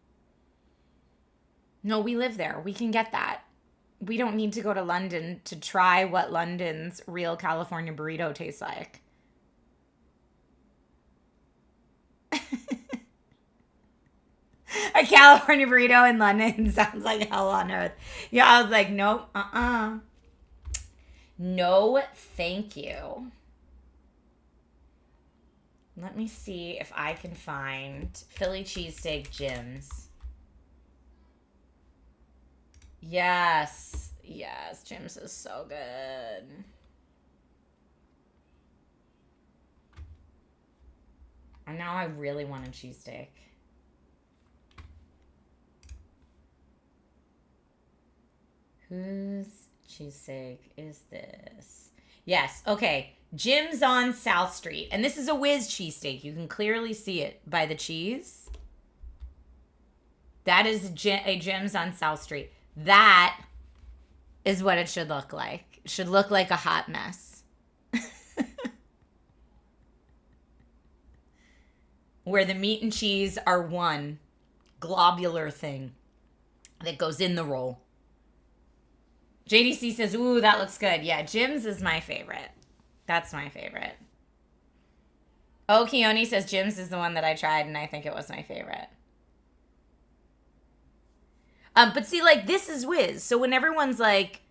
No, we live there. We can get that. We don't need to go to London to try what London's real California burrito tastes like. A California burrito in London sounds like hell on earth. Yeah, I was like, nope, no, thank you. Let me see if I can find Philly cheesesteak Jim's. Yes, Jim's is so good. And now I really want a cheesesteak. Whose cheesesteak is this? Yes, okay. Jim's on South Street. And this is a whiz cheesesteak. You can clearly see it by the cheese. That is a Jim's on South Street. That is what it should look like. It should look like a hot mess. Where the meat and cheese are one globular thing that goes in the roll. JDC says, ooh, that looks good. Yeah, Jim's is my favorite. That's my favorite. Oh, Keone says Jim's is the one that I tried, and I think it was my favorite. But see, like, this is whiz. So when everyone's like,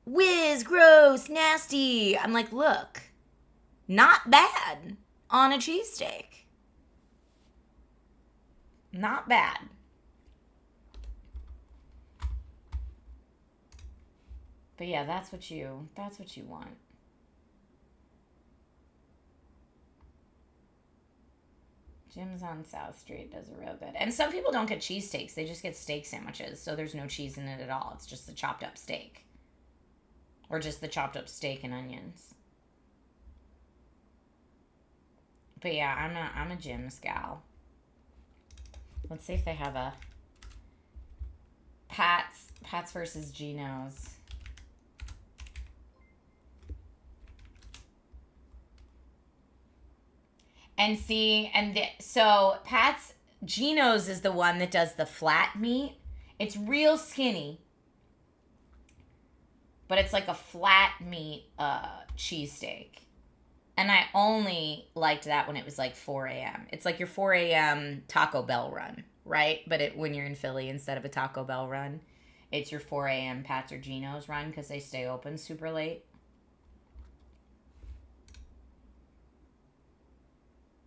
whiz, gross, nasty, I'm like, look, not bad on a cheesesteak. Not bad. But yeah, that's what you want. Jim's on South Street does it real good. And some people don't get cheesesteaks. They just get steak sandwiches. So there's no cheese in it at all. It's just the chopped up steak. Or just the chopped up steak and onions. But yeah, I'm a Jim's gal. Let's see if they have a Pat's versus Geno's. And see, so Pat's Geno's is the one that does the flat meat. It's real skinny, but it's like a flat meat cheesesteak. And I only liked that when it was like 4 a.m. It's like your 4 a.m. Taco Bell run, right? But when you're in Philly, instead of a Taco Bell run, it's your 4 a.m. Pat's or Geno's run because they stay open super late.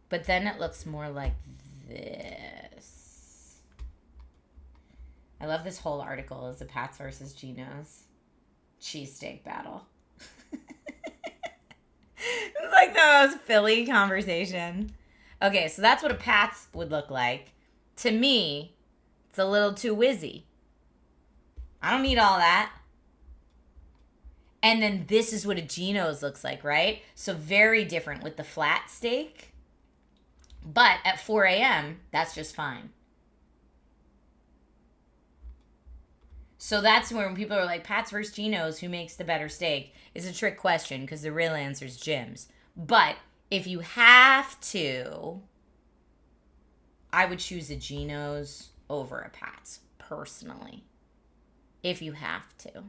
But then it looks more like this. I love this whole article as a Pat's versus Geno's cheesesteak battle. It's like the most Philly conversation. Okay, so that's what a Pat's would look like. To me, it's a little too whizzy. I don't need all that. And then this is what a Geno's looks like, right? So very different with the flat steak. But at 4 a.m., that's just fine. So that's when people are like, Pat's versus Geno's, who makes the better steak? Is a trick question because the real answer is Jim's. But if you have to, I would choose a Geno's over a Pat's, personally. If you have to.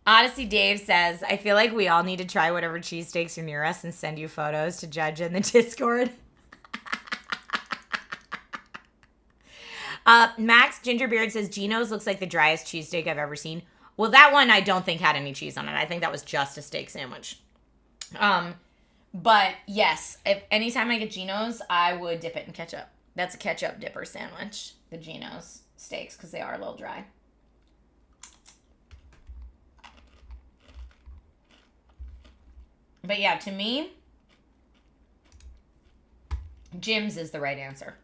Odyssey Dave says, I feel like we all need to try whatever cheesesteaks are near us and send you photos to judge in the Discord. Max Gingerbeard says, Geno's looks like the driest cheesesteak I've ever seen. Well, that one I don't think had any cheese on it. I think that was just a steak sandwich. But yes, if anytime I get Geno's, I would dip it in ketchup. That's a ketchup dipper sandwich, the Geno's steaks, because they are a little dry. But yeah, to me, Jim's is the right answer.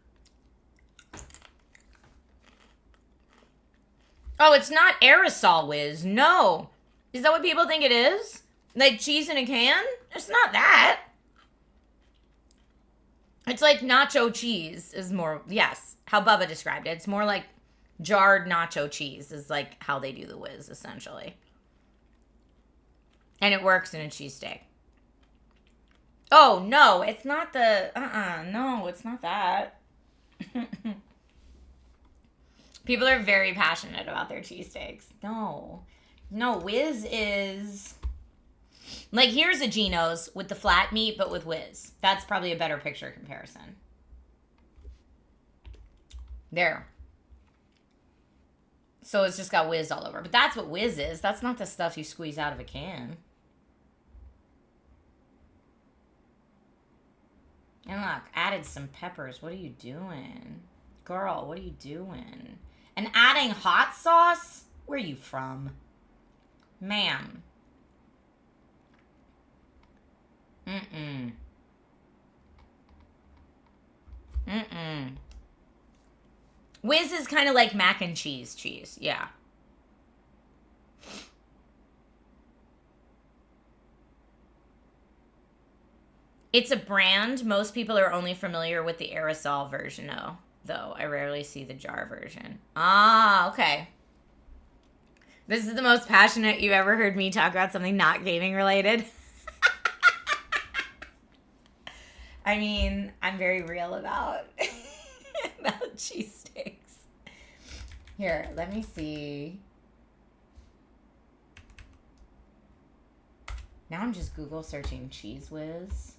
Oh, it's not aerosol whiz. No. Is that what people think it is? Like cheese in a can? It's not that. It's like nacho cheese is more, yes, how Bubba described it. It's more like jarred nacho cheese is like how they do the whiz, essentially. And it works in a cheesesteak. Oh, no, it's not the, no, it's not that. People are very passionate about their cheesesteaks. No, whiz is... Like, here's a Geno's with the flat meat, but with whiz. That's probably a better picture comparison. There. So it's just got whiz all over. But that's what whiz is. That's not the stuff you squeeze out of a can. And look, added some peppers. What are you doing? Girl, what are you doing? And adding hot sauce? Where are you from? Ma'am. Mm-mm. Whiz is kind of like mac and cheese. Yeah. It's a brand. Most people are only familiar with the aerosol version, though. I rarely see the jar version. Ah, okay. This is the most passionate you've ever heard me talk about something not gaming related. I mean, I'm very real about cheesesteaks. Here, let me see. Now I'm just Google searching Cheese Whiz.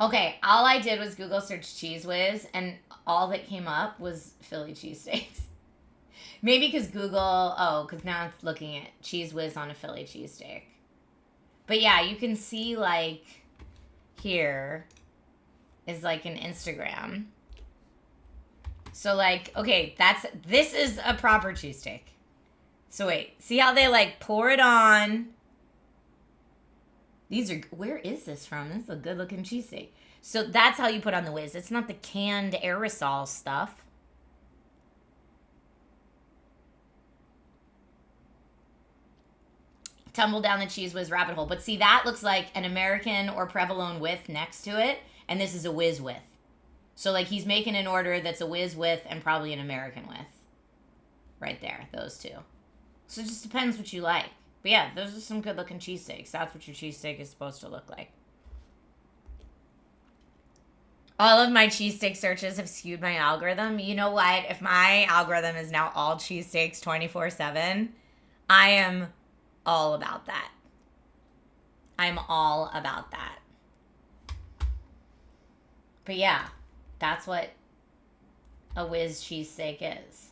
Okay, all I did was Google search Cheese Whiz, and all that came up was Philly cheesesteaks. Maybe because because now it's looking at Cheese Whiz on a Philly cheesesteak. But yeah, you can see, like, here is, like, an Instagram. So, like, okay, this is a proper cheesesteak. So, wait, see how they, like, pour it on? Where is this from? This is a good-looking cheesesteak. So, that's how you put on the whiz. It's not the canned aerosol stuff. Tumble down the Cheese Whiz rabbit hole. But see, that looks like an American or provolone width next to it, and this is a whiz width. So, like, he's making an order that's a whiz width and probably an American width. Right there, those two. So it just depends what you like. But yeah, those are some good-looking cheesesteaks. That's what your cheesesteak is supposed to look like. All of my cheesesteak searches have skewed my algorithm. You know what? If my algorithm is now all cheesesteaks 24/7, I am all about that. I'm all about that. But yeah, that's what a whiz cheesesteak is.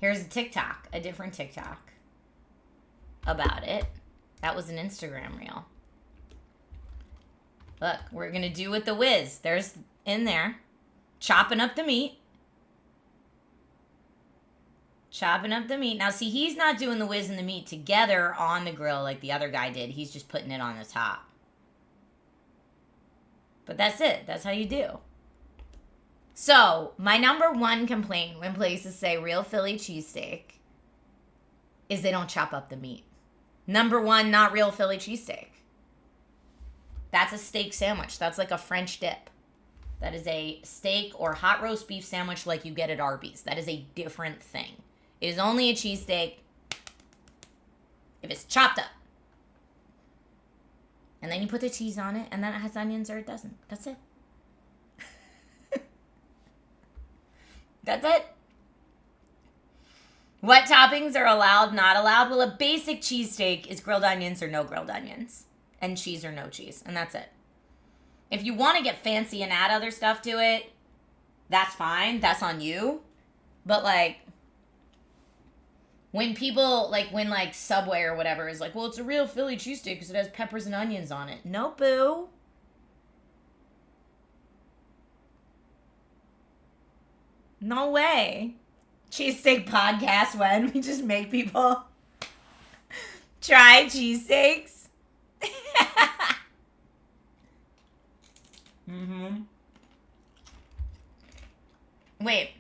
Here's a TikTok, a different TikTok about it. That was an Instagram reel. Look, we're going to do with the whiz. There's in there, chopping up the meat. Chopping up the meat. Now, see, he's not doing the whiz and the meat together on the grill like the other guy did. He's just putting it on the top. But that's it. That's how you do. So, my number one complaint when places say real Philly cheesesteak is they don't chop up the meat. Number one, not real Philly cheesesteak. That's a steak sandwich. That's like a French dip. That is a steak or hot roast beef sandwich like you get at Arby's. That is a different thing. It is only a cheesesteak if it's chopped up. And then you put the cheese on it, and then it has onions or it doesn't. That's it. That's it. What toppings are allowed, not allowed? Well, a basic cheesesteak is grilled onions or no grilled onions. And cheese or no cheese. And that's it. If you want to get fancy and add other stuff to it, that's fine. That's on you. But, like, when people, when Subway or whatever is like, well, it's a real Philly cheesesteak because it has peppers and onions on it. No, boo. No way. Cheesesteak podcast when we just make people try cheesesteaks. Wait.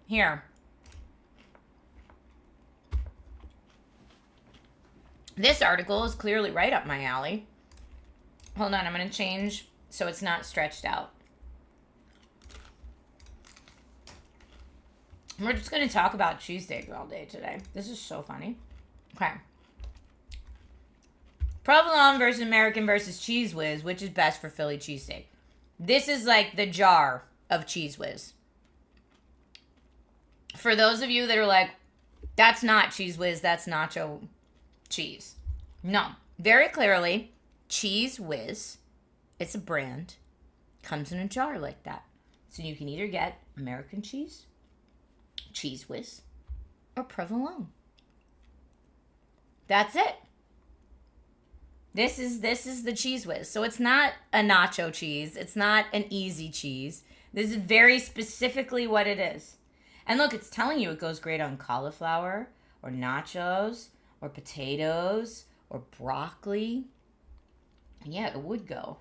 Here. This article is clearly right up my alley. Hold on, I'm going to change so it's not stretched out. We're just going to talk about cheesesteak all day today. This is so funny. Okay. Provolone versus American versus Cheese Whiz. Which is best for Philly cheesesteak? This is like the jar of Cheese Whiz. For those of you that are like, that's not Cheese Whiz, that's nacho cheese. No. Very clearly, Cheese Whiz, it's a brand, comes in a jar like that. So you can either get American cheese, Cheese Whiz, or provolone. That's it. This is the Cheese Whiz. So it's not a nacho cheese. It's not an easy cheese. This is very specifically what it is. And look, it's telling you it goes great on cauliflower or nachos or potatoes or broccoli. And yeah, it would go.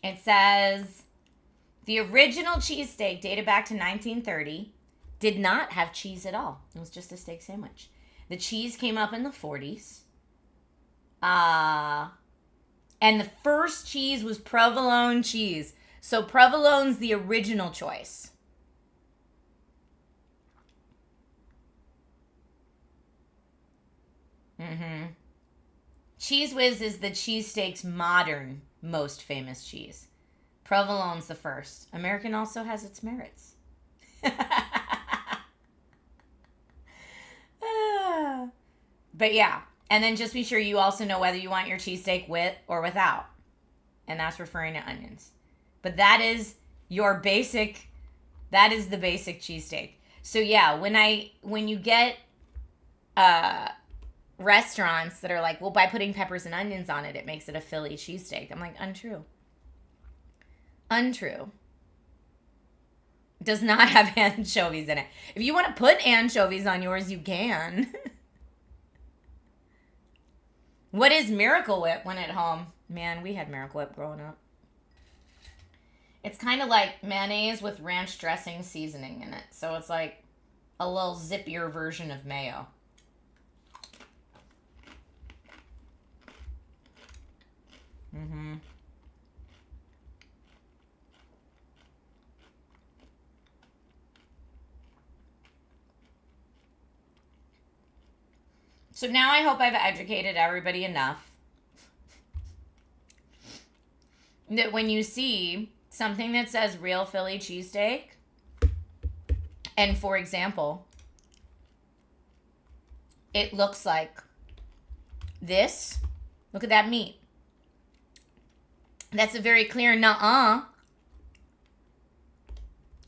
It says the original cheesesteak dated back to 1930 did not have cheese at all. It was just a steak sandwich. The cheese came up in the 40s. And the first cheese was provolone cheese. So provolone's the original choice. Cheese Whiz is the cheesesteak's modern most famous cheese. Provolone's the first. American also has its merits. But yeah, and then just be sure you also know whether you want your cheesesteak with or without. And that's referring to onions. But that is the basic cheesesteak. So yeah, when you get restaurants that are like, well, by putting peppers and onions on it, it makes it a Philly cheesesteak. I'm like, untrue. Untrue. It does not have anchovies in it. If you want to put anchovies on yours, you can. What is Miracle Whip when at home? Man, we had Miracle Whip growing up. It's kind of like mayonnaise with ranch dressing seasoning in it. So it's like a little zippier version of mayo. So now I hope I've educated everybody enough that when you see something that says real Philly cheesesteak, and for example, it looks like this. Look at that meat. That's a very clear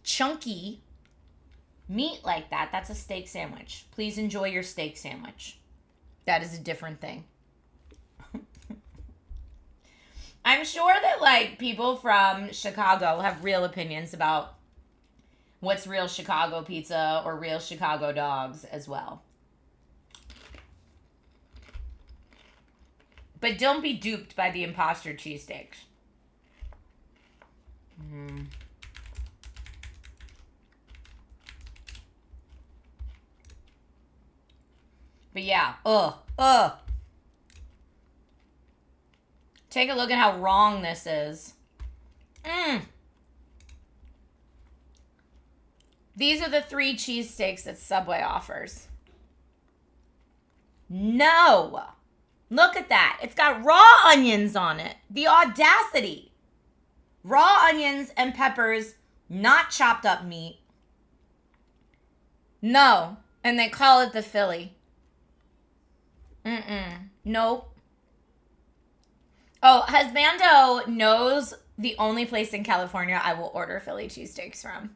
chunky meat like that. That's a steak sandwich. Please enjoy your steak sandwich. That is a different thing. I'm sure that like people from Chicago have real opinions about what's real Chicago pizza or real Chicago dogs as well. But don't be duped by the imposter cheesesteaks. But yeah, take a look at how wrong this is. These are the 3 cheesesteaks that Subway offers. No! Look at that. It's got raw onions on it. The audacity. Raw onions and peppers, not chopped up meat. No. And they call it the Philly. Nope. Oh, Husbando knows the only place in California I will order Philly cheesesteaks from.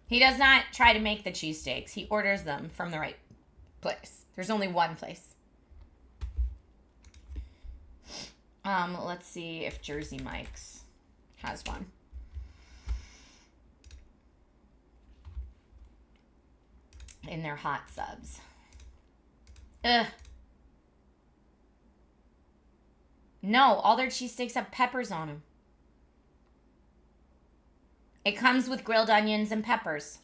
He does not try to make the cheesesteaks. He orders them from the right place. There's only one place. Let's see if Jersey Mike's has one. In their hot subs. Ugh. No, all their cheesesteaks have peppers on them. It comes with grilled onions and peppers.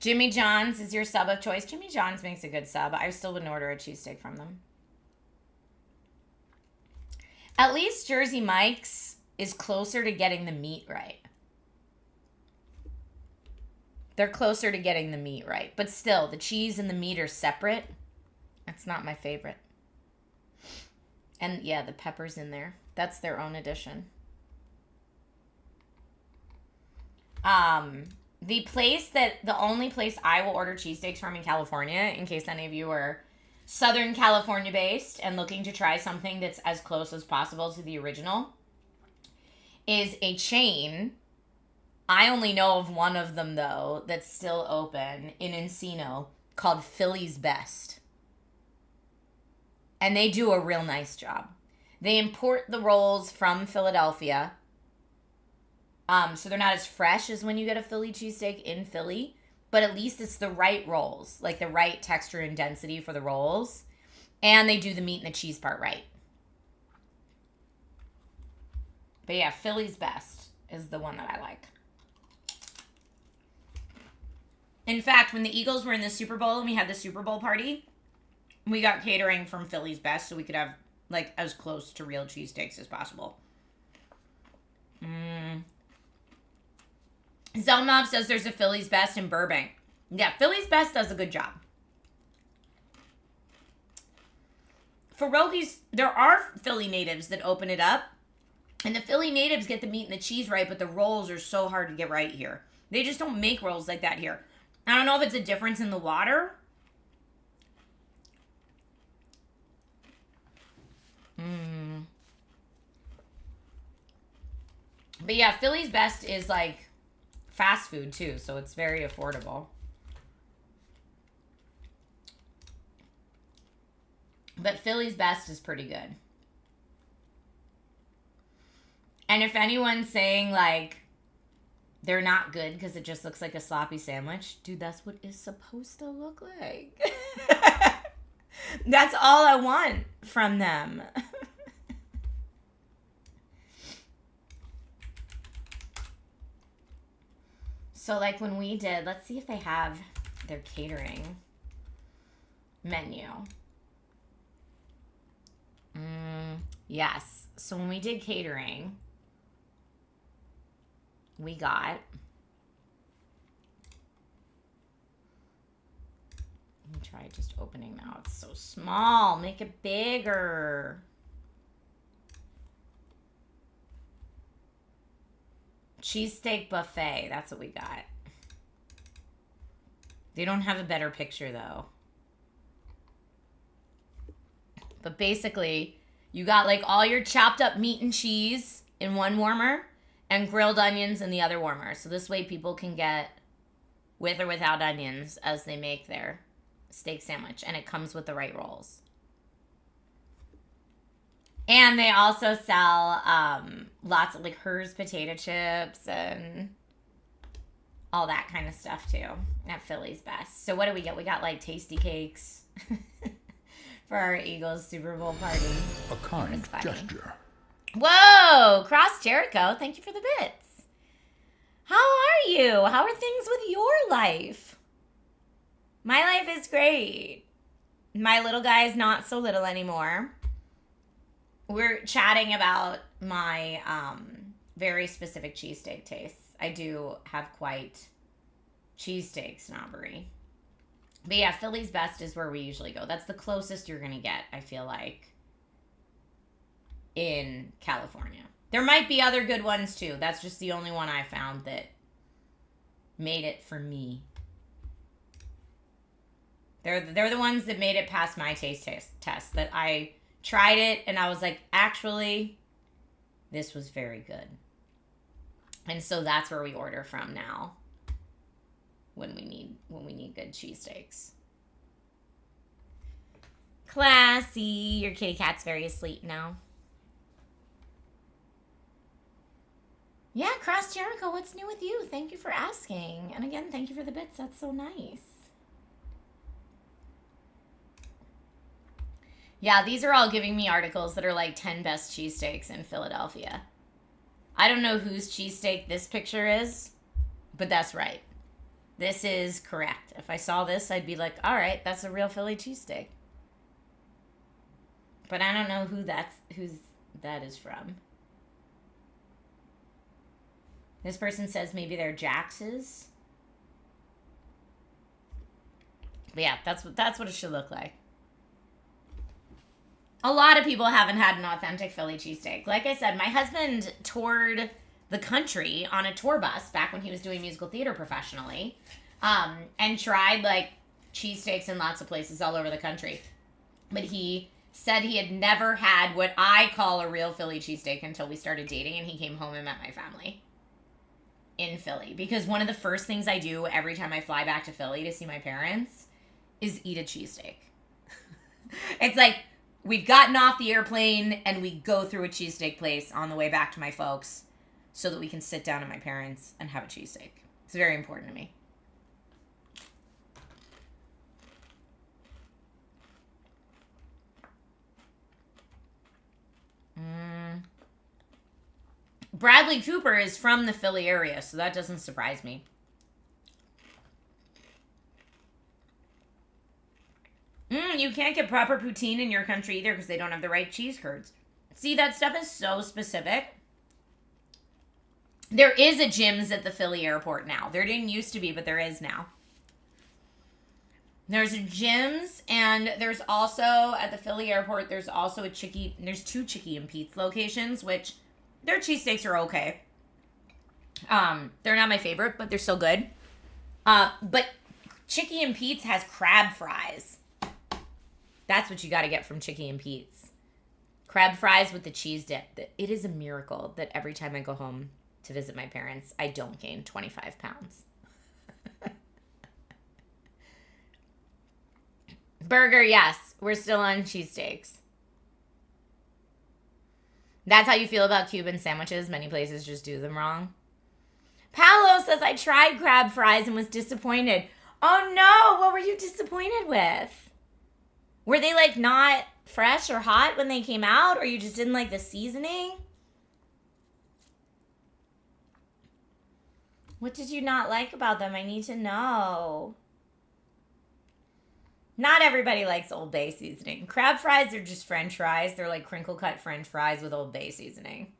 Jimmy John's is your sub of choice. Jimmy John's makes a good sub. I still wouldn't order a cheesesteak from them. At least Jersey Mike's is closer to getting the meat right. They're closer to getting the meat right. But still, the cheese and the meat are separate. That's not my favorite. And yeah, the pepper's in there. That's their own addition. The only place I will order cheesesteaks from in California, in case any of you are Southern California based and looking to try something that's as close as possible to the original, is a chain. I only know of one of them, though, that's still open in Encino called Philly's Best. And they do a real nice job. They import the rolls from Philadelphia. So they're not as fresh as when you get a Philly cheesesteak in Philly. But at least it's the right rolls. Like the right texture and density for the rolls. And they do the meat and the cheese part right. But yeah, Philly's Best is the one that I like. In fact, when the Eagles were in the Super Bowl and we had the Super Bowl party, we got catering from Philly's Best so we could have like as close to real cheesesteaks as possible. Zelnov says there's a Philly's Best in Burbank. Yeah, Philly's Best does a good job. Pierogies, there are Philly natives that open it up. And the Philly natives get the meat and the cheese right, but the rolls are so hard to get right here. They just don't make rolls like that here. I don't know if it's a difference in the water. But yeah, Philly's Best is like fast food too, so it's very affordable. But Philly's Best is pretty good. And if anyone's saying like they're not good because it just looks like a sloppy sandwich, dude, that's what it's supposed to look like. That's all I want from them. So like when we did, let's see if they have their catering menu. Yes. So when we did catering, we got, let me try just opening now. It's so small. Make it bigger. Cheesesteak buffet. That's what we got. They don't have a better picture though. But basically, you got like all your chopped up meat and cheese in one warmer and grilled onions in the other warmer. So this way people can get with or without onions as they make their steak sandwich. And it comes with the right rolls. And they also sell lots of like Hers potato chips and all that kind of stuff too at Philly's Best. So what do we get? We got like tasty cakes for our Eagles Super Bowl party. A kind gesture. Whoa, Cross Jericho, thank you for the bits. How are you? How are things with your life? My life is great. My little guy is not so little anymore. We're chatting about my very specific cheesesteak tastes. I do have quite cheesesteak snobbery. But yeah, Philly's Best is where we usually go. That's the closest you're going to get, I feel like, in California. There might be other good ones too. That's just the only one I found that made it for me. They're the ones that made it past my taste test. That I tried it and I was like, actually, this was very good. And so that's where we order from now when we need good cheesesteaks. Classy. Your kitty cat's very asleep now. Yeah, Cross Jericho, what's new with you? Thank you for asking. And again, thank you for the bits. That's so nice. Yeah, these are all giving me articles that are like 10 best cheesesteaks in Philadelphia. I don't know whose cheesesteak this picture is, but that's right. This is correct. If I saw this, I'd be like, all right, that's a real Philly cheesesteak. But I don't know who that is from. This person says maybe they're Jax's. But yeah, that's what it should look like. A lot of people haven't had an authentic Philly cheesesteak. Like I said, my husband toured the country on a tour bus back when he was doing musical theater professionally, and tried like cheesesteaks in lots of places all over the country. But he said he had never had what I call a real Philly cheesesteak until we started dating and he came home and met my family in Philly. Because one of the first things I do every time I fly back to Philly to see my parents is eat a cheesesteak. It's like we've gotten off the airplane and we go through a cheesesteak place on the way back to my folks so that we can sit down at my parents and have a cheesesteak. It's very important to me. Bradley Cooper is from the Philly area, so that doesn't surprise me. You can't get proper poutine in your country either because they don't have the right cheese curds. See, that stuff is so specific. There is a Jim's at the Philly airport now. There didn't used to be, but there is now. There's a Jim's, and there's also, at the Philly airport, there's also there's two Chicky and Pete's locations, which their cheesesteaks are okay. They're not my favorite, but they're still good. But Chicky and Pete's has crab fries. That's what you got to get from Chicky and Pete's. Crab fries with the cheese dip. It is a miracle that every time I go home to visit my parents, I don't gain 25 pounds. Burger, yes. We're still on cheesesteaks. That's how you feel about Cuban sandwiches. Many places just do them wrong. Paolo says, I tried crab fries and was disappointed. Oh no, what were you disappointed with? Were they like not fresh or hot when they came out, or you just didn't like the seasoning? What did you not like about them? I need to know. Not everybody likes Old Bay seasoning. Crab fries are just French fries. They're like crinkle cut French fries with Old Bay seasoning.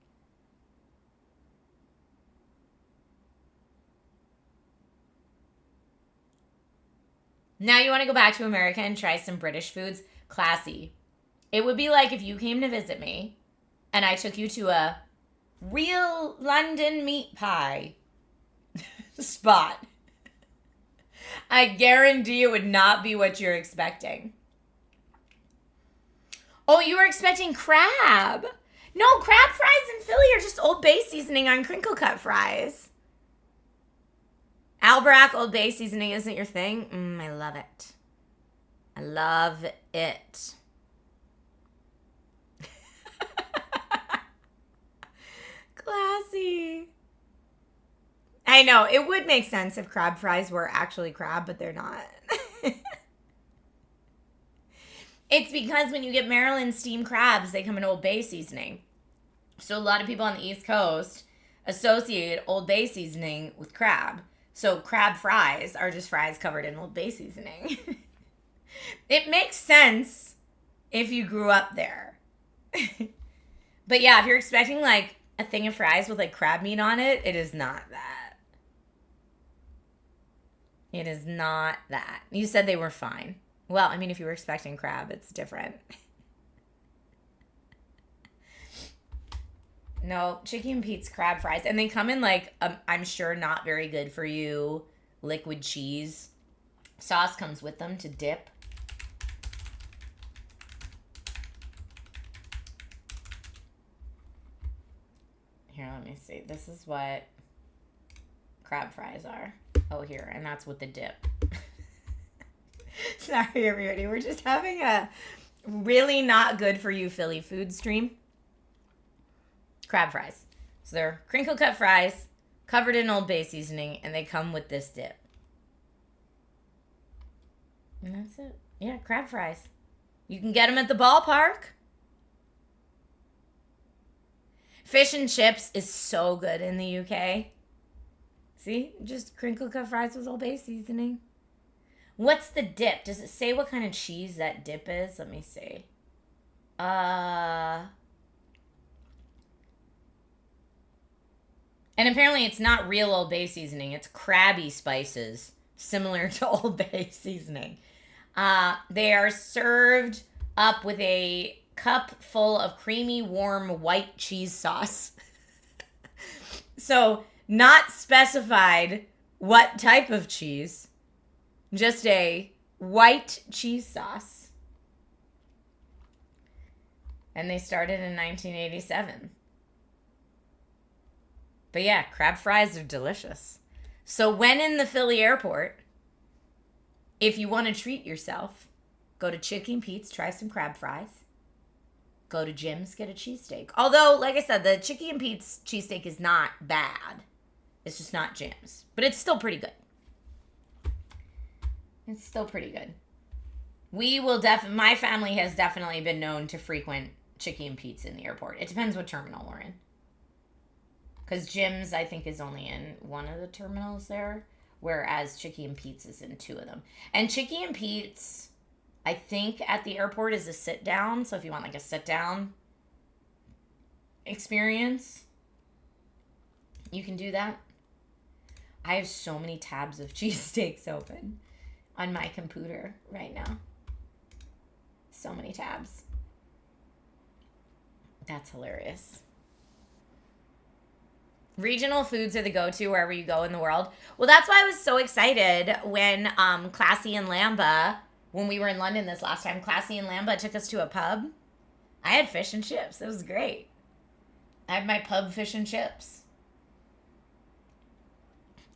Now you want to go back to America and try some British foods? Classy. It would be like if you came to visit me and I took you to a real London meat pie spot. I guarantee it would not be what you're expecting. Oh, you were expecting crab. No, crab fries in Philly are just Old Bay seasoning on crinkle cut fries. Alberac Old Bay seasoning isn't your thing? I love it. I love it. Classy. I know, it would make sense if crab fries were actually crab, but they're not. It's because when you get Maryland steamed crabs, they come in Old Bay seasoning. So a lot of people on the East Coast associate Old Bay seasoning with crab. So crab fries are just fries covered in Old Bay seasoning. It makes sense if you grew up there. But yeah, if you're expecting like a thing of fries with like crab meat on it, it is not that. It is not that. You said they were fine. Well, I mean, if you were expecting crab, it's different. No, Chicky and Pete's crab fries. And they come in like, I'm sure not very good for you, liquid cheese. Sauce comes with them to dip. Here, let me see. This is what crab fries are. Oh, here. And that's with the dip. Sorry, everybody. We're just having a really not good for you Philly food stream. Crab fries. So they're crinkle cut fries covered in Old Bay seasoning, and they come with this dip. And that's it. Yeah, crab fries. You can get them at the ballpark. Fish and chips is so good in the UK. See? Just crinkle cut fries with Old Bay seasoning. What's the dip? Does it say what kind of cheese that dip is? Let me see. And apparently it's not real Old Bay seasoning. It's Krabby spices, similar to Old Bay seasoning. They are served up with a cup full of creamy, warm, white cheese sauce. So, not specified what type of cheese. Just a white cheese sauce. And they started in 1987. But yeah, crab fries are delicious. So when in the Philly airport, if you want to treat yourself, go to Chicken Pete's, try some crab fries. Go to Jim's, get a cheesesteak. Although, like I said, the Chicken Pete's cheesesteak is not bad. It's just not Jim's. But it's still pretty good. It's still pretty good. My family has definitely been known to frequent Chicken Pete's in the airport. It depends what terminal we're in. Because Jim's, I think, is only in one of the terminals there. Whereas Chicken Pete's is in two of them. And Chicken Pete's, I think, at the airport is a sit-down. So if you want, like, a sit-down experience, you can do that. I have so many tabs of cheesesteaks open on my computer right now. So many tabs. That's hilarious. Regional foods are the go-to wherever you go in the world. Well, that's why I was so excited when Classy and Lamba, when we were in London this last time, Classy and Lamba took us to a pub. I had fish and chips. It was great. I had my pub fish and chips.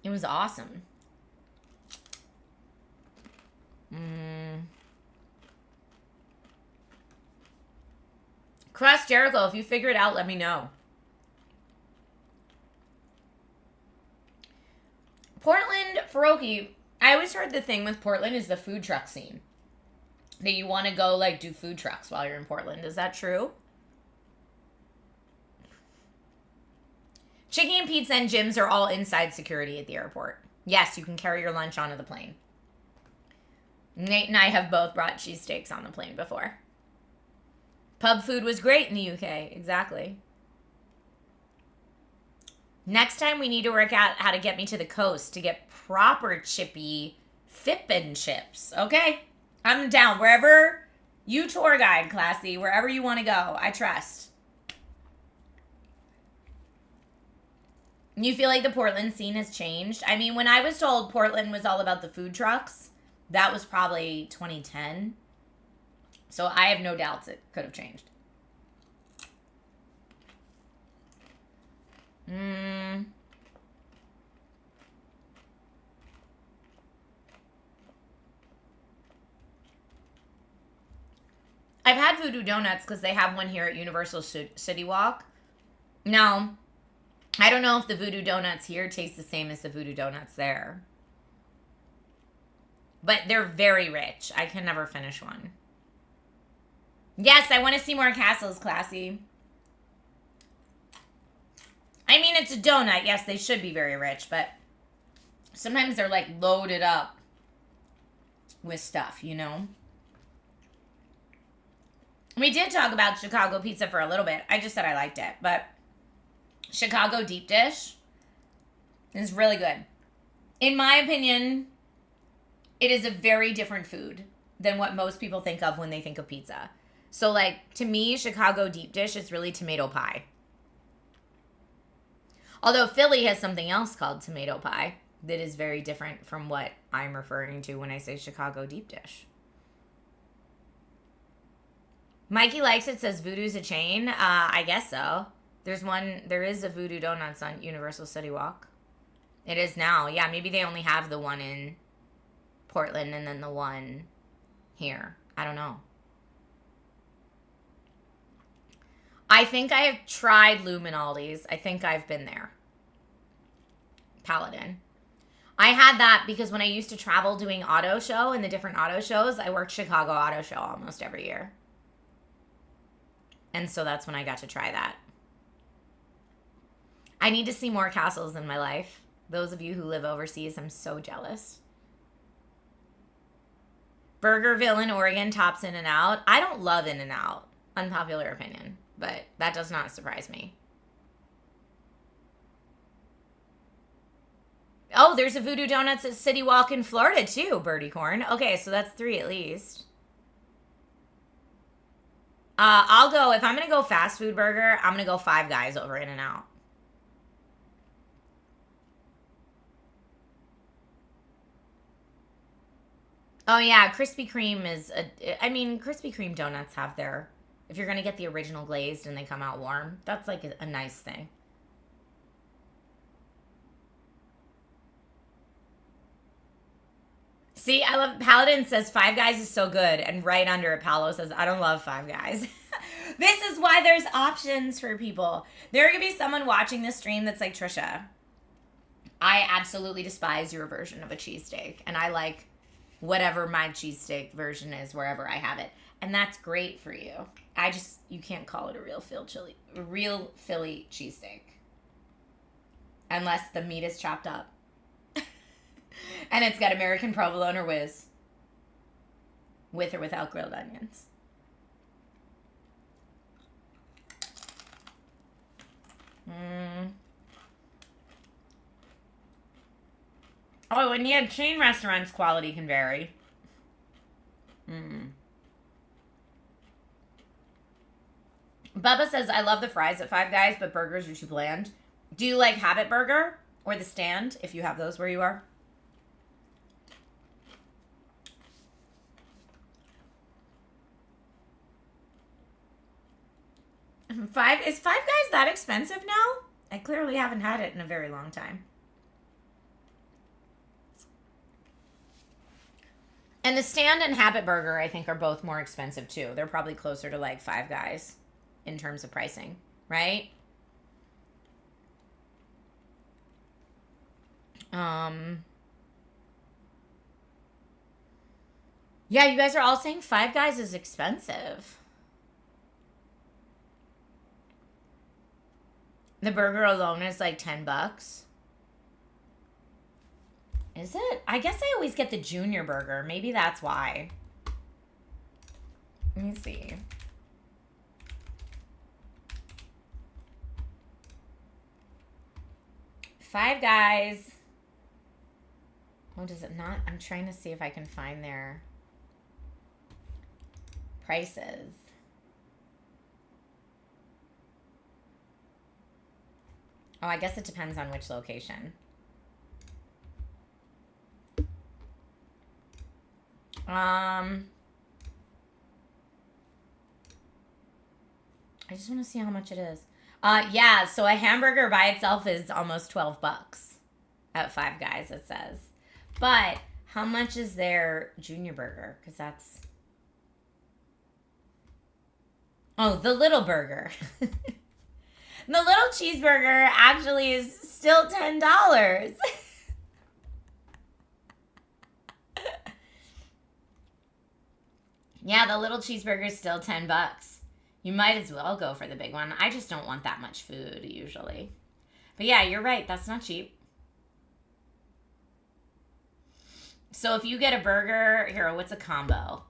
It was awesome. Cross Jericho, if you figure it out, let me know. Portland, Faroki, I always heard the thing with Portland is the food truck scene. That you want to go, like, do food trucks while you're in Portland. Is that true? Chicken Pete's and Jim's are all inside security at the airport. Yes, you can carry your lunch onto the plane. Nate and I have both brought cheesesteaks on the plane before. Pub food was great in the UK. Exactly. Next time we need to work out how to get me to the coast to get proper chippy Fippin chips. Okay? I'm down. Wherever you tour guide, Classy, wherever you want to go, I trust. You feel like the Portland scene has changed? I mean, when I was told Portland was all about the food trucks, that was probably 2010. So I have no doubts it could have changed. I've had Voodoo Donuts because they have one here at Universal City Walk. Now, I don't know if the Voodoo Donuts here taste the same as the Voodoo Donuts there. But they're very rich. I can never finish one. Yes, I want to see more castles, Classy. I mean, it's a donut. Yes, they should be very rich, but sometimes they're, like, loaded up with stuff, you know? We did talk about Chicago pizza for a little bit. I just said I liked it, but Chicago deep dish is really good. In my opinion, it is a very different food than what most people think of when they think of pizza. So, like, to me, Chicago deep dish is really tomato pie. Although Philly has something else called tomato pie that is very different from what I'm referring to when I say Chicago deep dish. Mikey Likes It says Voodoo's a chain. I guess so. There is a Voodoo Donuts on Universal City Walk. It is now. Yeah, maybe they only have the one in Portland and then the one here. I don't know. I think I have tried Luminaldi's. I think I've been there. Paladin. I had that because when I used to travel doing auto show and the different auto shows, I worked Chicago Auto Show almost every year. And so that's when I got to try that. I need to see more castles in my life. Those of you who live overseas, I'm so jealous. Burgerville in Oregon tops In-N-Out. I don't love In-N-Out. Unpopular opinion, but that does not surprise me. Oh, there's a Voodoo Donuts at City Walk in Florida too, Birdie Corn. Okay, so that's 3 at least. I'll go, if I'm going to go fast food burger, I'm going to go Five Guys over In-N-Out. Oh, yeah, Krispy Kreme is, I mean, Krispy Kreme donuts have their, if you're going to get the original glazed and they come out warm, that's like a nice thing. See, I love, Paladin says Five Guys is so good, and right under it, Paolo says, I don't love Five Guys. This is why there's options for people. There could be someone watching this stream that's like, Trisha, I absolutely despise your version of a cheesesteak, and I like whatever my cheesesteak version is wherever I have it. And that's great for you. You can't call it a real Philly cheesesteak. Unless the meat is chopped up. And it's got American provolone or whiz. With or without grilled onions. Oh, and yeah, chain restaurants' quality can vary. Bubba says, I love the fries at Five Guys, but burgers are too bland. Do you like Habit Burger or the Stand, if you have those where you are? Is Five Guys that expensive now? I clearly haven't had it in a very long time. And the Stand and Habit Burger, I think, are both more expensive too. They're probably closer to like Five Guys in terms of pricing, right? Yeah, you guys are all saying Five Guys is expensive. The burger alone is like $10. Is it? I guess I always get the junior burger. Maybe that's why. Let me see. Five Guys. Oh, does it not? I'm trying to see if I can find their prices. Oh, I guess it depends on which location. I just want to see how much it is. Yeah, so a hamburger by itself is almost $12 at Five Guys, it says. But how much is their junior burger? Because that's... Oh, the little burger. The little cheeseburger actually is still $10. Yeah, the little cheeseburger is still $10. You might as well go for the big one. I just don't want that much food usually. But yeah, you're right. That's not cheap. So if you get a burger, here, what's a combo?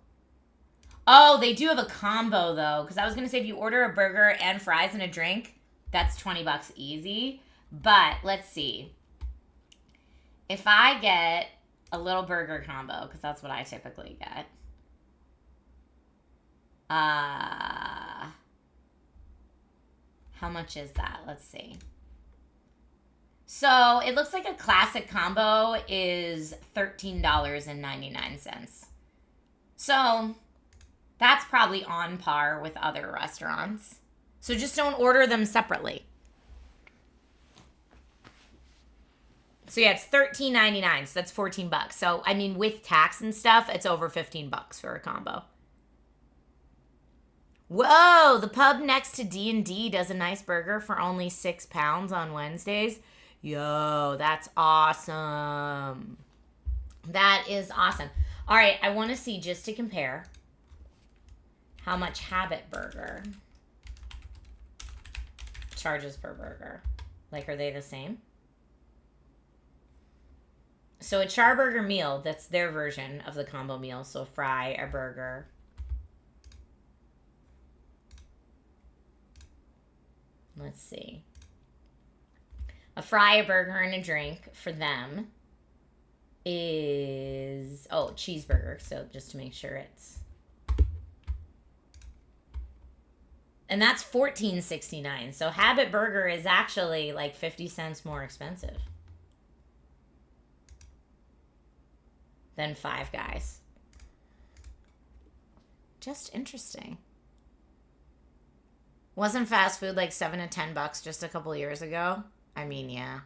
Oh, they do have a combo though. Because I was going to say if you order a burger and fries and a drink, that's $20 easy. But let's see. If I get a little burger combo, because that's what I typically get. How much is that? Let's see. So it looks like a classic combo is $13.99. So that's probably on par with other restaurants. So just don't order them separately. So yeah, it's $13.99. So that's $14. So I mean, with tax and stuff, it's over $15 for a combo. Whoa, the pub next to D&D does a nice burger for only £6 on Wednesdays. Yo, that's awesome. That is awesome. All right, I want to see, just to compare, how much Habit Burger charges per burger. Like, are they the same? So a charburger meal, that's their version of the combo meal. So a fry, a burger. Let's see. A fry, a burger, and a drink for them is, oh, cheeseburger. So just to make sure it's, and that's $14.69. So Habit Burger is actually like 50 cents more expensive than Five Guys. Just interesting. Wasn't fast food like $7 to $10 just a couple years ago? I mean, yeah.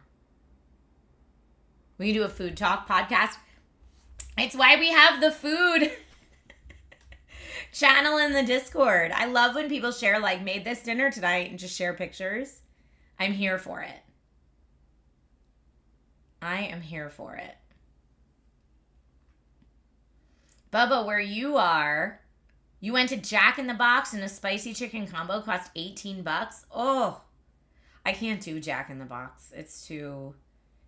We can do a food talk podcast. It's why we have the food channel in the Discord. I love when people share, like, made this dinner tonight and just share pictures. I'm here for it. I am here for it. Bubba, where you are, you went to Jack in the Box and a spicy chicken combo cost $18. Oh, I can't do Jack in the Box. It's too,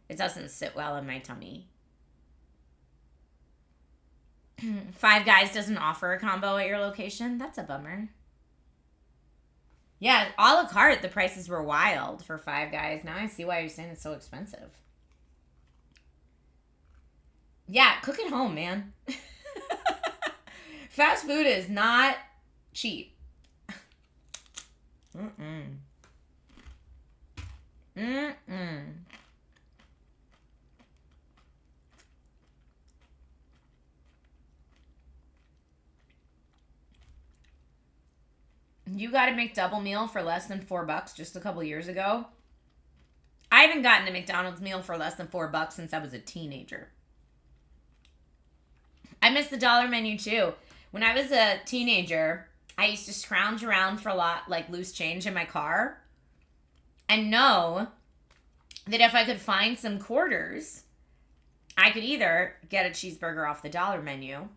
it doesn't sit well in my tummy. Five Guys doesn't offer a combo at your location. That's a bummer. Yeah, a la carte, the prices were wild for Five Guys. Now I see why you're saying it's so expensive. Yeah, cook at home, man. Fast food is not cheap. Mm-mm. Mm-mm. You got a McDouble meal for less than $4 just a couple years ago. I haven't gotten a McDonald's meal for less than $4 since I was a teenager. I miss the dollar menu too. When I was a teenager, I used to scrounge around for a lot, like loose change in my car, and know that if I could find some quarters, I could either get a cheeseburger off the dollar menu,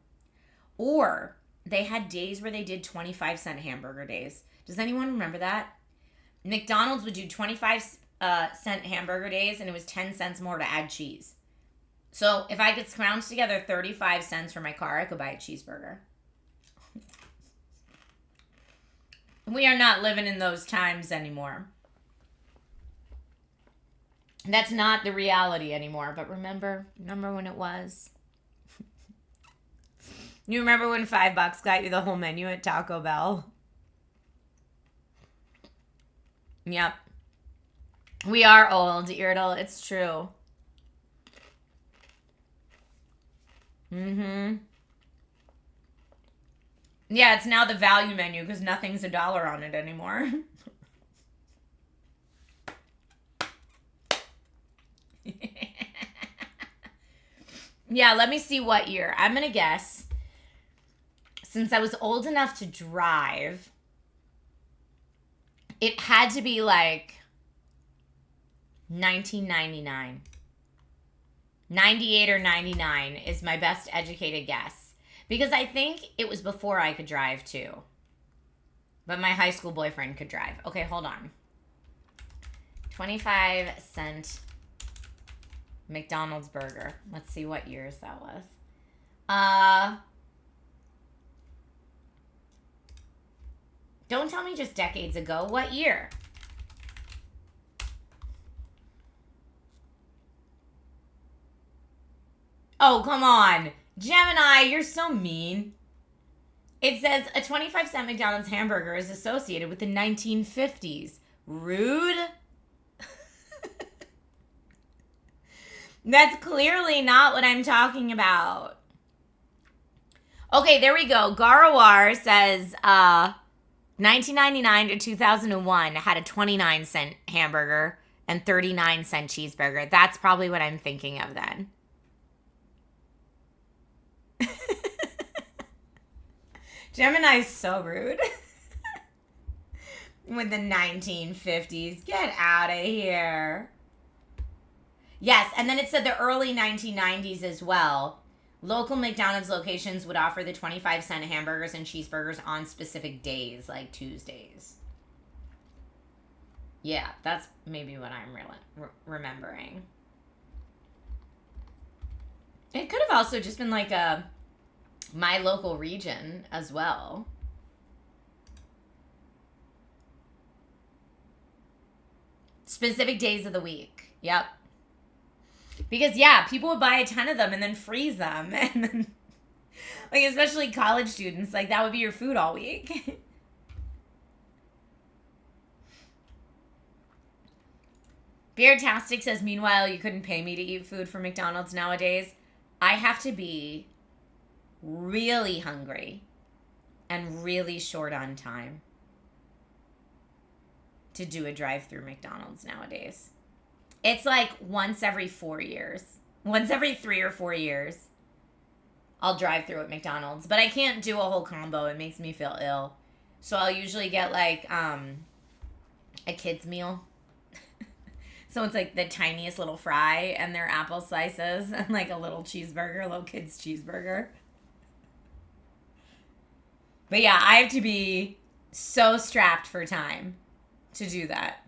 or they had days where they did 25-cent hamburger days. Does anyone remember that? McDonald's would do 25-cent hamburger days, and it was 10 cents more to add cheese. So if I could scrounge together 35 cents for my car, I could buy a cheeseburger. We are not living in those times anymore. That's not the reality anymore. But remember when it was? You remember when $5 got you the whole menu at Taco Bell? Yep. We are old, Irdle. It's true. Mm-hmm. Yeah, it's now the value menu because nothing's $1 on it anymore. Yeah, let me see what year. I'm going to guess, since I was old enough to drive, it had to be like 1999. 98 or 99 is my best educated guess. Because I think it was before I could drive too. But my high school boyfriend could drive. Okay, hold on. 25-cent McDonald's burger. Let's see what years that was. Don't tell me just decades ago. What year? Oh, come on. Gemini, you're so mean. It says a 25-cent McDonald's hamburger is associated with the 1950s. Rude. That's clearly not what I'm talking about. Okay, there we go. Garawar says 1999 to 2001 had a 29-cent hamburger and 39-cent cheeseburger. That's probably what I'm thinking of then. Gemini's so rude. With the 1950s. Get out of here. Yes, and then it said the early 1990s as well. Local McDonald's locations would offer the 25-cent hamburgers and cheeseburgers on specific days, like Tuesdays. Yeah, that's maybe what I'm really remembering. It could have also just been like my local region as well. Specific days of the week. Yep. Because, yeah, people would buy a ton of them and then freeze them. And then, like, especially college students, like, that would be your food all week. Beertastic says, meanwhile, you couldn't pay me to eat food from McDonald's nowadays. I have to be really hungry and really short on time to do a drive-through McDonald's nowadays. It's like once every 4 years. Once every 3 or 4 years, I'll drive through at McDonald's. But I can't do a whole combo. It makes me feel ill. So I'll usually get like a kid's meal. So it's like the tiniest little fry and their apple slices and like a little cheeseburger, a little kid's cheeseburger. But yeah, I have to be so strapped for time to do that.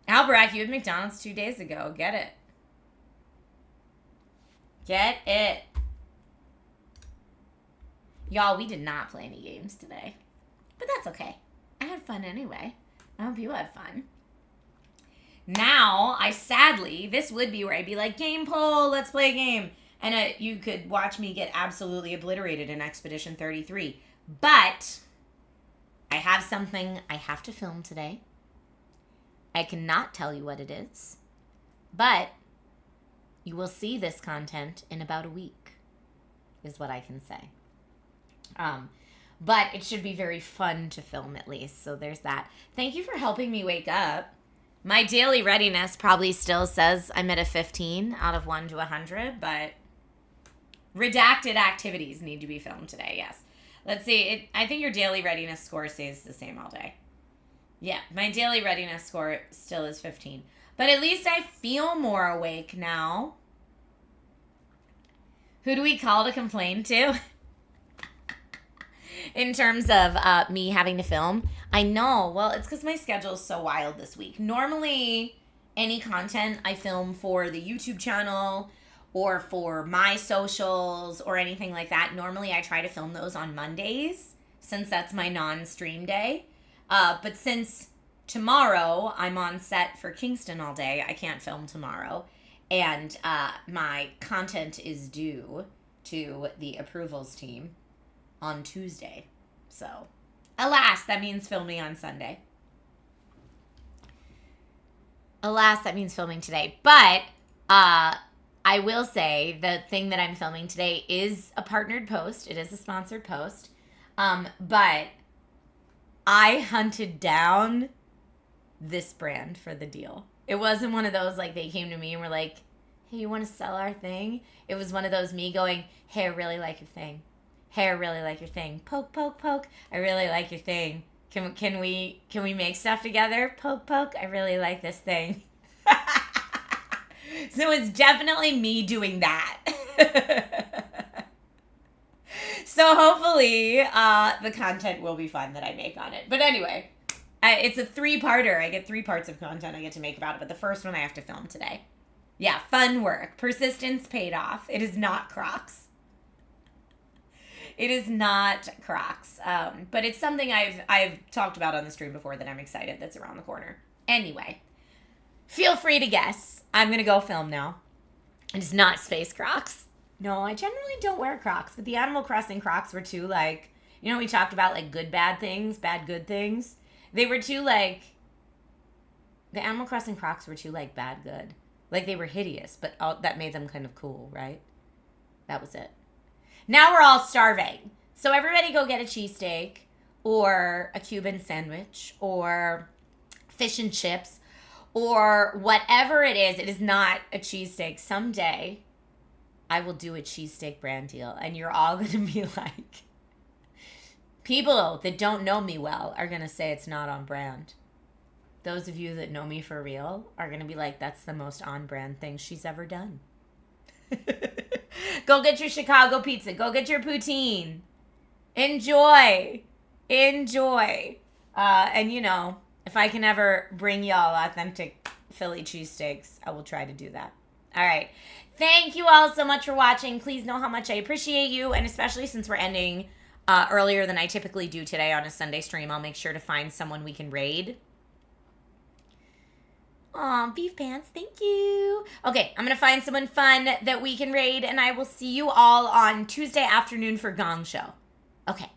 Albrecht, you had McDonald's 2 days ago. Get it. Get it. Y'all, we did not play any games today. But that's okay. I had fun anyway. I hope you had fun. Now, this would be where I'd be like, game poll, let's play a game. And you could watch me get absolutely obliterated in Expedition 33. But I have something I have to film today. I cannot tell you what it is, but you will see this content in about a week, is what I can say. But it should be very fun to film at least, so there's that. Thank you for helping me wake up. My daily readiness probably still says I'm at a 15 out of 1 to 100, but redacted activities need to be filmed today, yes. Let's see, I think your daily readiness score stays the same all day. Yeah, my daily readiness score still is 15. But at least I feel more awake now. Who do we call to complain to? In terms of me having to film. I know. Well, it's because my schedule is so wild this week. Normally, any content I film for the YouTube channel or for my socials or anything like that, normally I try to film those on Mondays since that's my non-stream day. But since tomorrow I'm on set for Kingston all day, I can't film tomorrow. And my content is due to the approvals team on Tuesday. So, alas, that means filming on Sunday. Alas, that means filming today. But I will say the thing that I'm filming today is a partnered post. It is a sponsored post. But I hunted down this brand for the deal. It wasn't one of those like they came to me and were like, hey, you want to sell our thing? It was one of those me going, hey, I really like your thing. Hey, I really like your thing. Poke, poke, poke. I really like your thing. Can we make stuff together? Poke, poke. I really like this thing. So it's definitely me doing that. So hopefully the content will be fun that I make on it. But anyway, it's a 3-parter. I get 3 parts of content I get to make about it. But the first one I have to film today. Yeah, fun work. Persistence paid off. It is not Crocs. It is not Crocs. But it's something I've talked about on the stream before that I'm excited that's around the corner. Anyway, feel free to guess. I'm going to go film now. It's not space Crocs. No, I generally don't wear Crocs. But the Animal Crossing Crocs were too, like, you know, we talked about, like, good, bad things, bad, good things. They were too, like, the Animal Crossing Crocs were too, like, bad, good. Like, they were hideous, but that made them kind of cool, right? That was it. Now we're all starving. So everybody go get a cheesesteak or a Cuban sandwich or fish and chips or whatever it is. It is not a cheesesteak. Someday I will do a cheesesteak brand deal and you're all going to be like, people that don't know me well are going to say it's not on brand. Those of you that know me for real are going to be like, that's the most on-brand thing she's ever done. Go get your Chicago pizza. Go get your poutine. Enjoy. Enjoy. And, you know, if I can ever bring y'all authentic Philly cheesesteaks, I will try to do that. All right. Thank you all so much for watching. Please know how much I appreciate you, and especially since we're ending earlier than I typically do today on a Sunday stream, I'll make sure to find someone we can raid. Aw, Beef Pants, thank you. Okay, I'm going to find someone fun that we can raid, and I will see you all on Tuesday afternoon for Gong Show. Okay.